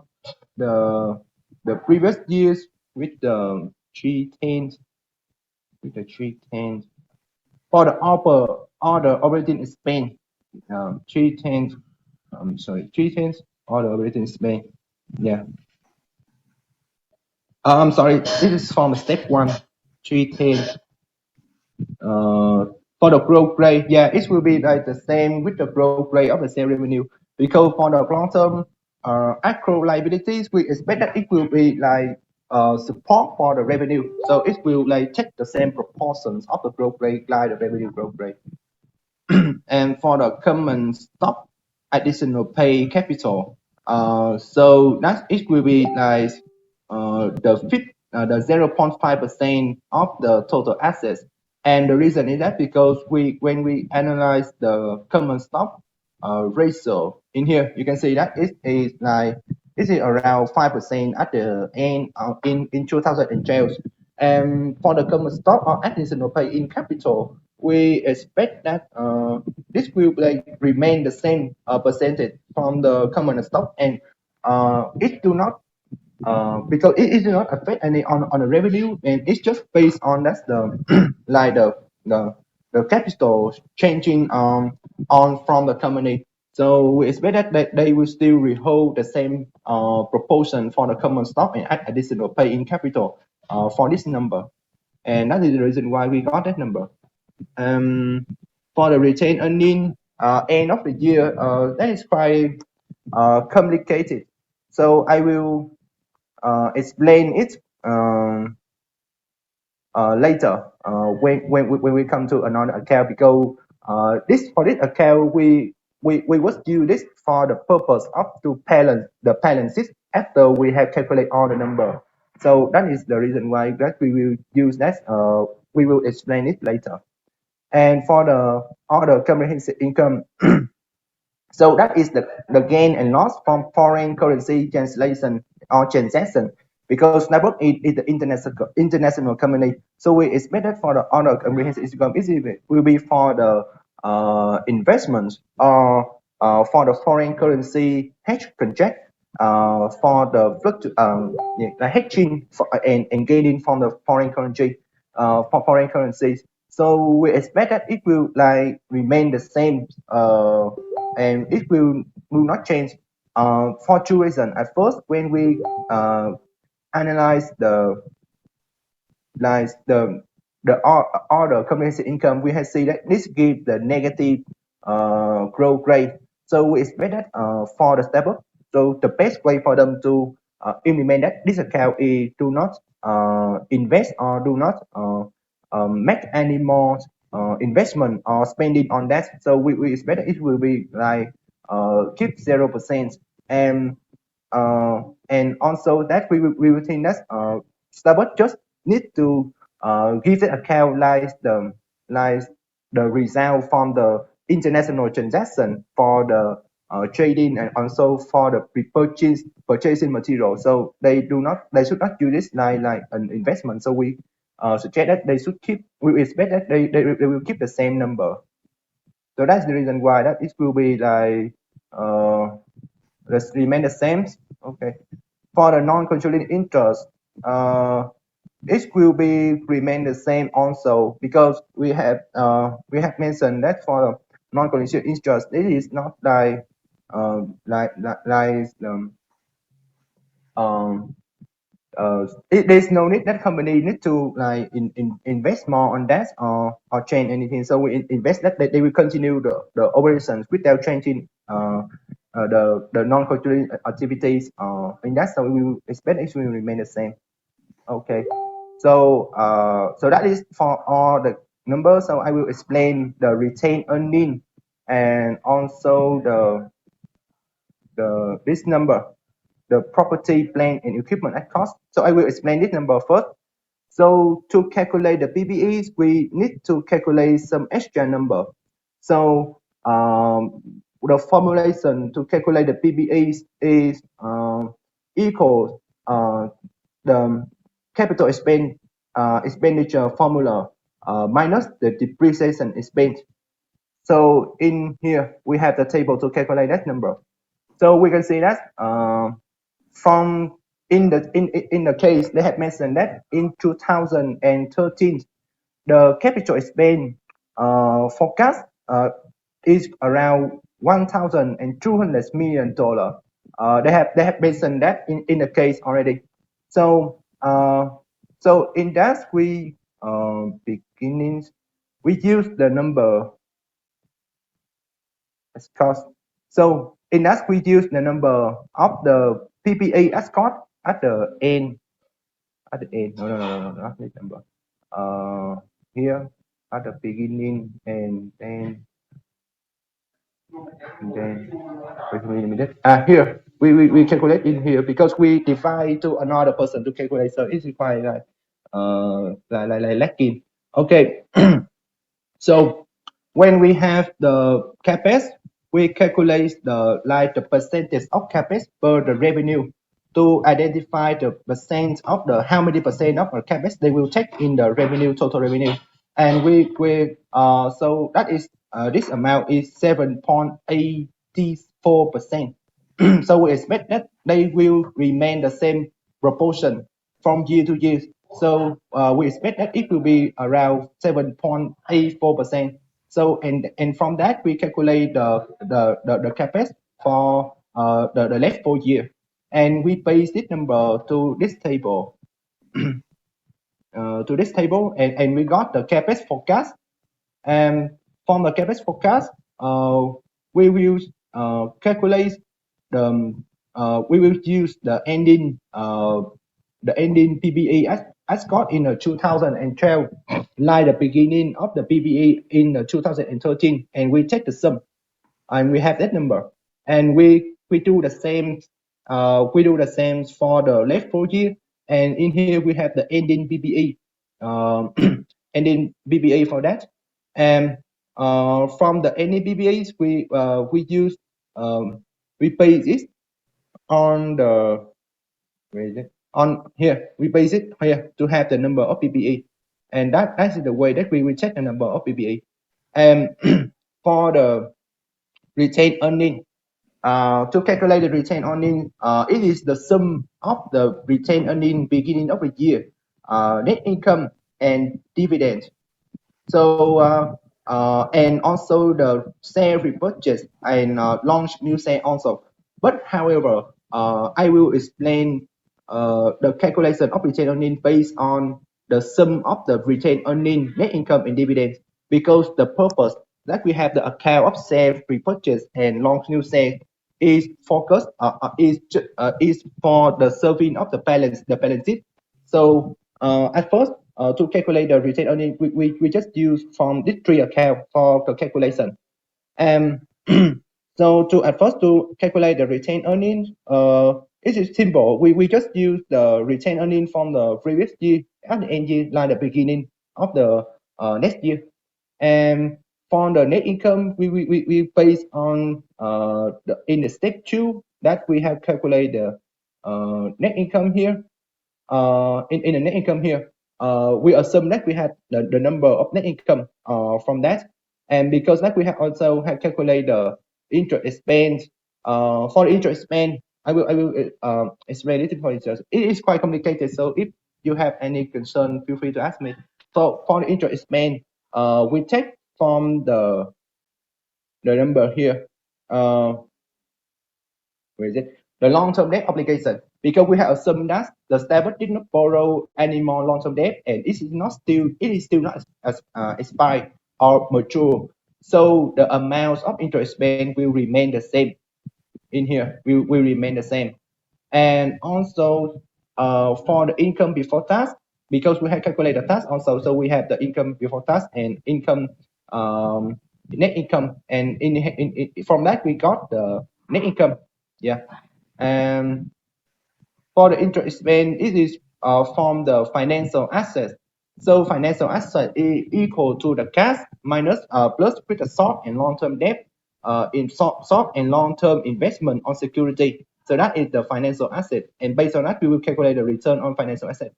the previous years with the 310s, for the other operating expense, 310s. I'm sorry, 310s other operating expense. Yeah. I'm sorry, this is from step 1, 310. For the growth rate, yeah, it will be like the same with the growth rate of the sales revenue, because for the long-term accrued liabilities, we expect that it will be like support for the revenue, so it will like take the same proportions of the growth rate like the revenue growth rate. And for the common stock additional pay capital, so that it will be like the 0.5% of the total assets. And the reason is that because when we analyze the common stock ratio in here, you can see that it is like it is around 5% at the end in 2012. And for the common stock or additional pay in capital, we expect that this will like remain the same percentage from the common stock, and it do not because it do not affect any on the revenue, and it's just based on that's the like the capital changing on from the company. So we expect that they will still hold the same proportion for the common stock and additional pay in capital for this number, and that is the reason why we got that number. For the retained earning end of the year, that is quite complicated. So I will explain it later when we come to another account, because for this account we was use this for the purpose of to balance the balances after we have calculated all the number. So that is the reason why that we will use that. We will explain it later. And for the other comprehensive income, so that is the gain and loss from foreign currency translation or transaction, because Snapbook is the international company. So we expect that for the other comprehensive income, it will be for the investments or for the foreign currency hedge contract. for the hedging and gaining from the foreign currency for foreign currencies. So we expect that it will like remain the same and it will not change for two reasons. At first, when we analyze all the comprehensive income, we have seen that this gives the negative growth rate. So we expect that for the step up, so the best way for them to implement that this account is do not invest or do not make any more investment or spending on that. So we expect that it will be like keep 0%, and also that we will think that Starbucks just need to give the account like the result from the international transaction for the trading and also for the purchasing material. So they should not use this like an investment. So we suggest that they should keep. We expect that they will keep the same number. So that's the reason why that it will be like remain the same. Okay. For the non-controlling interest, it will be remain the same also because we have mentioned that for the non-controlling interest, it is not like there's no need that company need to like invest more on that or change anything. So we invest that they will continue the operations without changing the non-controlling activities in that. So we will expect it will remain the same. Okay. So so that is for all the numbers. So I will explain the retained earning and also this number, the property, plant and equipment at cost. So I will explain this number first. So to calculate the PPEs, we need to calculate some extra number. So the formulation to calculate the PPEs is equal the capital expenditure formula minus the depreciation expense. So in here we have the table to calculate that number. So we can see that from in the case they have mentioned that in 2013 the capital expense forecast is around $1,200 million. They have mentioned that in the case already. So so in that we beginnings we use the number as cost. So in that we use the number of the PPA as cost at the end. No, not this number. Here at the beginning and then wait a minute. Here we calculate in here because we divide to another person to calculate, so it's quite like lacking. Okay. So when we have the CapEx, we calculate the percentage of CapEx per the revenue to identify the percent of the how many percent of the CapEx they will take in the revenue, total revenue. And so that is this amount is 7.84%. So we expect that they will remain the same proportion from year to year. So we expect that it will be around 7.84%. So and from that we calculate the CapEx for the last 4 years, and we paste this number to this table. And we got the CapEx forecast. And from the CapEx forecast, we will calculate we will use the ending PPE as got in the 2012, like the beginning of the PPE in the 2013, and we take the sum, and we have that number, and we do the same. We do the same for the last 4 years, and in here we have the ending PPE, ending PPE for that, and from the ending PPEs we use we base it on the where is it? On here we base it here to have the number of PPE, and that is the way that we will check the number of PPE. And for the retained earning, to calculate the retained earning, it is the sum of the retained earning beginning of the year, net income and dividend. So and also the share repurchase and launch new share also. But however, I will explain the calculation of retained earning based on the sum of the retained earning, net income and dividends, because the purpose that we have the account of share repurchase and launch new share is focused is for the serving of the balance sheet. So at first, to calculate the retained earning, we just use from these three accounts for the calculation. And so at first to calculate the retained earnings, it is simple. We just use the retained earning from the previous year at the end year, like the beginning of the next year. And for the net income, we based on in the step 2 that we have calculated the net income here. In the net income here, we assume that we have the number of net income from that, and because that we have also have calculated the interest expense. For the interest expense, I will explain it for you. It is quite complicated, so if you have any concern, feel free to ask me. So for the interest expense, we take from the number here. Where is it? The long-term debt obligation, because we have assumed that the Starbucks did not borrow any more long-term debt, and it is still not expired or mature. So the amounts of interest expense will remain the same. In here, will remain the same. And also for the income before tax, because we have calculated tax also, so we have the income before tax and income net income, and from that we got the net income. Yeah. And for the interest expense, it is from the financial assets. So financial asset is equal to the cash minus plus with the short and long-term debt in short and long-term investment on security. So that is the financial asset, and based on that we will calculate the return on financial asset.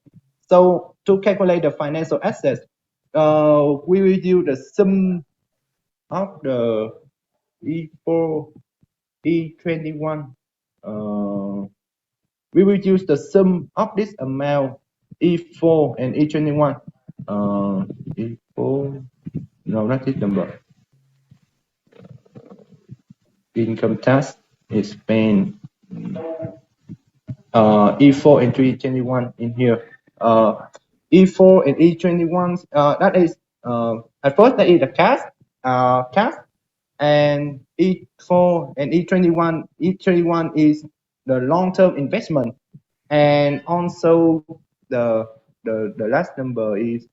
So to calculate the financial assets, we will use the sum of the E4, E21. We will use the sum of this amount, E4 and E21. E4, no, not this number. Income tax expense. E4 and E21 in here. E4 and E21, that is at first that is the cash, and E4 and E21. E21 is the long-term investment, and also the last number is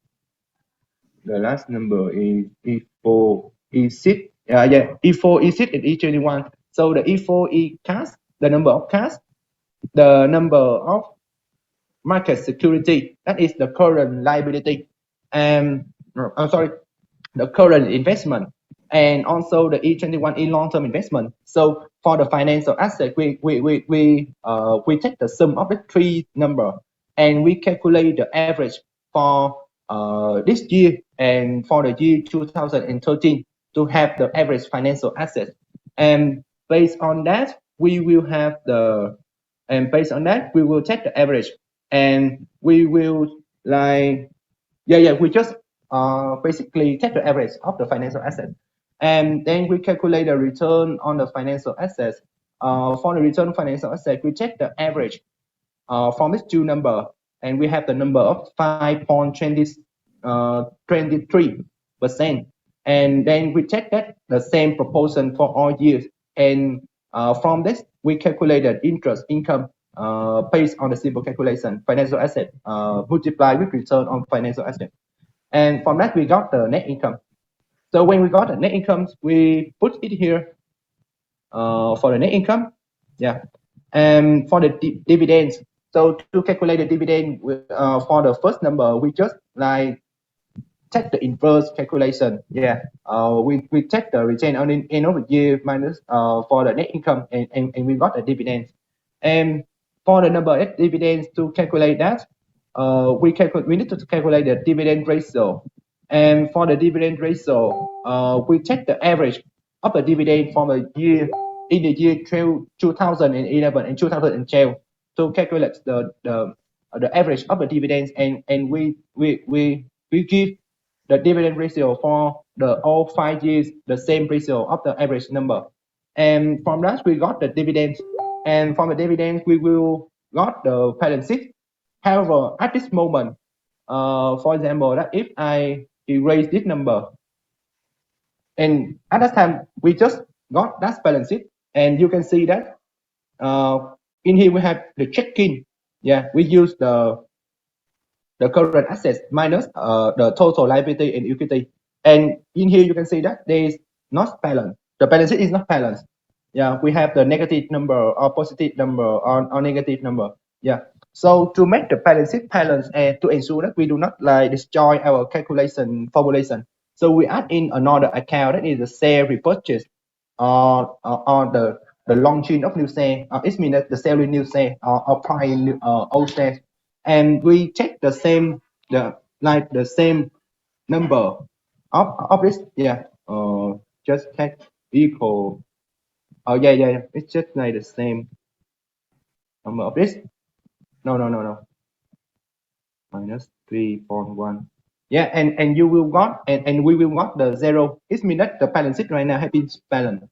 E4 E6. E4 E6 and E21. So the E4 is cash, the number of cash, the number of market security, that is the current liability, and I'm sorry, the current investment, and also the E21 is long-term investment. So for the financial asset, we take the sum of the three number, and we calculate the average for this year and for the year 2013 to have the average financial asset. And based on that, we will have the, and based on that, we will take the average, and we will like, we just basically take the average of the financial asset, and then we calculate the return on the financial assets. For the return on financial asset, we check the average from these two number, and we have the number of 5.23%, and then we check that the same proportion for all years, and from this we calculated interest income based on the simple calculation, financial asset multiplied with return on financial asset, and from that we got the net income. So when we got the net income, we put it here for the net income. And for the dividends, so to calculate the dividend for the first number, we just like take the inverse calculation. We take the retained earnings end of the year minus for the net income, and we got the dividends. And for the number of dividends, to calculate that, we need to calculate the dividend ratio. And for the dividend ratio, we take the average of the dividend from the year in the year 2011 and 2012 to calculate the average of the dividends, and we give the dividend ratio for the all 5 years, the same ratio of the average number. And from that we got the dividends, and from the dividends we will got the balance sheet. However, at this moment, for example, that if I erase this number, and at that time we just got that balance sheet, and you can see that in here we have the check-in. Yeah, we use the current assets minus the total liability and equity, and in here you can see that there is not balance. The balance sheet is not balanced. Yeah, we have the negative number or positive number or negative number. Yeah, so to make the balance sheet balance and to ensure that we do not like destroy our calculation formulation, so we add in another account, that is the share repurchase or the launching of new share. It means that the selling new share or buying old shares, and we check the same the same number of this. Yeah, just check equal. Oh yeah, it's just like the same number of this. No, minus 3.1. Yeah, and you will got and we will got the zero. It means that the balance sheet right now has been balanced,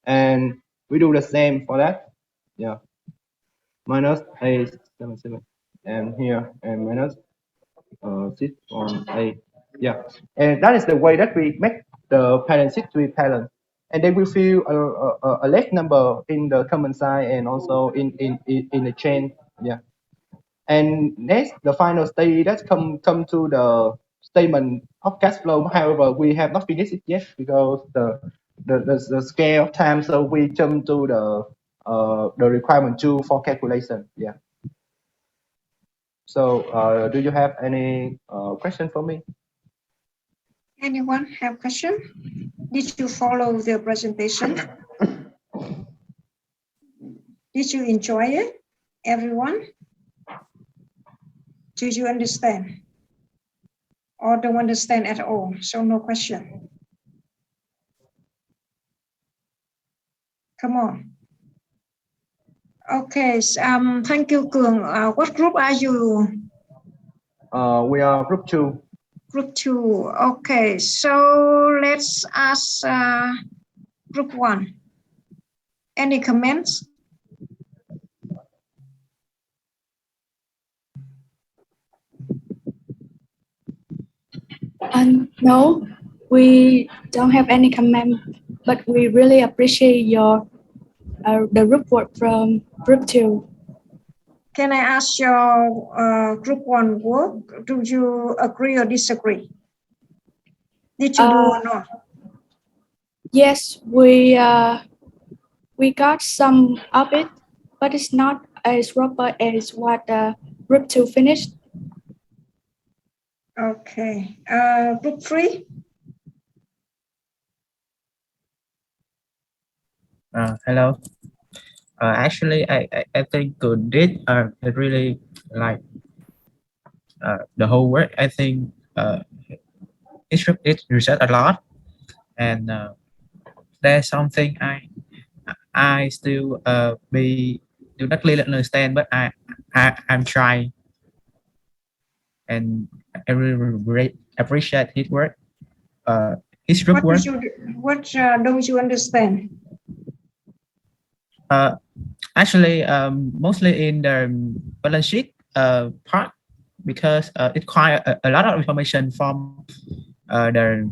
and we do the same for that. Yeah, minus 877, and here and minus 6.8. Yeah, and that is the way that we make the balance sheet to be balanced, and then we fill a less number in the common side and also in the chain. Yeah. And next, the final stage that come to the statement of cash flow. However, we have not finished it yet because the scale of time. So we jump to the requirement 2 for calculation. Yeah. So do you have any question for me? Anyone have question? Did you follow the presentation? Did you enjoy it, everyone? Do you understand? Or don't understand at all? So no question. Come on. Okay, thank you, Cường. What group are you? We are group 2. Group 2. Okay, so let's ask group 1. Any comments? No, we don't have any comment, but we really appreciate your the report from group 2. Can I ask your group 1 work? Do you agree or disagree? Did you do or not? Yes, we got some of it, but it's not as proper as what group 2 finished. Okay. Group 3? Hello. Actually, I think good did really like the whole work. I think it research a lot, and there's something I still do not really understand, but I'm trying, and I really appreciate his work. His group work. What don't you understand? Actually, mostly in the balance sheet part, because it requires a lot of information from the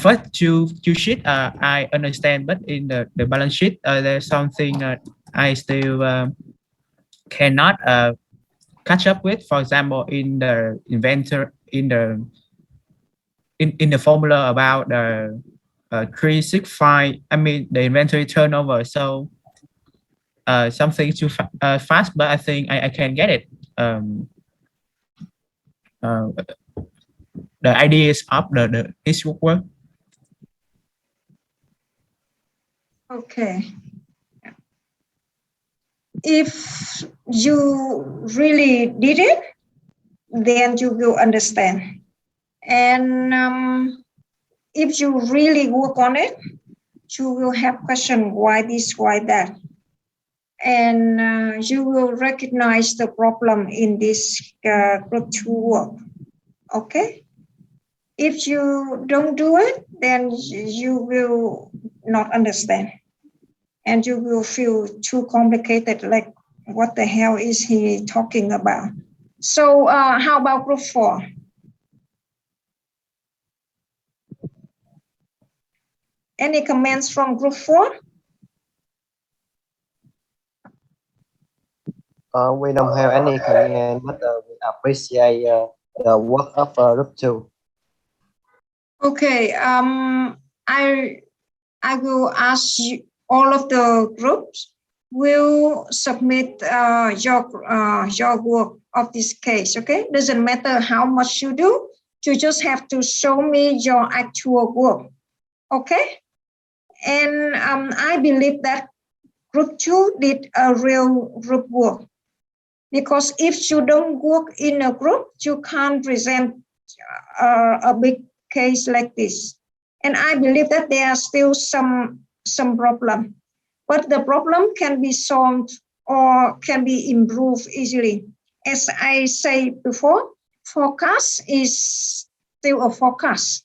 first two sheet I understand, but in the balance sheet there's something I still cannot catch up with. For example, in the inventory, in the formula about the 365, I mean the inventory turnover. So something too fast, but I think I can get it. The ideas of his work. Okay. If you really did it, then you will understand. And if you really work on it, you will have question why this, why that. And you will recognize the problem in this group 2 work. Okay? If you don't do it, then you will not understand. And you will feel too complicated, like what the hell is he talking about? So how about group 4? Any comments from group 4? We don't have any comment, but we appreciate the work of group 2. Okay, I will ask you, all of the groups will submit your work of this case. Okay, doesn't matter how much you do, you just have to show me your actual work. Okay, and I believe that group 2 did a real group work, because if you don't work in a group, you can't present a big case like this. And I believe that there are still some problem, but the problem can be solved or can be improved easily. As I said before, forecast is still a forecast,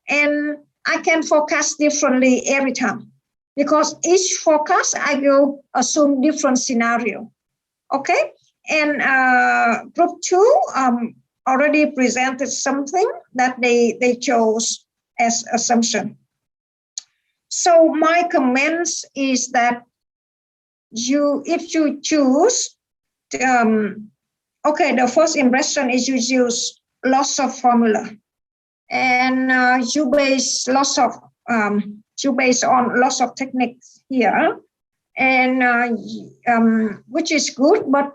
and I can forecast differently every time, because each forecast I will assume different scenario. Okay, and group 2 already presented something that they chose as assumption. So my comments is that if you choose, okay, the first impression is you use lots of formula, and you base on lots of techniques here, and which is good, but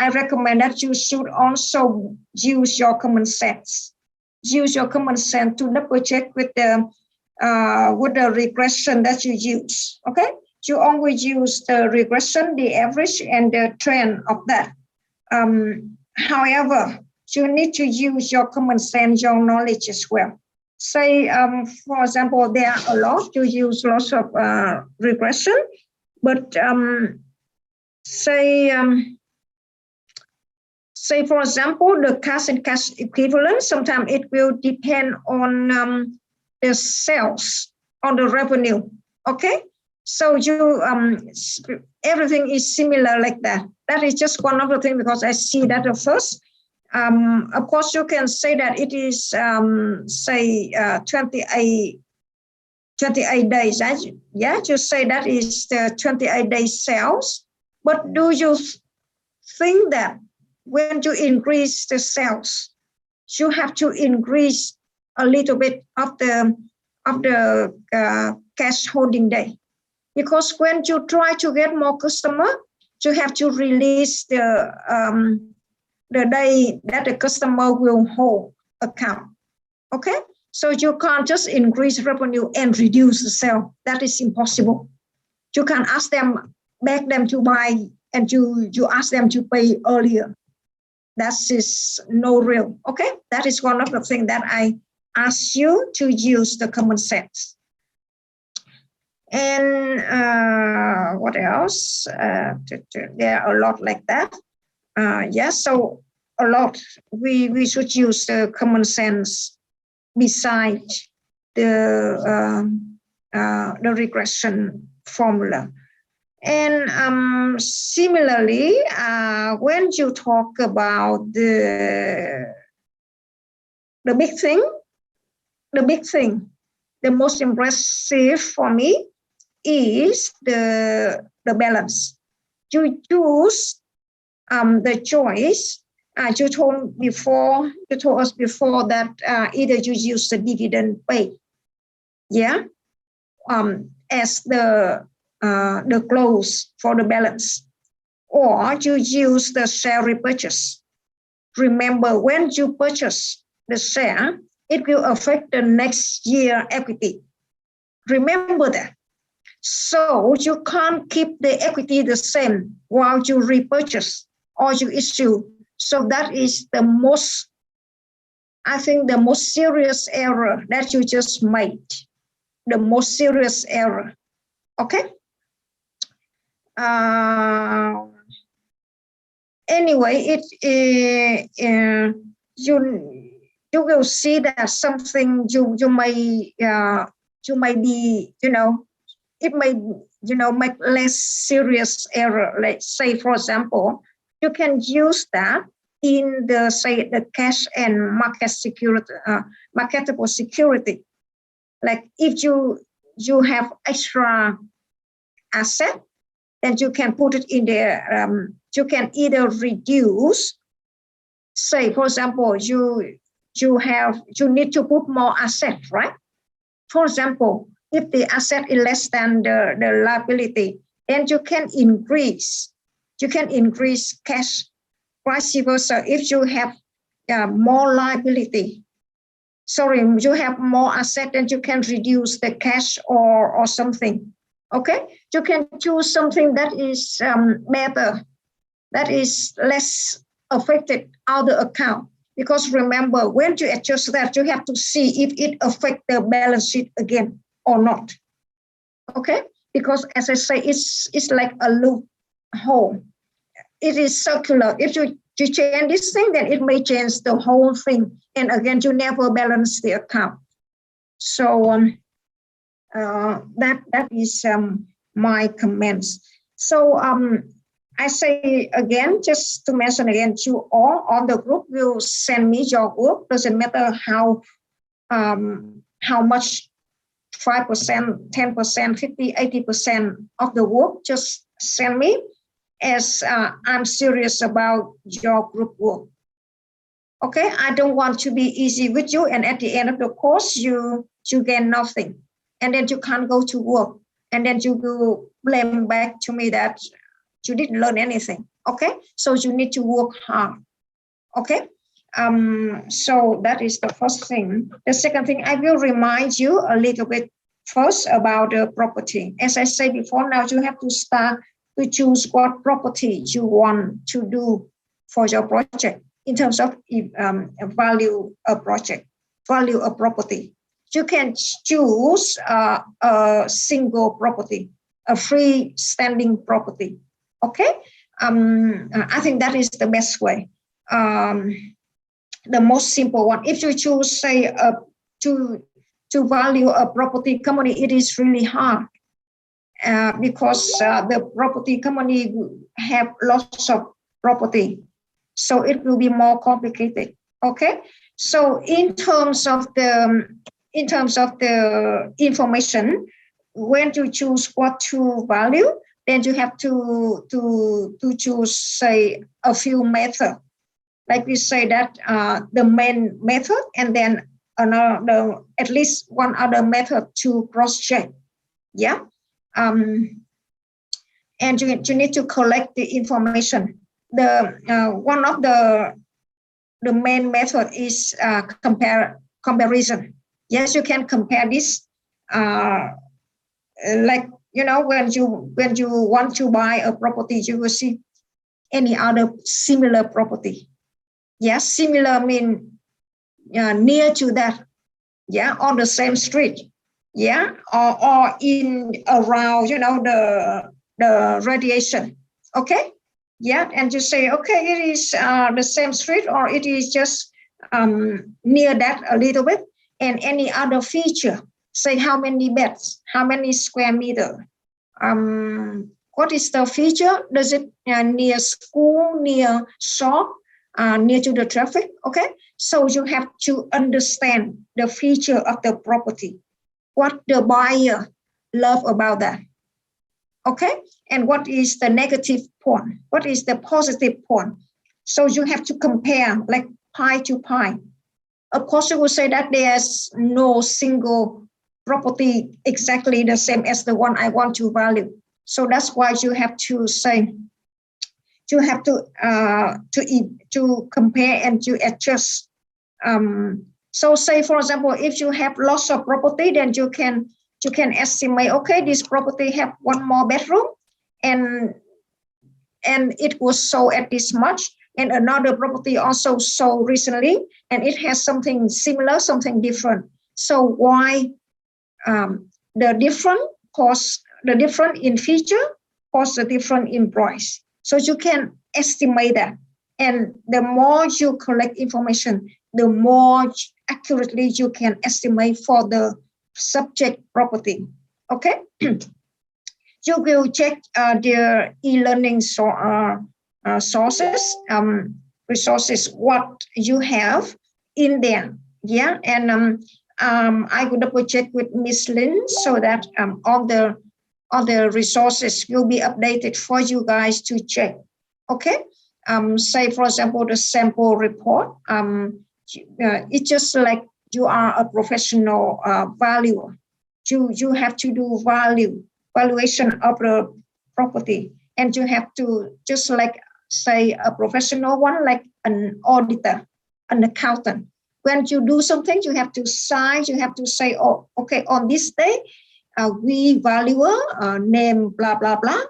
I recommend that you should also use your common sense. Use your common sense to double check with the regression that you use. Okay, you always use the regression, the average, and the trend of that. However, you need to use your common sense, your knowledge as well. Say, for example, there are a lot, you use lots of regression, but say, for example, the cash and cash equivalent, sometimes it will depend on the sales, on the revenue. Okay, so you everything is similar like that. That is just one of the things, because I see that at first. Of course, you can say that it is say 28 days. Yeah, you say that is the 28 days sales. But do you think that when you increase the sales, you have to increase a little bit of the cash holding day? Because when you try to get more customer, you have to release the day that the customer will hold account. Okay, so you can't just increase revenue and reduce the sale. That is impossible. You can ask them, beg them to buy, and you ask them to pay earlier. That is no real. Okay, that is one of the things that I ask you to use the common sense. And what else? There are a lot like that. Yes, so a lot. We should use the common sense besides the regression formula. And similarly, when you talk about the big thing, the most impressive for me is the balance. You choose the choice. You told us before that either you use the dividend pay, yeah, as the close for the balance, or you use the share repurchase. Remember, when you purchase the share, it will affect the next year equity. Remember that. So you can't keep the equity the same while you repurchase or you issue. So that is the most, I think, the most serious error that you just made. The most serious error. Okay. Anyway, you will see that something you may be, it may, make less serious error. Let's say, for example, you can use that in the cash and marketable security. Like if you have extra asset, then you can put it in there. You can either reduce, say, for example, you need to put more asset, right? For example, if the asset is less than the liability, then you can increase cash. Vice versa, if you have more liability, you have more asset, then you can reduce the cash or something. Okay, you can choose something that is better, that is less affected other account. Because remember, when you adjust that, you have to see if it affects the balance sheet again or not. Okay, because as I say, it's like a loophole. It is circular. If you change this thing, then it may change the whole thing. And again, you never balance the account. So that is my comments. So I say again, just to mention again, you all on the group will send me your work. Doesn't matter how much, 5%, 10%, 50, 80% of the work, just send me, as I'm serious about your group work. Okay, I don't want to be easy with you, and at the end of the course, you gain nothing, and then you can't go to work, and then you will blame back to me that you didn't learn anything. Okay, so you need to work hard. Okay, so that is the first thing. The second thing, I will remind you a little bit first about the property. As I said before, now you have to start to choose what property you want to do for your project in terms of value a project, value a property. You can choose a single property, a freestanding property. Okay, I think that is the best way, the most simple one. If you choose, say, to value a property company, it is really hard. Because the property company have lots of property, so it will be more complicated. Okay, so in terms of the information, when you choose what to value, then you have to choose, say, a few methods. Like we say that the main method, and then another, at least one other method to cross-check. Yeah. And you need to collect the information. One of the main method is comparison. Yes, you can compare this. Like, when you want to buy a property, you will see any other similar property. Yes, similar mean near to that. Yeah, on the same street. Yeah, or in around, the radiation. Okay, yeah, and you say, okay, it is the same street, or it is just near that a little bit, and any other feature, say how many beds, how many square meter, what is the feature? Does it near school, near shop, near to the traffic? Okay, so you have to understand the feature of the property, what the buyer love about that. Okay, and what is the negative point? What is the positive point? So you have to compare, like pie to pie. Of course, you will say that there's no single property exactly the same as the one I want to value. So that's why you have to say, you have to compare and to adjust. So say, for example, if you have lots of property, then you can estimate, okay, this property have one more bedroom, and it was sold at this much, and another property also sold recently, and it has something similar, something different. So why the different cause the difference in feature cause the difference in price. So you can estimate that. And the more you collect information, the more accurately you can estimate for the subject property. Okay. You will check their e-learning sources, resources, what you have in there. Yeah. And I will double check with Miss Lin so that all the resources will be updated for you guys to check. Okay. Say for example, the sample report. It's just like you are a professional valuer. You have to do valuation of the property, and you have to just like say a professional one, like an auditor, an accountant. When you do something, you have to sign. You have to say, oh, okay, on this day, we valuer name blah blah blah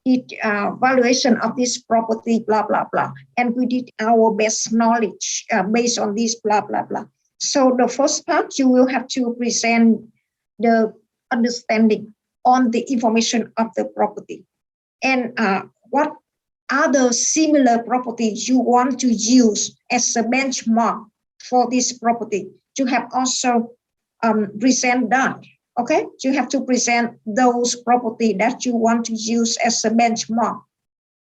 did valuation of this property blah blah blah, and we did our best knowledge based on this blah blah blah. So the first part, you will have to present the understanding on the information of the property, and what other similar properties you want to use as a benchmark for this property. You have also present that. Okay, you have to present those property that you want to use as a benchmark.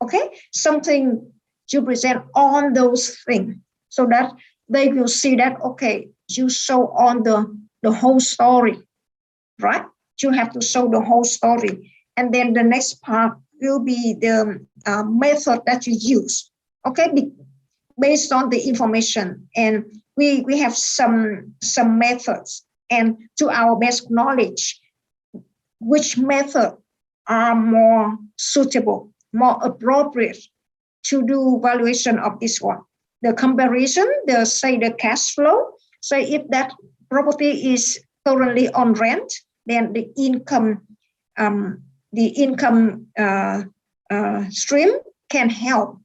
Okay, something you present on those things so that they will see that, okay, you show on the whole story, right? You have to show the whole story. And then the next part will be the method that you use. Okay, based on the information. And we have some methods. And to our best knowledge, which method are more suitable, more appropriate to do valuation of this one. The comparison, say the cash flow, say if that property is currently on rent, then the income stream can help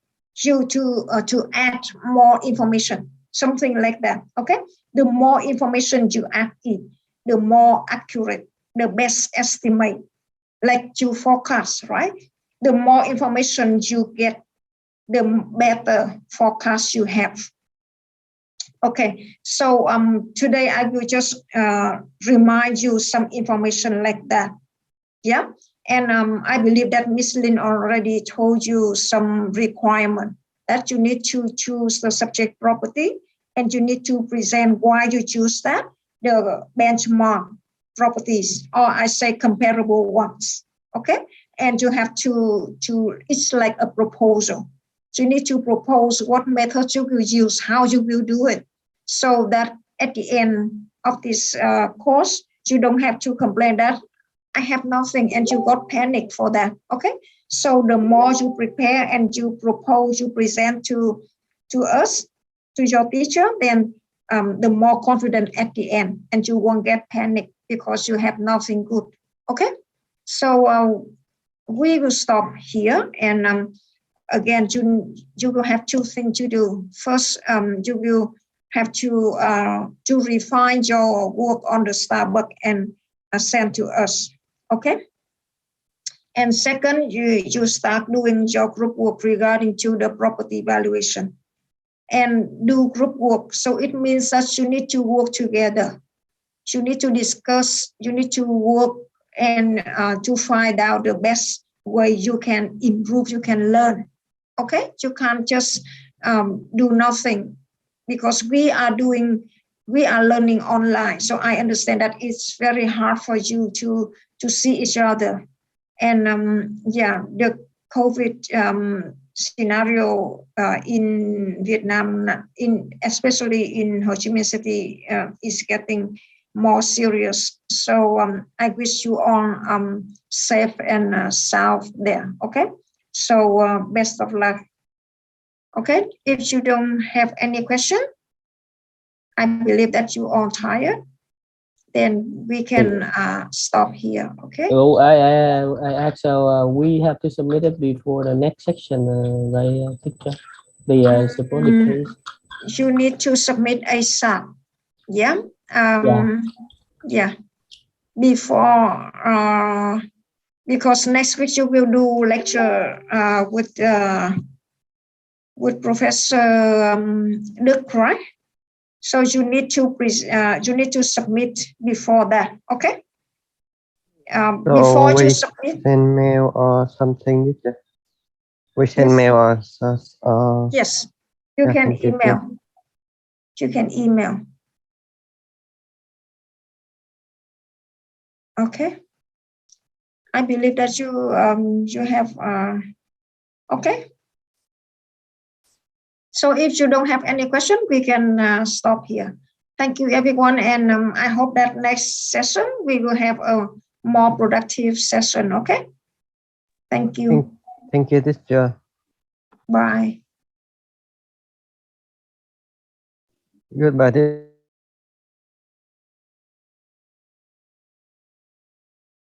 you to add more information, something like that. Okay, the more information you add in, the more accurate, the best estimate, like you forecast, right? The more information you get, the better forecast you have. Okay, so today I will just remind you some information like that. Yeah, and I believe that Ms. Lin already told you some requirement that you need to choose the subject property, and you need to present why you choose that, the benchmark properties, or I say comparable ones. Okay, and you have to it's like a proposal. So you need to propose what method you will use, how you will do it, so that at the end of this course, you don't have to complain that I have nothing and you got panic for that. Okay, so the more you prepare and you propose, you present to us, to your teacher, then the more confident at the end, and you won't get panic because you have nothing good. Okay, so we will stop here, and again, you will have two things to do. First, you will have to refine your work on the Starbucks and send to us. Okay. And second, you start doing your group work regarding to the property valuation, and do group work. So it means that you need to work together. You need to discuss, you need to work and to find out the best way you can improve, you can learn. Okay, you can't just do nothing, because we are learning online. So I understand that it's very hard for you to see each other. And yeah, the COVID scenario in Vietnam, especially in Ho Chi Minh City, is getting more serious. So I wish you all safe and sound there. Okay, so best of luck. Okay, if you don't have any question, I believe that you all tired, then we can stop here. Okay. Oh, I actually we have to submit it before the next section, right, teacher? The supported case. You need to submit ASAP. Yeah. Yeah. Before because next week you will do lecture with Professor Đức, right? So you need to submit before that, okay? Before So you we submit, send mail or something. We send Yes. mail or yes, you Yeah, can thank you. email. You can email. Okay. I believe that you have okay. So if you don't have any question, we can stop here. Thank you, everyone, and I hope that next session we will have a more productive session. Okay. Thank you. Thank you, teacher. Bye. Goodbye.